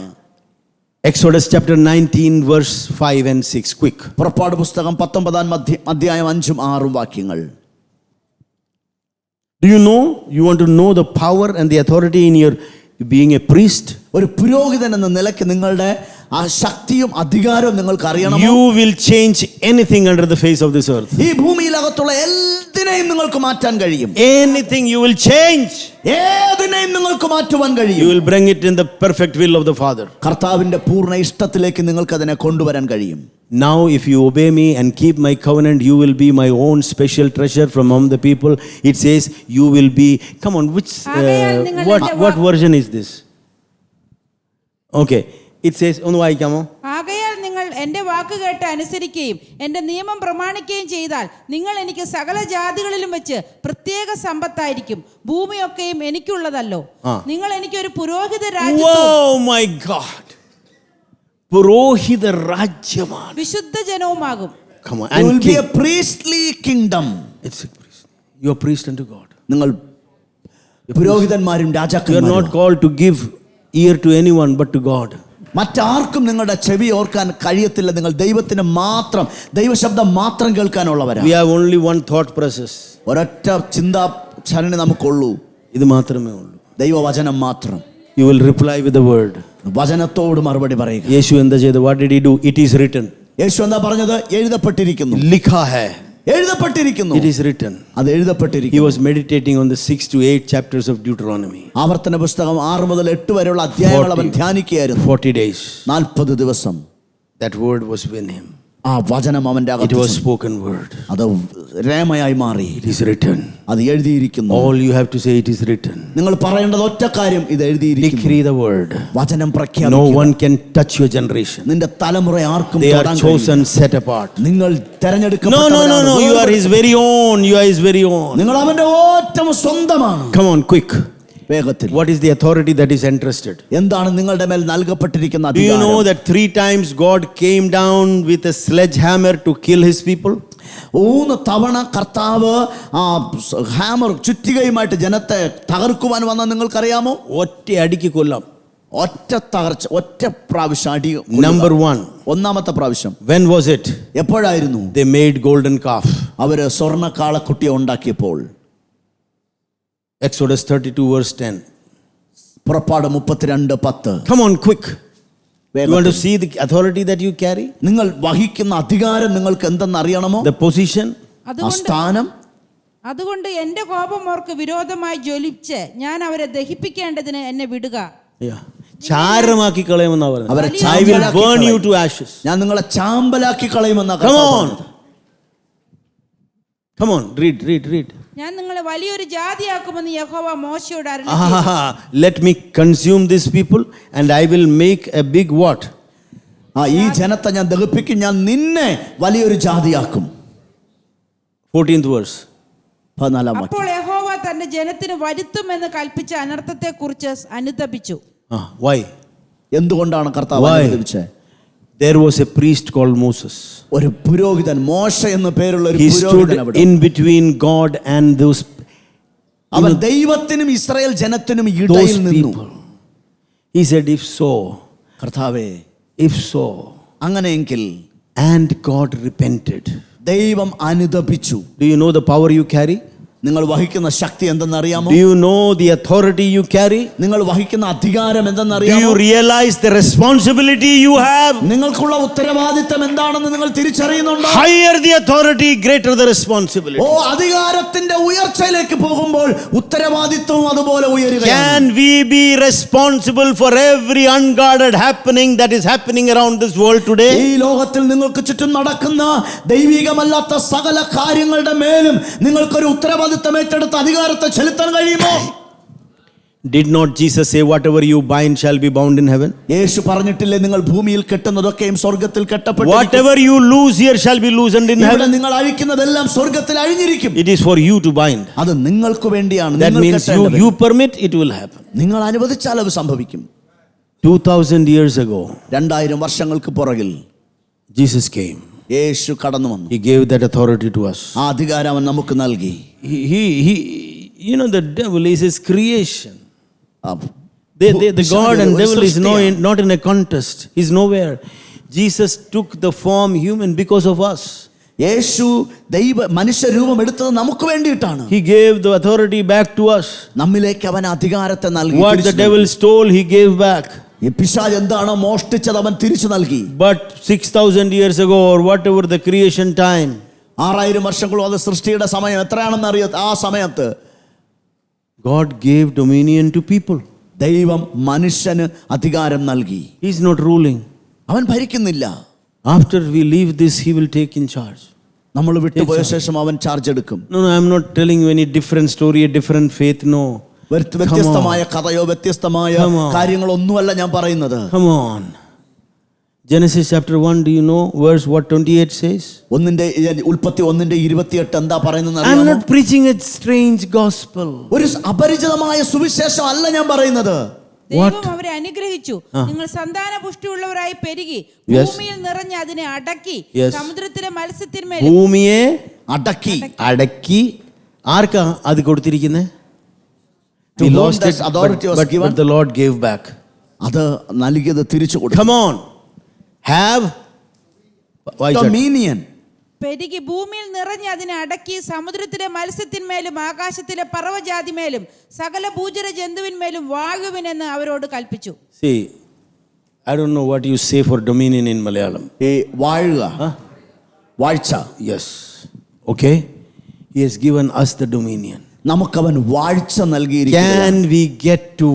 Exodus chapter 19 verse 5 and 6. Quick. പുറപ്പാട് പുസ്തകം 19-ാം അധ്യായം 5-6 വാക്യങ്ങൾ. Do you know? You want to know the power and the authority in your being a priest? ഒരു പുരോഹിതൻ എന്ന നിലയ്ക്ക് നിങ്ങളുടെ ആ ശക്തിയും അധികാരവും നിങ്ങൾക്ക് അറിയണം. You will change anything under the face of this earth. ഈ ഭൂമിയിലകത്തുള്ള എന്തിനേയും നിങ്ങൾക്ക് മാറ്റാൻ കഴിയും. Anything you will change. ഏതിനേയും നിങ്ങൾക്ക് മാറ്റുവാൻ കഴിയും. You will bring it in the perfect will of the Father. കർത്താവിന്റെ പൂർണ്ണ ഇഷ്ടത്തിലേക്ക് നിങ്ങൾക്ക് അതിനെ കൊണ്ടുവരാൻ കഴിയും. Now if you obey me and keep my covenant, you will be my own special treasure from among the people. It says you will be. Come on, which what version is this? Okay, it says ഒന്ന് വായിക്കാമോ? ആകയാൽ നിങ്ങൾ എൻ്റെ വാക്ക് കേട്ട് അനുസരിക്കുകയും എൻ്റെ നിയമം പ്രമാണിക്കുകയും ചെയ്താൽ നിങ്ങൾ എനിക്ക് സകല ജാതികളിലും വെച്ച് പ്രത്യേക സമ്പത്തായിരിക്കും. ഭൂമിയൊക്കെയും എനിക്കുള്ളതല്ലോ. നിങ്ങൾ എനിക്ക് ഒരു പുരോഹിത രാജ്യവും. Oh my God. പുരോഹിത രാജ്യമാണ്. വിശുദ്ധ ജനവുമാകും. Come on, you will be a priestly kingdom. It's a priest. You are priest unto God. നിങ്ങൾ പുരോഹിതന്മാരും രാജാക്കന്മാരും. You are not called to give ear to anyone but to God. മറ്റാർക്കും നിങ്ങളുടെ ചെവി ഓർക്കാൻ കഴിയത്തില്ല. നിങ്ങൾ ദൈവത്തിന് മാത്രം, ദൈവശബ്ദം മാത്രം കേൾക്കാനുള്ളവരാണ്. We have only one thought process. ഒരൊറ്റ ചിന്താ ചരണി നമുക്കുള്ളൂ. ഇത് മാത്രമേ ഉള്ളൂ. ദൈവവചനം മാത്രം. You will reply with the word. വചനത്തോട് മറുപടി പറയുക. യേശു എന്താ ചെയ്തത്? What did he do? It is written. യേശു എന്താ പറഞ്ഞത്? എഴുതപ്പെട്ടിരിക്കുന്നു. ലിഖാ ഹൈ. എഴുതപ്പെട്ടിരിക്കുന്നു. It is written. അത് എഴുതപ്പെട്ടിരിക്കുന്നു. He was meditating on the 6 to 8 chapters of Deuteronomy. ആവർത്തന പുസ്തകം 6 മുതൽ 8 വരെയുള്ള അധ്യായങ്ങൾ അവൻ ധ്യാനിക്കുകയായിരുന്നു. 40 days. 40 ദിവസം. That word was with him. ആ വചനം അവന്റെ It അകത്ത്. was spoken word. അത് രേമയായി മാറി. It is written. അത് എഴുതിയിരിക്കുന്നു. All you have to say, it is written. നിങ്ങൾ പറയേണ്ടത് ഒറ്റ കാര്യം, ഇത് എഴുതിയിരിക്കുന്നു. Decree the word. വചനം പ്രഖ്യാപിക്കുക. No one can touch your generation. നിന്റെ തലമുറ ആർക്കും They are തൊടാൻ chosen, കഴിയില്ല. set apart. നിങ്ങൾ തെരഞ്ഞെടുക്കപ്പെട്ടവരാണ്. No. You are his very own. You are his very own. നിങ്ങൾ അവന്റെ ഏറ്റവും സ്വന്തമാണ്. Come on, quick. വേഗത്തിൽ. What is the authority that is entrusted? എന്താണ് നിങ്ങളുടെ മേൽ നൽകപ്പെട്ടിരിക്കുന്ന Do you അധികാരം? know that 3 times God came down with a sledgehammer to kill his people? 3 തവണ കർത്താവ് ആ ഹാമർ ചുറ്റികയുമായിട്ട് ജനത്തെ തകർക്കുവാൻ വന്ന നിങ്ങൾക്കറിയാമോ? ഒറ്റ അടിക്ക് കൊല്ലാം. ഒറ്റ തകർച്ച, ഒറ്റ പ്രാവശ്യം അടി. Number 1. ഒന്നാമത്തെ പ്രാവശ്യം. When was it? എപ്പോഴായിരുന്നു? They made golden calf. അവര് സ്വർണ്ണ കാളക്കുട്ടിയെ ഉണ്ടാക്കിയപ്പോൾ. Exodus 32 verse 10. പുറപ്പാട് 32:10. Come on, quick. You want to see the authority that you carry? നിങ്ങൾ വഹിക്കുന്ന അധികാരം നിങ്ങൾക്ക് എന്തെന്ന് അറിയണമോ? The position. സ്ഥാനം. അതുകൊണ്ട് എന്റെ കോപം അവർക്ക് വിരോധമായി ജ്വലിച്ച് ഞാൻ അവരെ ദഹിപ്പിക്കേണ്ടതിന് എന്നെ വിടുക. ചാരമാക്കി കളയുമെന്നാ പറഞ്ഞത്. അവരെ I will burn you to ashes. ഞാൻ നിങ്ങളെ ചാമ്പലാക്കി കളയുമെന്നാ. Come on. Come on, read. ഞാൻ നിങ്ങളെ വലിയൊരു ജാതിയാക്കുമെന്ന് യഹോവ മോശയോട് അരുളിച്ചെയ്തു. Let me consume these people and I will make a big what? ഈ ജനത്തെ ഞാൻ ദഹിപ്പിക്കും, ഞാൻ നിന്നെ വലിയൊരു ജാതിയാക്കും. 14th verse. 14 വാക്യം. അപ്പോൾ യഹോവ തന്റെ ജനത്തിന് വരുത്തുമെന്ന് കൽപ്പിച്ച അനർത്ഥത്തെ കുറിച്ച് അനുതപിച്ചു. Why? എന്തുകൊണ്ടാണ് കർത്താവ് അനുതപിച്ചത്? There was a priest called Moses. ഒരു പുരോഹിതൻ, മോശ എന്ന പേരുള്ള ഒരു He stood പുരോഹിതൻ അവിടെ. in between God and those അവൻ ദൈവത്തിനും ഇസ്രായേൽ ജനത്തിനും ഇടയിൽ നിന്നു. people. He said, if so, കർത്താവേ, if so, അങ്ങനെയെങ്കിൽ, and God repented. ദൈവം അനുതപിച്ചു. Do you know the power you carry? നിങ്ങൾ വഹിക്കുന്ന ശക്തി എന്തെന്നറിയാമോ? Do you know the authority you carry? നിങ്ങൾ വഹിക്കുന്ന അധികാരം Do എന്തെന്നറിയാമോ? you realize the responsibility you have? നിങ്ങൾക്കുള്ള ഉത്തരവാദിത്തം എന്താണെന്ന് നിങ്ങൾ തിരിച്ചറിയുന്നുണ്ടോ? Higher the authority, greater the responsibility. അധികാരത്തിന്റെ ഉയർച്ചയിലേക്ക് പോകുമ്പോൾ ഉത്തരവാദിത്വം അതുപോലെ ഉയരുകയാണ്. Can we be responsible for every unguarded happening that is happening around this world today? ഈ ലോകത്തിൽ നിങ്ങൾക്ക് ചുറ്റും നടക്കുന്ന ദൈവികമല്ലാത്ത സകല കാര്യങ്ങളുടെ മേലും നിങ്ങൾക്കൊരു ഉത്തരവാദിത്വം ഏറ്റെടുത്ത അധികാരത്തെ ചെലുത്താൻ കഴിയുമോ? Did not Jesus say, whatever you bind shall be bound in heaven? യേശു പറഞ്ഞിട്ടില്ലേ, നിങ്ങൾ ഭൂമിയിൽ കെട്ടുന്നതൊക്കെയും സ്വർഗ്ഗത്തിൽ കെട്ടപ്പെട്ടു. Whatever you loose here shall be loosened in heaven. നിങ്ങൾ അഴിക്കുന്നതെല്ലാം സ്വർഗ്ഗത്തിൽ അഴിഞ്ഞിരിക്കും. It is for you to bind. അത് നിങ്ങൾക്ക് വേണ്ടിയാണ്. That means you permit, it will happen. നിങ്ങൾ അനുവദിച്ചാൽ അത് സംഭവിക്കും. 2000 years ago, 2000 വർഷങ്ങൾക്ക് പുറകിൽ Jesus came. യേശു കടന്നു വന്നു. He gave that authority to us. ആ അധികാരം അവൻ നമുക്ക് നൽകി. He the devil is his creation. The God and devil is not in a contest. He's nowhere. Jesus took the form human because of us. യേശു മനുഷ്യ രൂപം എടുത്തത് നമുക്ക് വേണ്ടിയിട്ടാണ്. He gave the authority back to us. നമ്മിലേക്ക് അവൻ അധികാരത്തെ നൽകി. What the devil stole, he gave back. ഈ പിശാച് എന്താണോ മോഷ്ടിച്ചത് അവൻ തിരിച്ചു നൽകി. But 6000 years ago or whatever the creation time, 6000 വർഷങ്ങളോ അത് സൃഷ്ടിയുടെ സമയം എത്രയാണെന്ന് അറിയാം. ആ സമയത്ത് God gave dominion to people. ദൈവം മനുഷ്യന് അധികാരം നൽകി. He is not ruling. അവൻ ഭരിക്കുന്നില്ല. After we leave this, he will take in charge. നമ്മൾ വിട്ടുപോയ ശേഷം അവൻ ചാർജ് എടുക്കും. No, I am not telling you any different story, a different faith. No. വ്യത്യസ്തമായ കഥയോ വ്യത്യസ്തമായ കാര്യങ്ങളൊന്നുമല്ല ഞാൻ പറയുന്നത്. Come on. Genesis chapter 1, do you know verse what 28 says? ഉൽപ്പത്തി 1:28 എന്താ പറയുന്നത്? I am not preaching a strange gospel. ഒരു അപരിചിതമായ സുവിശേഷം അല്ല ഞാൻ പറയുന്നത്. ദൈവം അവരെ അനുഗ്രഹിച്ചു, നിങ്ങൾ സന്താന പുഷ്ടിയുള്ളവരായി പെരുകി ഭൂമിയിൽ നിറഞ്ഞ് അതിനെ അടക്കി സമുദ്രത്തിലെ മത്സ്യത്തിന്മേൽ. ഭൂമിയെ അടക്കി ആർക്കാ അത് കൊടുത്തിരിക്കുന്നത്? We lost it, but the Lord gave back. അത് നൽകിയത് തിരിച്ചു കൊടുത്തു. Come on. Have dominion. പെരുകി ഭൂമിയിൽ നിറഞ്ഞ് അതിനെ അടക്കി സമുദ്രത്തിലെ മത്സ്യത്തിന്മേലും ആകാശത്തിലെ പറവജാതിമേലും സകല ഭൂചര ജന്തുവിന്മേലും വാഴുവിനെന്ന് അവരോട് കൽപ്പിച്ചു. See, I don't know what you say for dominion in Malayalam. വാഴുക, വാഴ്ച. Yes. Okay. He has given us the dominion. നമുക്കവൻ വാഴ്ച നൽകിയിരിക്കുന്നു. Can we get to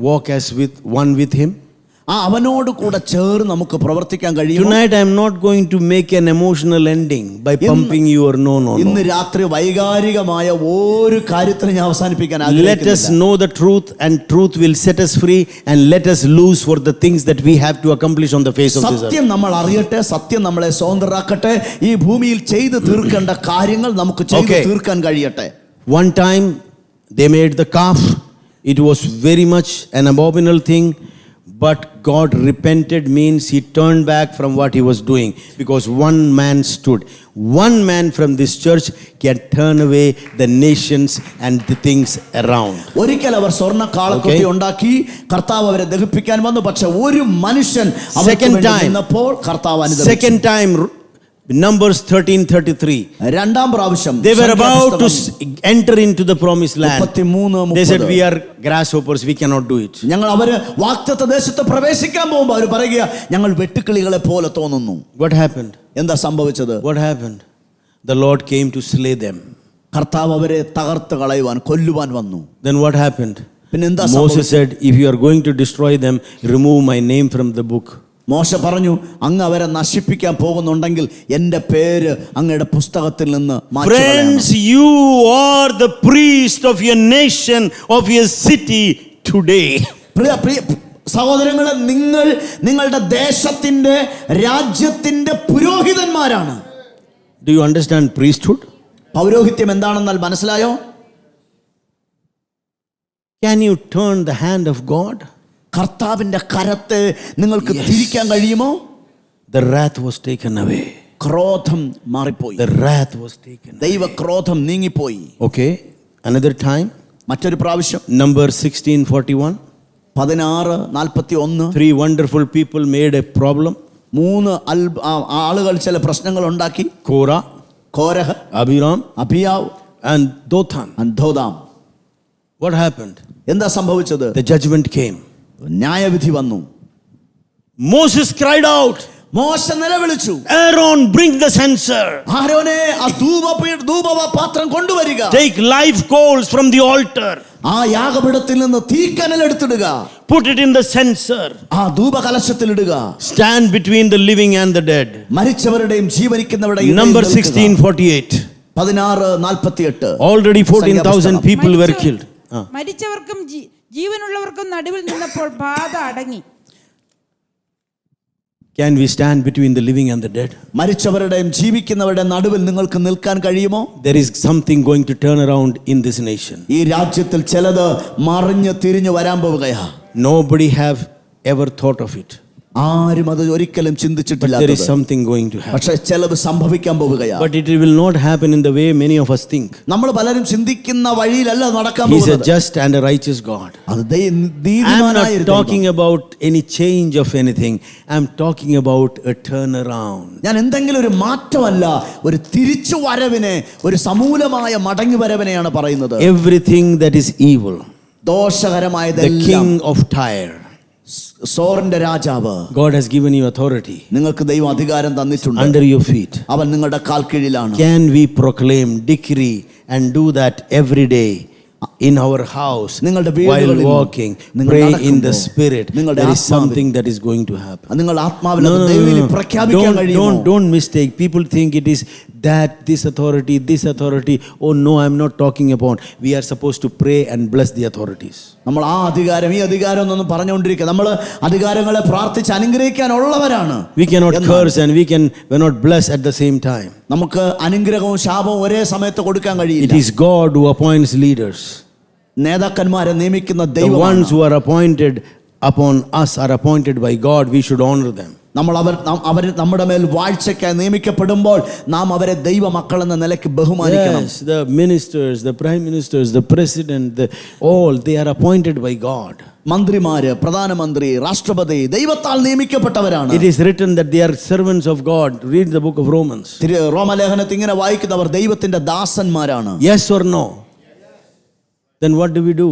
walk as with one with him? അവനോട് കൂടെ ചേർന്ന് നമുക്ക് പ്രവർത്തിക്കാൻ കഴിയും. Tonight I am not going to make an emotional ending by pumping you or no. ഇന്ന് രാത്രി വൈകാരികമായ ഒരു കാര്യത്തിന് ഞാൻ അവസാനിപ്പിക്കാൻ ആഗ്രഹിക്കുന്നില്ല. Let us know the truth and truth will set us free and let us loose for the things that we have to accomplish on the face of this earth. സത്യം നമ്മൾ അറിയട്ടെ, സത്യം നമ്മളെ സ്വതന്ത്രരാക്കട്ടെ. ഈ ഭൂമിയിൽ ചെയ്തു തീർക്കേണ്ട കാര്യങ്ങൾ നമുക്ക് ചെയ്തു തീർക്കാൻ കഴിയട്ടെ. One time they made the calf. It was very much an abominable thing. But God repented means he turned back from what he was doing because one man stood. One man from this church can turn away the nations and the things around. ഒരിക്കൽ അവർ സ്വർണ്ണ കാളക്കുട്ടി ഉണ്ടാക്കി കർത്താവ് അവരെ ദഹിപ്പിക്കാൻ വന്നു. പക്ഷെ ഒരു മനുഷ്യൻ അവർക്ക് വേണ്ടി നിന്നപ്പോൾ കർത്താവ് അനുദപിച്ചു. Second time Numbers 13:33. രണ്ടാം പ്രാവശ്യം they were about to enter into the promised land. They said, we are grasshoppers, we cannot do it. ഞങ്ങൾ അവര് വാഗ്ദത്ത ദേശത്ത് പ്രവേശിക്കാൻ പോകുമ്പോൾ അവർ പറയുക, ഞങ്ങൾ വെട്ടുക്കിളികളെ പോലെ തോന്നുന്നു. What happened? എന്താ സംഭവിച്ചത്? What happened? The Lord came to slay them. കർത്താവ് അവരെ തകർത്ത് കളയുവാൻ, കൊല്ലുവാൻ വന്നു. Then what happened? പിന്നെ എന്താ Moses said, if you are going to destroy them, remove my name from the book. മോശ പറഞ്ഞു, അങ്ങ് അവരെ നശിപ്പിക്കാൻ പോകുന്നുണ്ടെങ്കിൽ എൻ്റെ പേര് അങ്ങയുടെ പുസ്തകത്തിൽ നിന്ന് മാറ്റിക്കളയണം. Friends, you are the priest of your nation, of your city today. പ്രിയ സഹോദരങ്ങളെ, നിങ്ങൾ നിങ്ങളുടെ ദേശത്തിന്റെ രാജ്യത്തിന്റെ പുരോഹിതന്മാരാണ്. Do you understand priesthood? പൗരോഹിത്യം എന്താണെന്നാൽ മനസ്സിലായോ? Can you turn the hand of God? കർത്താവിന്റെ കരത്തെ നിങ്ങൾക്ക് തിരിക്കാൻ കഴിയുമോ? The wrath was taken away. ക്രോധം മാറിപ്പോയി. The wrath was taken away. ദൈവ ക്രോധം നീങ്ങിപ്പോയി. Okay, another time. മറ്റൊരു പ്രാവശ്യം Number 16:41. 16:41. 3 wonderful people made a problem. 3 ആളുകൾ ചില പ്രശ്നങ്ങൾ ഉണ്ടാക്കി. Korah, Korah, Abiram, അബിയാവ് and Dothan. ദോഥാം. What happened? എന്താ സംഭവിച്ചത്? The judgment came. ന്യായവിധി വന്നു. Moses cried out, മോശ നിലവിളിച്ചു, Aaron, bring the censer. ആരോനെ ആ ധൂപപാത്രം കൊണ്ടുവരിക. Take live coals from the altar. ആ യാഗപീഠത്തിൽ നിന്ന് തീക്കനൽ എടുത്തിടുക. Put it in the censer. ആ ധൂപകലശത്തിൽ ഇടുക. Stand between the living and the dead. മരിച്ചവരുടെയും ജീവിക്കുന്നവരുടെയും. Number 16:48. 16:48. Already 14,000 people were killed. മരിച്ചവർക്കും ജീവനുള്ളവർക്കും നടുവിൽ നിന്നപ്പോൾ ബാധ അടങ്ങി. Can we stand between the living and the dead? മരിച്ചവരുടെയും ജീവിക്കുന്നവരുടെയും നടുവിൽ നിങ്ങൾക്ക് നിൽക്കാൻ കഴിയുമോ? There is something going to turn around in this nation. ഈ രാജ്യത്തിൽ ചിലത് മറിഞ്ഞ് തിരിഞ്ഞു വരാൻ പോവുകയാ. Nobody have ever thought of it. ആരും അത് ഒരിക്കലും ചിന്തിച്ചിട്ടില്ല. There is something going to happen. പക്ഷേ ചിലത് സംഭവിക്കാൻ പോവുകയാ. But it will not happen in the way many of us think. നമ്മൾ പലരും ചിന്തിക്കുന്ന വഴിയിലല്ല നടക്കാൻ He is a പോകുന്നത്. just and a righteous God. അത് I am നീതിമാനായ not talking about any change of anything. I am talking about a turnaround. ഞാൻ എന്തെങ്കിലും ഒരു മാറ്റമല്ല, ഒരു തിരിച്ചു വരവിനെ, ഒരു സമൂലമായ മടങ്ങി വരവിനെയാണ് പറയുന്നത്. Everything that is evil, the ദോഷകരമായതെല്ലാം, king of Tyre, സോറിന്റെ രാജാവ്, God has given you authority നിങ്ങൾക്ക് ദൈവം അധികാരം തന്നിട്ടുണ്ട്. under your feet. അവൻ നിങ്ങളുടെ കാൽ കീഴിലാണ്. Can we proclaim, decree and do that every day in our house while walking, pray in the spirit? There is something that is going to happen. നിങ്ങൾ ആത്മാവിൽ ദൈവത്തിൽ പ്രഖ്യാപിക്കാൻ കഴിയുമോ? Don't mistake. People think it is that this authority. Oh no, I am not talking about. We are supposed to pray and bless the authorities. നമ്മൾ ആ അധികാരം ഈ അധികാരം എന്നൊന്നും പറഞ്ഞുകൊണ്ടിരിക്കുക. നമ്മൾ അധികാരങ്ങളെ പ്രാർത്ഥിച്ച് അനുഗ്രഹിക്കാനുള്ളവരാണ്. We cannot curse and we're not blessed at the same time. നമുക്ക് അനുഗ്രഹവും ശാപവും ഒരേ സമയത്ത് കൊടുക്കാൻ കഴിയില്ല. It is God who appoints leaders. നേതാക്കന്മാരെ നിയമിക്കുന്ന The ദൈവമാണ്. ones who are appointed upon us are appointed by God. We should honor them. അവർ നമ്മുടെ മേൽ വാഴ്ചയ്ക്കായി നിയമിക്കപ്പെടുമ്പോൾ നാം അവരെ ദൈവ മക്കൾ എന്ന നിലയ്ക്ക് ബഹുമാനിക്കണം. Yes, the ministers, the prime ministers, the president, all they are appointed by God. മന്ത്രിമാര്, പ്രധാനമന്ത്രി, രാഷ്ട്രപതി ദൈവത്താൽ നിയമിക്കപ്പെട്ടവരാണ്. It is written that they are servants of God. Read the book of Romans. റോമലേഖനത്തിൽ ഇങ്ങനെ വായിക്കുന്നവർ ദൈവത്തിന്റെ ദാസന്മാരാണ്. Yes or no? Then what do we do?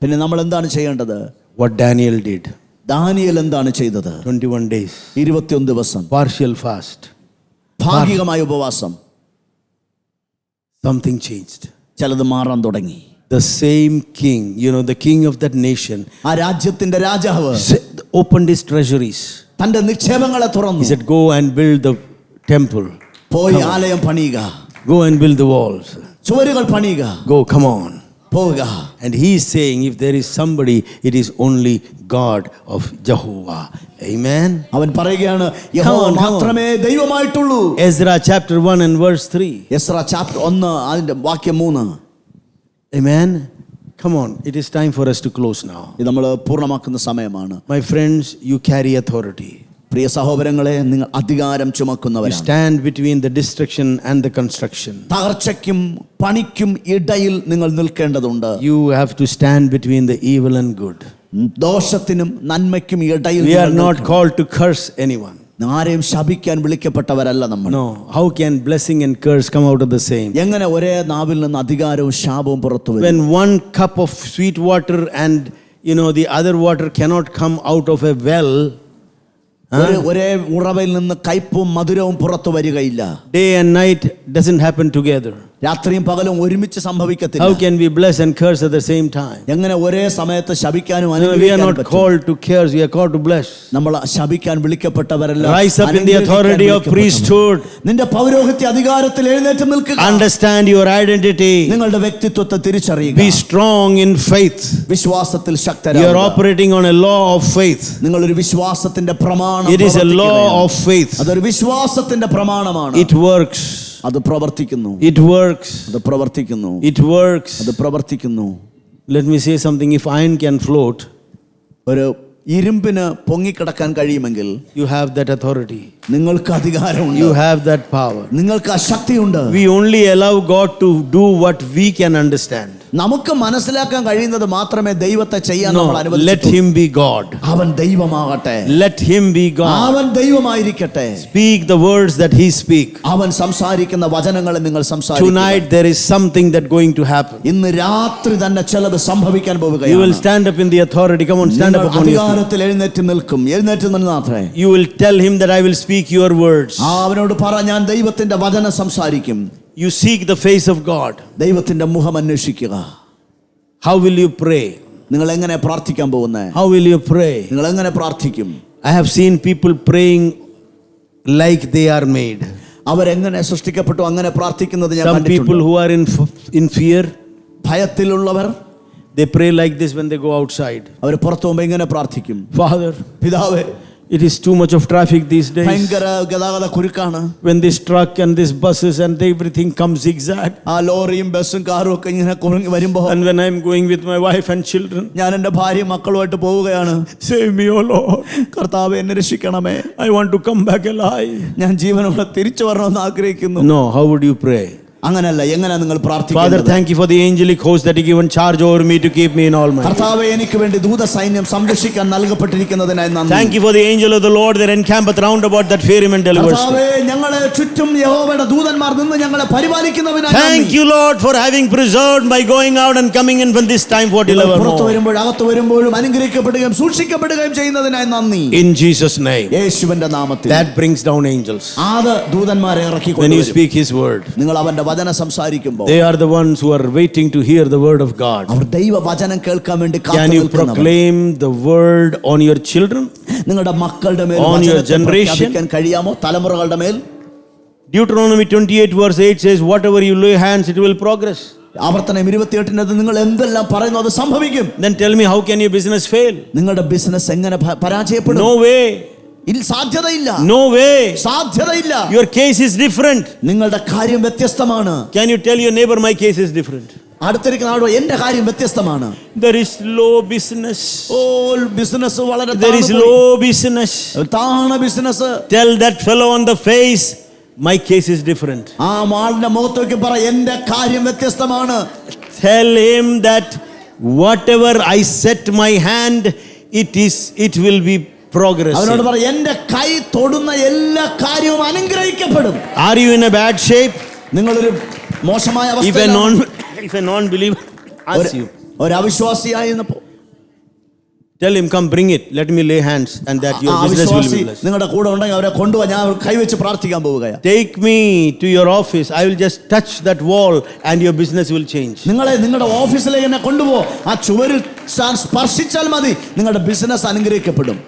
പിന്നെ നമ്മൾ എന്താണ് ചെയ്യേണ്ടത്? What Daniel did. Daniel എന്താണ് ചെയ്തത്? 21 days. 21 ദിവസം Partial fast. ഭാഗികമായ ഉപവാസം. Something changed. ചിലത് മാറാൻ തുടങ്ങി. The same king, the king of that nation, ആ രാജ്യത്തിന്റെ രാജാവ് opened his treasuries. തന്റെ നിക്ഷേപങ്ങളെ തുറന്നു. He said, go and build the temple. പോയി ആലയം പണിയുക. Go and build the walls. ചുവരുകൾ പണിയുക. Go, come on. പോവുക. And he is saying, if there is somebody, it is only God of Jehovah. Amen. അവൻ പറയുകയാണ്, യഹോവ മാത്രമേ ദൈവമായിട്ടുള്ളൂ. Ezra chapter 1 and verse 3. Ezra chapter 1 അതിന്റെ വാക്യം 3. Amen. Come on, it is time for us to close now. ഇത് നമ്മൾ പൂർണ്ണമാക്കുന്ന സമയമാണ്. My friends, you carry authority. പ്രിയ സഹോദരങ്ങളെ, നിങ്ങൾ അധികാരം You ചുമക്കുന്നവരാണ്. stand between the destruction and the construction. തകർച്ചയ്ക്കും പണിക്കും ഇടയിൽ നിങ്ങൾ നിൽക്കേണ്ടതുണ്ട്. You have to stand between the evil and good. ദോഷത്തിനും നന്മയ്ക്കും ഇടയിൽ. We are not called to curse anyone. ആരെയും ശപിക്കാൻ വിളിക്കപ്പെട്ടവരല്ല നമ്മൾ. No. How can blessing and curse come out of the same? എങ്ങനെ ഒരേ നാവിൽ നിന്ന് അധികാരവും ശാപവും പുറത്തു വരും? When one cup of sweet water and the other water cannot come out of a well, ഒരേ ഉറവയിൽ നിന്ന് കയ്പും മധുരവും പുറത്തു വരികയില്ല. Day and night doesn't happen together. രാത്രിയും പകലും ഒരുമിച്ച് സംഭവിക്കത്തില്ല. How can we bless and curse at the same time? എങ്ങനെ ഒരേ സമയത്ത് ശപിക്കാനും No, we are അനുഗ്രഹിക്കാനും not പറ്റും? called to curse, we are called to bless. നമ്മൾ ശപിക്കാൻ വിളിക്കപ്പെട്ടവരല്ല. Rise up in the authority of priesthood. നിന്റെ പൗരോഹിത്യ അധികാരത്തിൽ എഴുന്നേറ്റ് നിൽക്കുക. Understand your identity. നിങ്ങളുടെ വ്യക്തിത്വത്തെ തിരിച്ചറിയുക. Be strong in faith. വിശ്വാസത്തിൽ You are ശക്തരാകുക. operating on a law of faith. നിങ്ങളൊരു വിശ്വാസത്തിന്റെ പ്രമാണം It is a law പ്രവർത്തിക്കുകയാണ്. of faith. അതൊരു വിശ്വാസത്തിന്റെ പ്രമാണമാണ്. It works. അത് പ്രവർത്തിക്കുന്നു. It works. അത് പ്രവർത്തിക്കുന്നു. It works. അത് പ്രവർത്തിക്കുന്നു. Let me say something. If iron can float, ഒരു ഇരുമ്പിന് പൊങ്ങിക്കിടക്കാൻ കഴിയുമെങ്കിൽ you have that authority. നിങ്ങൾക്ക് അധികാരമുണ്ട്. You have that power. നിങ്ങൾക്ക് ആ ശക്തിയുണ്ട്. We only allow God to do what we can understand. നമുക്ക് മനസ്സിലാക്കാൻ കഴിയുന്നത് മാത്രമേ ദൈവത്തെ ചെയ്യാൻ No, നമ്മൾ let അനുവദിച്ചിട്ടുള്ളൂ. him be God. അവൻ ദൈവമാകട്ടെ. Let him be God. അവൻ ദൈവമായിരിക്കട്ടെ. Speak the words that he speak. അവൻ സംസാരിക്കുന്ന വചനങ്ങളെ നിങ്ങൾ സംസാരിക്കുക. Tonight there is something that going to happen. ഇന്ന് രാത്രി തന്നെ ചിലത് സംഭവിക്കാൻ You will പോവുകയാണ്. stand up in the authority. Come on, stand up upon your feet. അധികാരത്തിൽ എഴുന്നേറ്റ് നിൽക്കും. എഴുന്നേറ്റ് നിന്നാത്രേ. You will tell him that I will speak your words. അവനോട് പറ, ഞാൻ ദൈവത്തിന്റെ വചനം സംസാരിക്കും. You seek the face of God. ദൈവത്തിന്റെ മുഖം അന്വേഷിക്കുക. How will you pray? നിങ്ങൾ എങ്ങനെ പ്രാർത്ഥിക്കാൻ പോകുന്നത്? How will you pray? നിങ്ങൾ എങ്ങനെ പ്രാർത്ഥിക്കും? I have seen people praying like they are made. അവരെങ്ങനെ സൃഷ്ടിക്കപ്പെട്ടു അങ്ങനെ പ്രാർത്ഥിക്കുന്നത് ഞാൻ Some people കണ്ടിട്ടുണ്ട്. who are in fear, ഭയത്തിലുള്ളവർ they pray like this when they go outside. അവർ പുറത്തു പോകുമ്പോൾ ഇങ്ങനെ പ്രാർത്ഥിക്കും. Father, പിതാവേ, it is too much of traffic these days. ഭയങ്കര ഗതാഗത കുരുക്കാണ്. When this truck and this buses and everything comes zigzag. ആ ലോറിയും ബസ്സും കാറും ഒക്കെ ഇങ്ങനെ കുറുങ്ങി വരുമ്പോ And when I am going with my wife and children, ഞാൻ എൻ്റെ ഭാര്യയും മക്കളുമായിട്ട് പോവുകയാണ്. save me, O Lord. കർത്താവേ, എന്നെ രക്ഷിക്കണമേ. I want to come back alive. ഞാൻ ജീവനോടെ തിരിച്ചു വരണമെന്ന് ആഗ്രഹിക്കുന്നു. No, how would you pray? അങ്ങനല്ല. എങ്ങനെ നിങ്ങൾ Father, പ്രാർത്ഥിക്കുന്നത്? thank you for the angelic host that you given charge over me to keep me in all my ways. കർത്താവേ, എനിക്ക് വേണ്ടി ദൂത സൈന്യം സംരക്ഷിക്കാൻ നൽകപ്പെട്ടിരിക്കുന്നതിനായി നന്ദി. Thank you for the angel of the Lord that encampeth round about that fair him and delivers. കർത്താവേ, ഞങ്ങളെ ചുറ്റും യഹോവയുടെ ദൂതന്മാർ നിന്ന് ഞങ്ങളെ പരിപാലിക്കുന്നതിനായി Thank നന്ദി. you, Lord, for having preserved by going out and coming in from this time for till പുറത്തു evermore. വരുമ്പോഴും അകത്ത് വരുമ്പോഴും അനുഗ്രഹിക്കപ്പെടുകയും സൂക്ഷിക്കപ്പെടുകയും ചെയ്യുന്നതിനായി നന്ദി. In Jesus' name. യേശുവിന്റെ നാമത്തിൽ. That brings down angels. അത് ദൂതന്മാരെ ഇറക്കി When you കൊണ്ടുവരും. speak his word, നിങ്ങൾ അവന്റെ വചനം സംസാരിക്കുമ്പോൾ they are the ones who are waiting to hear the word of God. അവർ ദൈവ വചനം കേൾക്കാൻ വേണ്ടി Can കാത്തു you നിൽക്കുന്നവർ. proclaim the word on your children? നിങ്ങളുടെ മക്കളുടെ മേൽ On your വചനത്തെ generation? പ്രഖ്യാപിക്കാൻ കഴിയാമോ? തലമുറകളുടെ മേൽ. Deuteronomy 28 verse 8 says, whatever you lay hands, it will progress. ആവർത്തനം 28 നിങ്ങൾ എന്തെല്ലാം പറയുന്നു അത് സംഭവിക്കും. Then tell me, how can your business fail? നിങ്ങളുടെ ബിസിനസ് എങ്ങനെ പരാജയപ്പെടും? No way. സാധ്യതയില്ല. No way. സാധ്യതയില്ല. Your case is different. നിങ്ങളുടെ കാര്യം വ്യത്യസ്തമാണ്. Can you tell your neighbor, my case is different? അടുത്തിരിക്കുന്ന ആളോട് എന്റെ കാര്യം വ്യത്യസ്തമാണ്. There is low business. Business വളരെ There is low business. താണ business. Tell that fellow on the face, my case is different. ആ ആളുടെ മുഖത്തേക്ക് പറ, എന്റെ കാര്യം വ്യത്യസ്തമാണ്. Tell him that whatever I set my hand, it will be progress. അവനോട് പറ, എന്റെ കൈ തൊടുന്ന എല്ലാ കാര്യവും അനുഗ്രഹിക്കപ്പെടും. Are you in a bad shape? നിങ്ങളൊരു മോശമായ If a non-believer asks you, ഒരു അവിശ്വാസിയായിരുന്നപ്പോ tell him, come bring it, let me lay hands, and that your business will be blessed. നിങ്ങളുടെ കൂടെ ഉണ്ടെങ്കിൽ അവരെ കൊണ്ടുപോവാ, ഞാൻ കൈവച്ച് പ്രാർത്ഥിക്കാൻ പോവുകയാണ്. Take me to your office, I will just touch that wall and your business will change. നിങ്ങളെ നിങ്ങളുടെ ഓഫീസിലേക്ക് എന്നെ കൊണ്ടുപോ, ആ ചുവരിൽ സ്പർശിച്ചാൽ മതി, നിങ്ങളുടെ ബിസിനസ് അനുഗ്രഹിക്കപ്പെടും.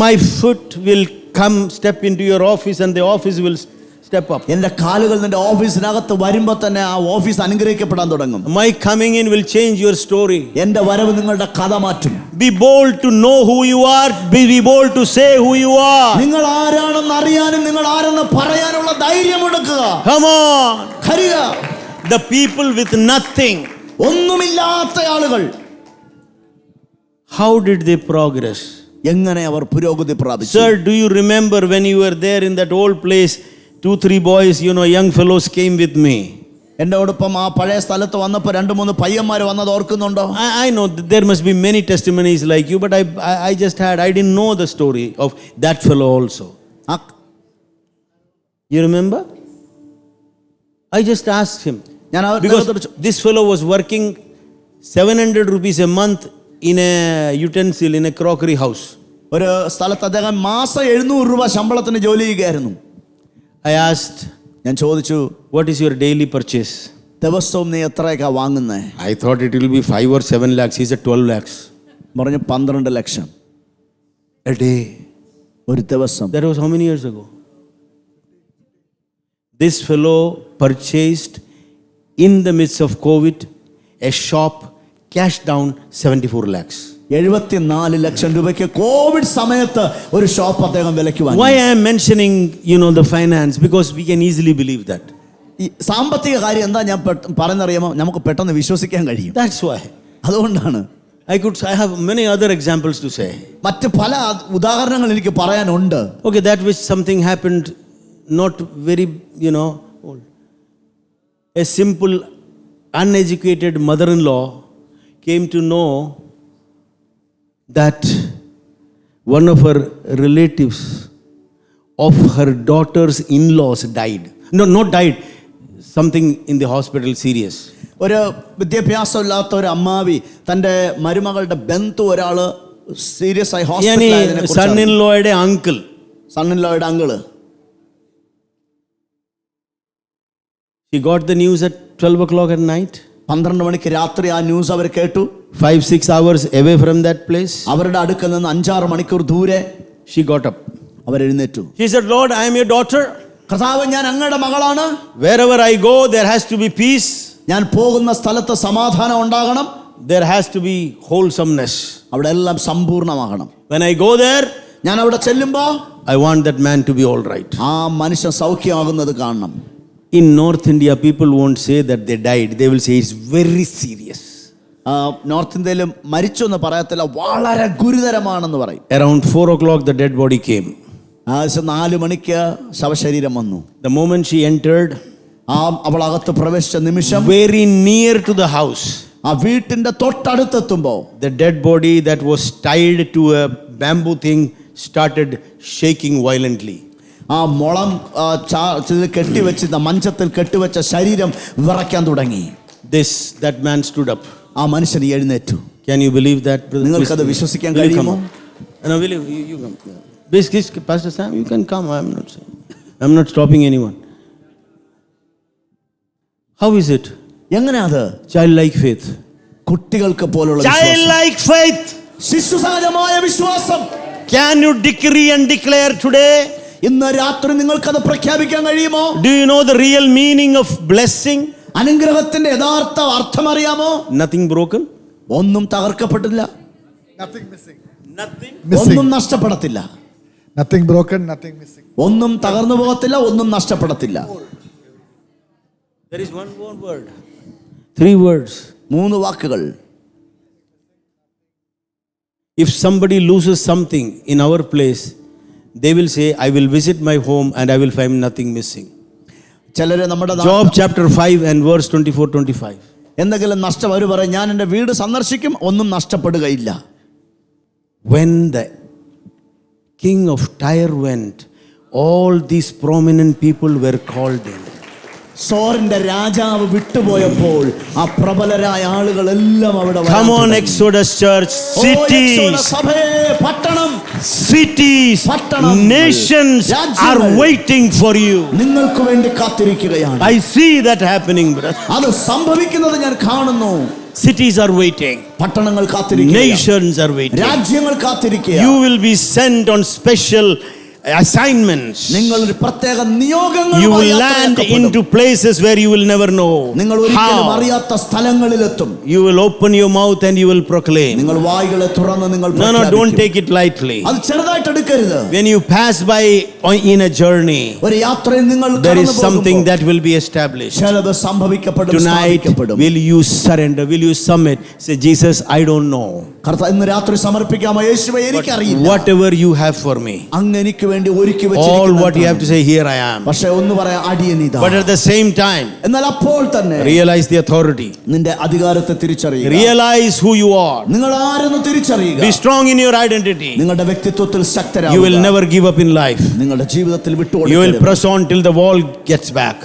My foot will come step into your office and the office will step up. എന്റെ കാലുകൾ നിന്റെ ഓഫീസിനകത്ത് വരുമ്പോൾ തന്നെ ആ ഓഫീസ് അനുഗ്രഹിക്കപ്പെടാൻ തുടങ്ങും. My coming in will change your story. എന്റെ വരവ് നിങ്ങളുടെ കഥ മാറ്റും. Be bold to know who you are. Be bold to say who you are. നിങ്ങൾ ആരാണെന്ന് അറിയാനും നിങ്ങൾ ആരെന്ന് പറയാനുള്ള ധൈര്യം എടുക്കുക. Come on. ഹരിയ. The people with nothing, ഒന്നുമില്ലാത്ത ആളുകൾ how did they progress? എങ്ങനെ അവർ പുരോഗതി പ്രാപിച്ചു? Sir, do you remember when you were there in that old place, 2-3 boys, young fellows came with me. എൻ്റെ ഓടൊപ്പം ആ പഴയ സ്ഥലത്ത് വന്നപ്പോൾ 2-3 പയ്യന്മാർ വന്നത് ഓർക്കുന്നുണ്ടോ? I know that there must be many testimonies like you, but I didn't know the story of that fellow also. You remember? I just asked him. Because this fellow was working 700 rupees a month in a utensil, in a crockery house. ഒരു സ്ഥലത്ത് അദ്ദേഹം മാസം 700 രൂപ ശമ്പളത്തിന് ജോലി ചെയ്യുകയായിരുന്നു. I asked, ഞാൻ ചോദിച്ചു, what is your daily purchase? ദിവസവും നീ എത്രയൊക്കെ വാങ്ങുന്നേ? I thought it will be 5 or 7 lakhs. He said 12 lakhs. പറഞ്ഞു 12 ലക്ഷം A day. ഒരു ദിവസം. That was how many years ago? This fellow purchased in the midst of COVID a shop, cash down 74 lakhs. 74 ലക്ഷം രൂപയ്ക്ക് Covid സമയത്ത് ഒരു shop അദ്ദേഹം വിലയ്ക്ക് വാങ്ങി. Why I am mentioning, the finance? Because we can easily believe that. ഈ സാമ്പത്തിക കാര്യം എന്താ ഞാൻ പറയുന്നറിയാമോ? നമുക്ക് പെട്ടെന്ന് വിശ്വസിക്കാൻ കഴിയും. That's why. അതുകൊണ്ടാണ്. I have many other examples to say. മറ്റ് പല ഉദാഹരണങ്ങൾ എനിക്ക് പറയാനുണ്ട്. Okay, that which something happened not very, old. A simple uneducated mother-in-law came to know that one of her relatives of her daughter's in-laws died. No, not died. Something in the hospital serious. ഒരു വിദ്യാഭ്യാസമില്ലാത്ത ഒരു അമ്മാവി തൻ്റെ മരുമകളുടെ ബന്ധു ഒരാള് serious ആയി ഹോസ്പിറ്റലിൽ. സൺ-ഇൻ-ലോയുടെ uncle. സൺ-ഇൻ-ലോയുടെ uncle. She got the news at 12 o'clock at night. 12 മണിക്ക് രാത്രി ആ ന്യൂസ് അവർ കേട്ടു. 5-6 hours away from that place. അവരുടെ അടുക്കൽ നിന്ന് 5-6 മണിക്കൂർ ദൂരെ. She got up. അവർ എഴുന്നേറ്റു. She said, Lord, I am your daughter. കർത്താവേ, ഞാൻ അങ്ങയുടെ മകളാണ്. Wherever I go, there has to be peace. ഞാൻ പോകുന്ന സ്ഥലത്ത് സമാധാനം ഉണ്ടാകണം. There has to be wholesomeness. അവിടെ എല്ലാം സമ്പൂർണ്ണമാകണം. When I go there, ഞാൻ അവിടെ ചെല്ലുമ്പോൾ I want that man to be all right. ആ മനുഷ്യൻ സൗഖ്യമാകുന്നത് കാണണം. In North India, people won't say that they died. They will say it's very serious. North ഇന്ത്യയിൽ മരിച്ചു എന്ന് പറയത്തില്ല, വളരെ ഗുരുതരമാണെന്ന് പറയും. Around 4 o'clock, the dead body came. 4 മണിക്ക് ശവശരീരം വന്നു. The moment she entered, അവൾ അകത്ത് പ്രവേശിച്ച നിമിഷം, very near to the house, ആ വീട്ടിന്റെ തൊട്ടടുത്തെത്തുമ്പോ, the dead body that was tied to a bamboo thing started shaking violently. ആ മുളം കെട്ടിവെച്ച് മഞ്ചത്തിൽ കെട്ടിവെച്ച ശരീരം വിറയ്ക്കാൻ തുടങ്ങി. That man stood up. ആ മനുഷ്യൻ എഴുന്നേറ്റു. Can you believe that, brother? നിങ്ങൾക്കത് വിശ്വസിക്കാൻ കഴിയുമോ? No, will you come? Basically, Pastor Sam, you can come. I'm not stopping anyone. How is it? എങ്ങനെയാ അത്? Childlike faith. കുട്ടികൾക്ക് പോലുള്ള Childlike faith. ശിശുസഹജമായ വിശ്വാസം. Can you decree and declare today? ഇന്ന് രാത്രി നിങ്ങൾക്കത് പ്രഖ്യാപിക്കാൻ കഴിയുമോ? Do you know the real meaning of blessing? അനുഗ്രഹത്തിന്റെ യഥാർത്ഥ അർത്ഥം അറിയാമോ? Nothing broken. ഒന്നും തകർക്കപ്പെട്ടില്ല. Nothing missing. Nothing. ഒന്നും നഷ്ടപ്പെടത്തില്ല. Nothing broken, nothing missing. ഒന്നും തകർന്നു പോകത്തില്ല, ഒന്നും നഷ്ടപ്പെടത്തില്ല. There is one more word. 3 words. 3 വാക്കുകൾ. If somebody loses something in our place, they will say, I will visit my home and I will find nothing missing. ചിലരെ നമ്മുടെ Job chapter 5 and verse 24-25. എന്തെങ്കിലും നഷ്ടം അവർ പറയും, ഞാൻ എൻ്റെ വീട് സന്ദർശിക്കും, ഒന്നും നഷ്ടപ്പെടുകയില്ല. When the king of Tyre went, all these prominent people were called in. സോറിന്റെ രാജാവ് വിട്ടുപോയപ്പോൾ ആ പ്രബലരായ ആളുകളെല്ലാം അവിടെ വന്നു. Come on, Exodus Church. Cities, സഭയെ, പട്ടണം, cities, nations are waiting for you. നിങ്ങൾക്ക് വേണ്ടി കാത്തിരിക്കുകയാണ്. I see that happening, brother. അത് സംഭവിക്കുന്നത് ഞാൻ കാണുന്നു. Cities are waiting. പട്ടണങ്ങൾ കാത്തിരിക്കുകയാണ്. Nations are waiting. രാജ്യങ്ങൾ കാത്തിരിക്കുകയാണ്. You will be sent on special assignments. നിങ്ങൾ ഒരു പ്രത്യേക നിയോഗങ്ങൾ. You will land into places where you will never know. നിങ്ങൾ ഒരിക്കലും അറിയാത്ത സ്ഥലങ്ങളിലെത്തും. You will open your mouth and you will proclaim. നിങ്ങൾ വായ്കളെ തുറന്ന് നിങ്ങൾ No, don't take it lightly. അത് ചെറുതായിട്ട് എടുക്കരുത്. When you pass by in a journey, ഒരു യാത്രയിൽ നിങ്ങൾ there is something that will be established. ചിലത് സംഭവിക്കപ്പെടും. Tonight, will you surrender? Will you submit? Say, Jesus, I don't know. കർത്താവേ, ഇന്ന് രാത്രി സമർപ്പിക്കാമോ? യേശുവേ, എനിക്കറിയില്ല. Whatever you have for me, അങ്ങ് എനിക്ക് വേണ്ടി ഒരുക്കി all വെച്ചിരിക്കുന്നത്. what you have to say, here I am. പക്ഷേ ഒന്ന് പറയാം, അടിയനിതാ. But at the same time, എന്നാൽ അപ്പോൾ തന്നെ realize the authority. നിന്റെ അധികാരത്തെ തിരിച്ചറിയുക. Realize who you are. നിങ്ങൾ ആരെന്ന് തിരിച്ചറിയുക. Be strong in your identity. നിങ്ങളുടെ വ്യക്തിത്വത്തിൽ ശക്തരാകുക. You will never give up in life. നിങ്ങളുടെ ജീവിതത്തിൽ You will വിട്ടുകൊടുക്കരുത്. press on till the wall gets back.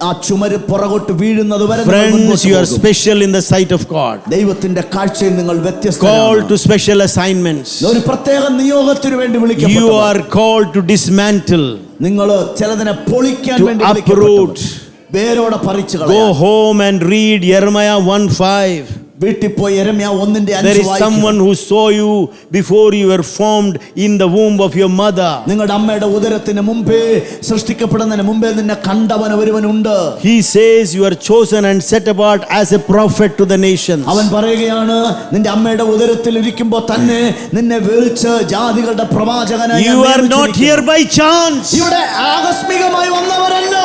ആ ചുമര് പുറകോട്ട് വീഴുന്നത് വരെ Friends, you are special in the sight of God. ദൈവത്തിന്റെ കാഴ്ചയിൽ നിങ്ങൾ വ്യത്യസ്തരാണ്. Called to special assignments. ഒരു പ്രത്യേക നിയോഗത്തിന് വേണ്ടി You വിളിക്കപ്പെട്ടവർ. are called to dismantle, നിങ്ങൾ ചിലതിനെ പൊളിക്കാൻ to വേണ്ടി uproot, വിളിക്കപ്പെട്ടവർ. വേരോടെ പറിച്ചു Go കളയാം. home and read Jeremiah 1:5. വീട്ടിൽ പോയി യെരമ്യാ 1:5 There is someone who saw you before you were formed in the womb of your mother. നിങ്ങളുടെ അമ്മയുടെ ഉദരത്തിന് മുമ്പേ സൃഷ്ടിക്കപ്പെടുന്നതിന് മുമ്പേ നിന്നെ കണ്ടവൻ ഒരുവനുണ്ട്. He says you are chosen and set apart as a prophet to the nations. അവൻ പറയുകയാണ് നിന്റെ അമ്മയുടെ ഉദരത്തിൽ ഇരിക്കുമ്പോൾ തന്നെ നിന്നെ വിളിച്ച് ജാതികളുടെ പ്രവാചകനായി You are not here by chance. ഇവിടെ ആകസ്മികമായി വന്നവരല്ല.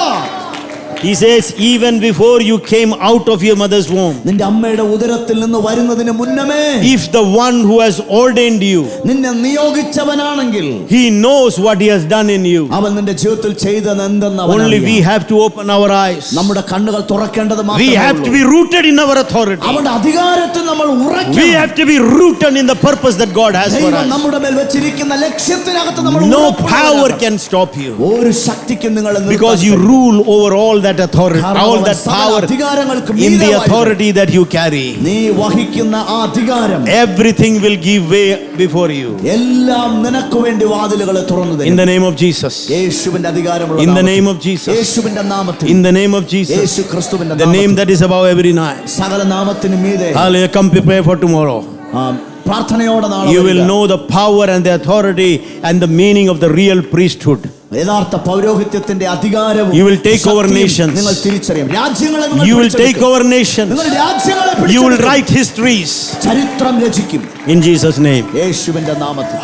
He says even before you came out of your mother's womb. നിന്റെ അമ്മയുടെ ഉദരത്തിൽ നിന്ന് വരുന്നതിന് മുന്നമേ If the one who has ordained you, നിന്നെ നിയോഗിച്ചവനാണെങ്കിൽ he knows what he has done in you. അവൻ നിന്റെ ജീവിതത്തിൽ ചെയ്തത് എന്തെന്ന് അവൻ Only we അറിയാം. have to open our eyes. നമ്മുടെ കണ്ണുകൾ തുറക്കേണ്ടത് We have to മാത്രമേ be rooted in our authority. അവന്റെ അധികാരത്തിൽ നമ്മൾ We ഉറയ്ക്കണം. have to be rooted in the purpose that God has for ദൈവം us. നമ്മുടെ മേൽ വെച്ചിരിക്കുന്ന ലക്ഷ്യത്തിനകത്ത് നമ്മൾ No ഉറപ്പുള്ളവരാകണം. power can stop you ഒരു ശക്തിക്കും നിങ്ങളെ because you നിർത്താൻ rule over all that authority, all that power in the authority that you carry. നീ വഹിക്കുന്ന ആ അധികാരം Everything will give way before you. എല്ലാം നിനക്ക് വേണ്ടി വാതിലുകളെ തുറന്നു In തരും. the name of Jesus. യേശുവിന്റെ അധികാരമുള്ള In the നാമത്തിൽ. name of Jesus. യേശുവിന്റെ നാമത്തിൽ. In the name of Jesus. യേശു ക്രിസ്തുവിന്റെ The name നാമത്തിൽ. that is above every name. സകല നാമത്തിന് മീതെ Hallelujah. Come prepare for tomorrow. പ്രാർത്ഥനയോടെ നാളെ You will വരിക. know the power and the authority and the meaning of the real priesthood. യഥാർത്ഥ പൗരോഹിത്യത്തിന്റെ അധികാരവും You will take over ശക്തിയും nations. നിങ്ങൾ തിരിച്ചറിയും. രാജ്യങ്ങളെ നിങ്ങൾ You will പിടിച്ചെടുക്കും. take over nations. നിങ്ങൾ രാജ്യങ്ങളെ You will പിടിച്ചെടുക്കും. write histories. ചരിത്രം രചിക്കും In Jesus' name. യേശുവിന്റെ നാമത്തിൽ.